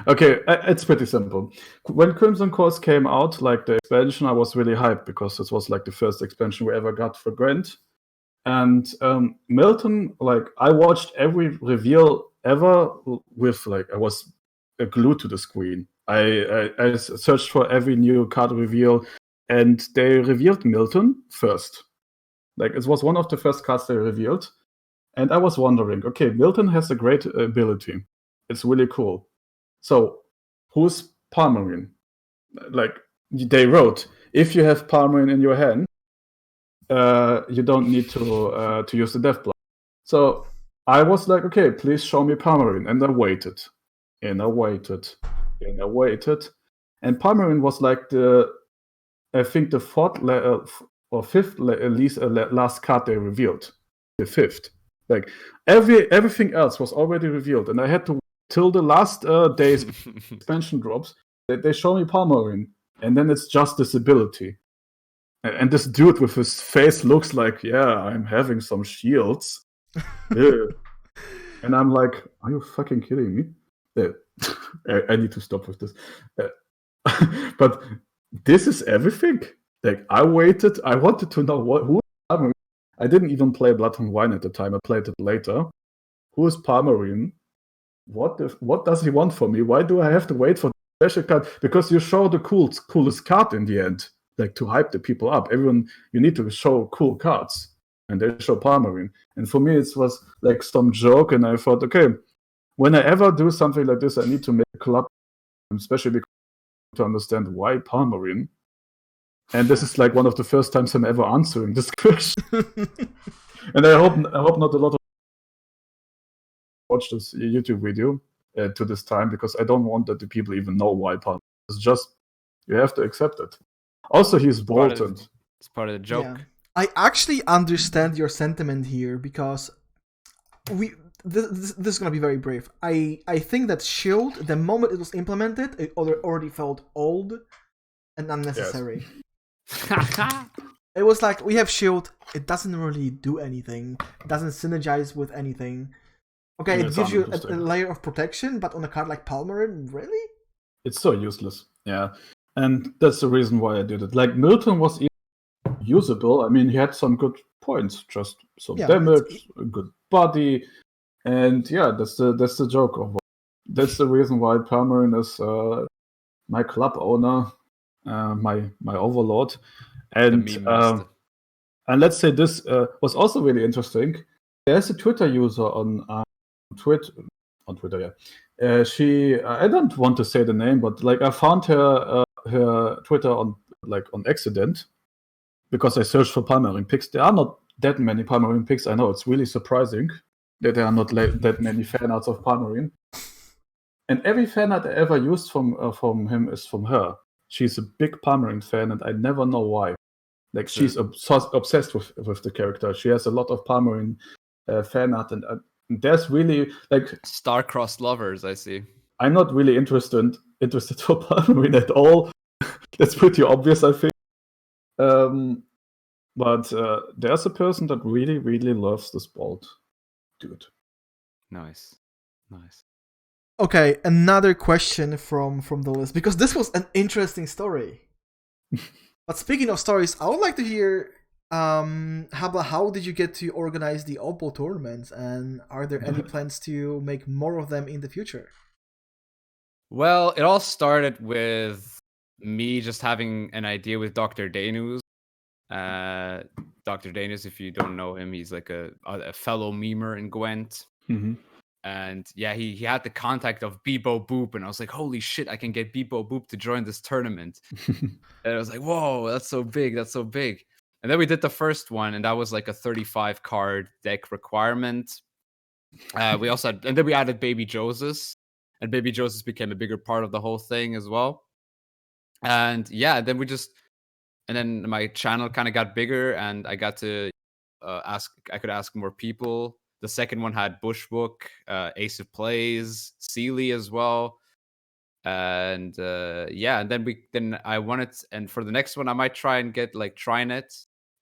Okay, it's pretty simple. When Crimson Course came out, like the expansion, I was really hyped because this was like the first expansion we ever got for Gwent. And Milton, like I watched every reveal ever with like I was glued to the screen. I searched for every new card reveal, and they revealed Milton first. Like it was one of the first cards they revealed, and I was wondering, okay, Milton has a great ability. It's really cool. So who's Palmerin? Like they wrote, if you have Palmerin in your hand, you don't need to use the Death Blood. So I was like, okay, please show me Palmerin, and I waited, and I waited, and I waited, and Palmerin was like I think the fourth or fifth last card they revealed, the fifth. Like everything else was already revealed, and I had to till the last day's expansion drops. They show me Palmerin, and then it's just this ability. And this dude with his face looks like, yeah, I'm having some shields. Yeah. And I'm like, are you fucking kidding me? I need to stop with this. But this is everything. Like I waited. I wanted to know who is Palmerin. I didn't even play Blood and Wine at the time. I played it later. Who is Palmerin? What does he want from me? Why do I have to wait for the special card? Because you show the coolest card in the end, like to hype the people up. Everyone, you need to show cool cards, and they show Palmerin. And for me, it was like some joke, and I thought, okay, when I ever do something like this, I need to make a club, especially because to understand why Palmerin. And this is like one of the first times I'm ever answering this question. And I hope not a lot of watch this YouTube video to this time, because I don't want that the people even know why Palmerin. It's just you have to accept it. Also, he's bolted. It's part of the joke. Yeah. I actually understand your sentiment here because this is gonna be very brief. I think that Shield, the moment it was implemented, it already felt old and unnecessary. Yes. It was like, we have Shield, it doesn't really do anything, it doesn't synergize with anything. Okay, it gives you a layer of protection, but on a card like Palmerin, really? It's so useless. Yeah, and that's the reason why I did it. Like Milton was even usable. I mean, he had some good points, just some damage, a good body, and yeah, that's the joke of it. That's the reason why Palmerin is my club owner, my overlord, and let's say this was also really interesting. There's a Twitter user on Twitter. Yeah, she I don't want to say the name, but like I found her Twitter on accident because I searched for Palmerin picks. There are not that many Palmerin picks. I know it's really surprising that there are not that many fan arts of Palmerin. And every fan art I ever used from him is from her. She's a big Palmerin fan, and I never know why. Like she's obsessed with the character. She has a lot of Palmerin fan art, and there's really like star-crossed lovers. I see. I'm not really interested for Palmerin at all. That's pretty obvious, I think. But there's a person that really, really loves this bald dude. Nice. Okay, another question from the list, because this was an interesting story. But speaking of stories, I would like to hear Habla, how did you get to organize the Oddball tournaments, and are there any plans to make more of them in the future? Well, it all started with me just having an idea with Dr. Danus. Dr. Danus, if you don't know him, he's like a fellow memer in Gwent. Mm-hmm. And yeah, he had the contact of Bebo Boop, and I was like, holy shit, I can get Bebo Boop to join this tournament. And I was like, whoa, that's so big, that's so big. And then we did the first one, and that was like a 35 card deck requirement. We also had, and then we added Baby Joseph, and Baby Joseph became a bigger part of the whole thing as well. And yeah, then and then my channel kind of got bigger, and I got to I could ask more people. The second one had Bushbook, Ace of Plays, Sealy as well. And yeah, and then I wanted, and for the next one I might try and get like Trinet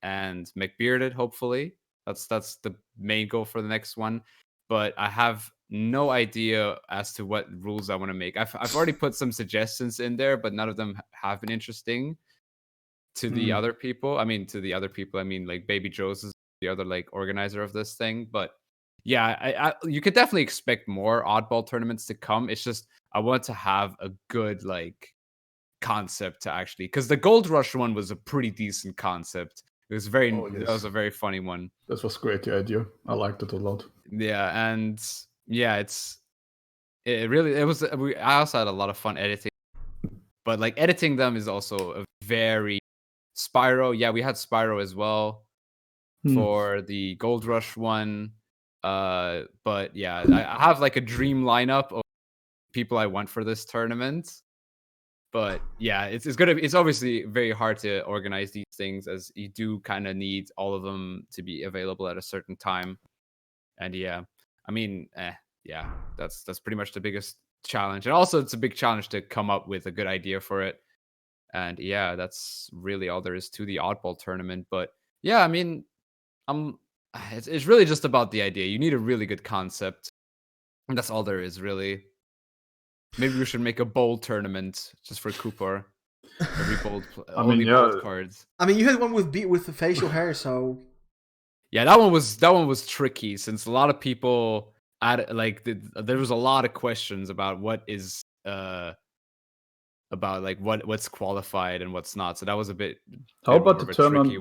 and McBearded, hopefully. That's the main goal for the next one. But I have no idea as to what rules I want to make. I've already put some suggestions in there, but none of them have been interesting to the other people. I mean, like Baby Joe's is the other like organizer of this thing. But yeah, you could definitely expect more oddball tournaments to come. It's just I want to have a good like concept to actually, because the Gold Rush one was a pretty decent concept. It was that was a very funny one. That was great, the idea. I liked it a lot. Yeah, and yeah, I also had a lot of fun editing, but like editing them is also a very Spyro. Yeah, we had Spyro as well for the Gold Rush one. But yeah, I have like a dream lineup of people I want for this tournament. But yeah, it's obviously very hard to organize these things, as you do kind of need all of them to be available at a certain time. And yeah, I mean, yeah, that's pretty much the biggest challenge. And also it's a big challenge to come up with a good idea for it. And yeah, that's really all there is to the oddball tournament. But yeah, I mean, it's really just about the idea. You need a really good concept, and that's all there is, really. Maybe we should make a bowl tournament just for Qupor. Every bold, only bold cards. I mean, you had one with the facial hair, so yeah, that one was tricky, since a lot of people there was a lot of questions about what is about like what's qualified and what's not. So that was a bit how about the tricky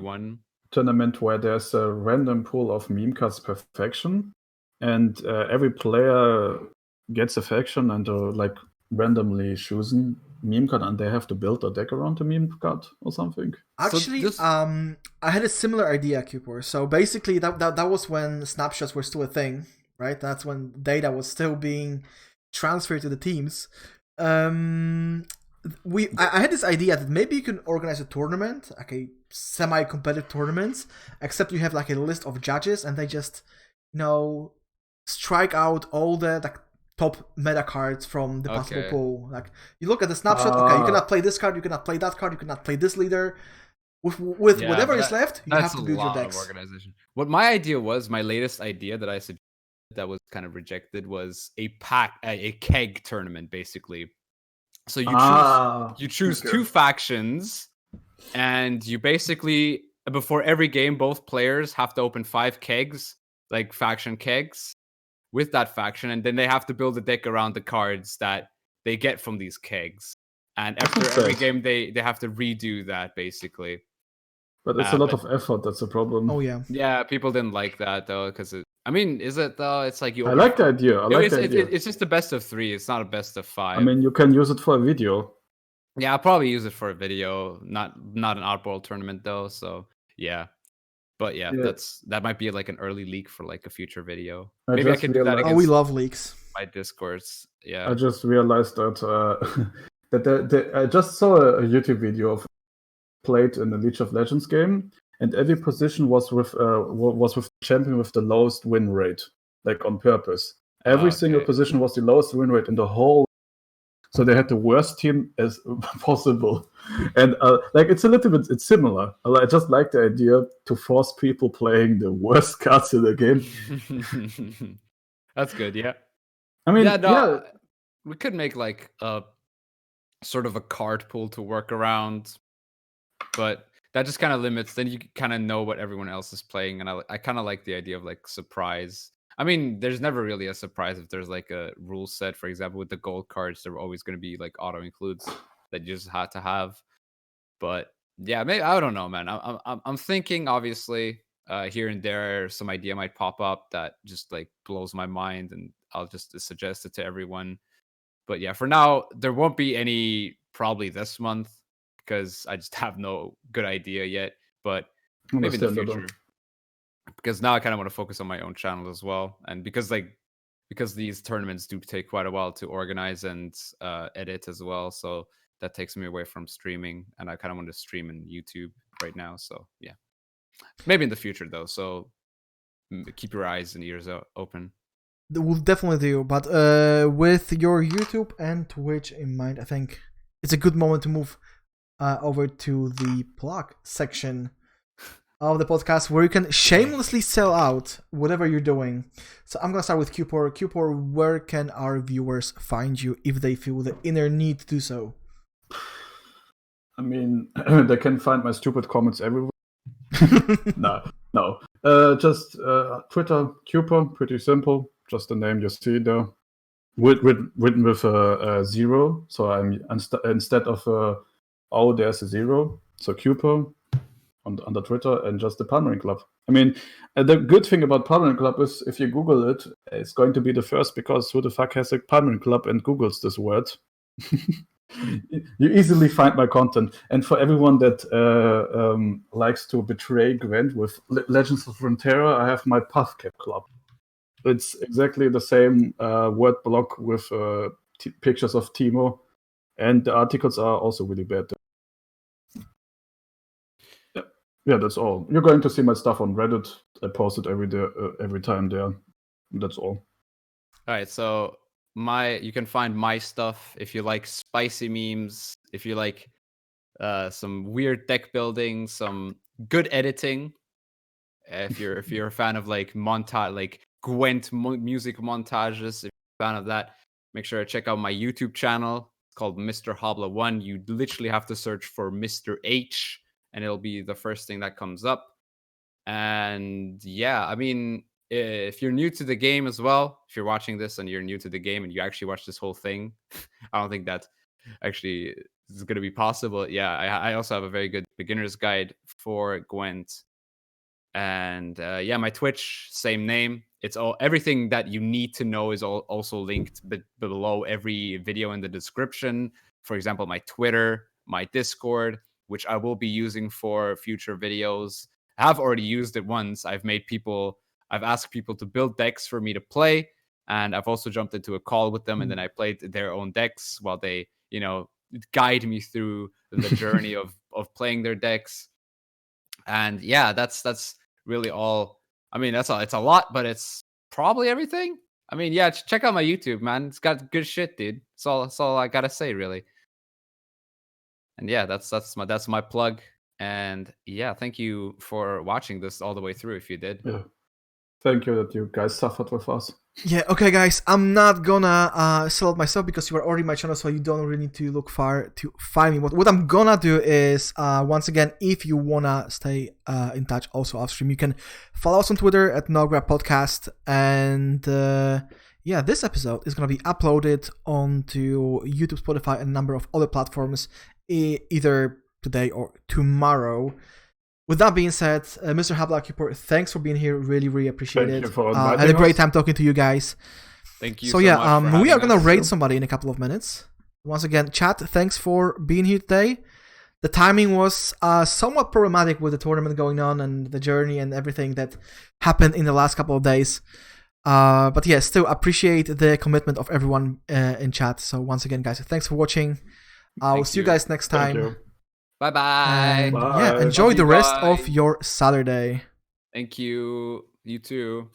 tournament where there's a random pool of meme cards per faction, and every player gets a faction and like randomly chosen meme card, and they have to build a deck around the meme card or something. Actually, I had a similar idea, Qupor. So basically, that was when snapshots were still a thing, right? That's when data was still being transferred to the teams. I had this idea that maybe you can organize a tournament, like a semi-competitive tournament, except you have like a list of judges, and they just, strike out all the like top meta cards from the possible pool. Like, you look at the snapshot, okay, you cannot play this card, you cannot play that card, you cannot play this leader. With whatever is left, you have to build your decks. Organization. What my idea was, my latest idea that I suggested that was kind of rejected, was a keg tournament, basically. So you choose two factions, and you basically, before every game, both players have to open 5 kegs, like faction kegs, with that faction, and then they have to build a deck around the cards that they get from these kegs. And after every game, they have to redo that, basically. But it's a lot of effort. That's a problem. Oh yeah. Yeah, people didn't like that though, because is it though? It's like I like the idea. It's just a best of 3. It's not a best of 5. I mean, you can use it for a video. Yeah, I'll probably use it for a video, not an oddball tournament though. So yeah, but yeah, that might be like an early leak for like a future video. Maybe I can do that against we love leaks. My Discords. Yeah, I just realized that I just saw a YouTube video of played in the League of Legends game, and every position was with the champion with the lowest win rate, like on purpose. Every single position was the lowest win rate in the whole. So they had the worst team as possible, and it's a little bit, it's similar. I just like the idea to force people playing the worst cards in the game. That's good, yeah. I mean, we could make like a sort of a card pool to work around, but that just kind of limits. Then you kind of know what everyone else is playing, and I kind of like the idea of like surprise. I mean, there's never really a surprise if there's like a rule set. For example, with the gold cards, there are always going to be like auto includes that you just had to have. But yeah, maybe I don't know, man. I'm thinking obviously here and there some idea might pop up that just like blows my mind, and I'll just suggest it to everyone. But yeah, for now there won't be any probably this month because I just have no good idea yet. But maybe in the future, because now I kind of want to focus on my own channel as well, and because these tournaments do take quite a while to organize and edit as well, so that takes me away from streaming, and I kind of want to stream in YouTube right now. So yeah, maybe in the future though. So keep your eyes and ears open. We'll definitely do. But with your YouTube and Twitch in mind, I think it's a good moment to move over to the plug section of the podcast, where you can shamelessly sell out whatever you're doing. So I'm gonna start with Qupor. Qupor, where can our viewers find you if they feel the inner need to do so? I mean, they can find my stupid comments everywhere. No. Just Twitter, Qupor, pretty simple. Just the name you see there, written with a zero. So I'm instead of O, there's a zero. So Qupor on the Twitter, and just the Palmering Club. I mean, the good thing about Palmering Club is if you Google it, it's going to be the first, because who the fuck has a Palmering Club and Googles this word? You easily find my content. And for everyone that likes to betray Gwent with Legends of Runeterra, I have my Pathcap Club. It's exactly the same word block with pictures of Timo, and the articles are also really bad. Yeah, that's all. You're going to see my stuff on Reddit. I post it every time there. That's all. All right, so you can find my stuff if you like spicy memes, if you like some weird deck building, some good editing. If you're a fan of like montage, like Gwent music montages, if you're a fan of that, make sure to check out my YouTube channel. It's called Misterhabbla1. You literally have to search for Mr. H, and it'll be the first thing that comes up. And yeah, I mean, if you're new to the game as well, if you're watching this and you're new to the game and you actually watch this whole thing, I don't think that actually is going to be possible. Yeah, I also have a very good beginner's guide for Gwent. And yeah, my Twitch, same name. It's everything that you need to know is also linked below every video in the description. For example, my Twitter, my Discord, which I will be using for future videos. I have already used it once. I've asked people to build decks for me to play, and I've also jumped into a call with them, and then I played their own decks while they, guide me through the journey of playing their decks. And yeah, that's really all. I mean, that's all. It's a lot, but it's probably everything. I mean, yeah, check out my YouTube, man. It's got good shit, dude. That's all I gotta say, really. And yeah, that's my plug. And yeah, thank you for watching this all the way through, if you did. Yeah. Thank you that you guys suffered with us. Yeah, okay, guys. I'm not gonna sell out myself because you are already my channel, so you don't really need to look far to find me. What I'm gonna do is, once again, if you wanna stay in touch also off stream, you can follow us on Twitter at Novigrad Podcast. And yeah, this episode is gonna be uploaded onto YouTube, Spotify, and a number of other platforms either today or tomorrow. With that being said, Misterhabbla1, Qupor, thanks for being here. Really, really appreciate it. Thank you for inviting had a great us. time talking to you guys. Thank you. So yeah, we are gonna raid somebody in a couple of minutes. Once again, chat, thanks for being here today. The timing was somewhat problematic with the tournament going on and the journey and everything that happened in the last couple of days. But yeah, still appreciate the commitment of everyone in chat. So once again, guys, thanks for watching. I'll see you guys next time. Bye-bye. Yeah, enjoy the rest of your Saturday. Thank you. You too.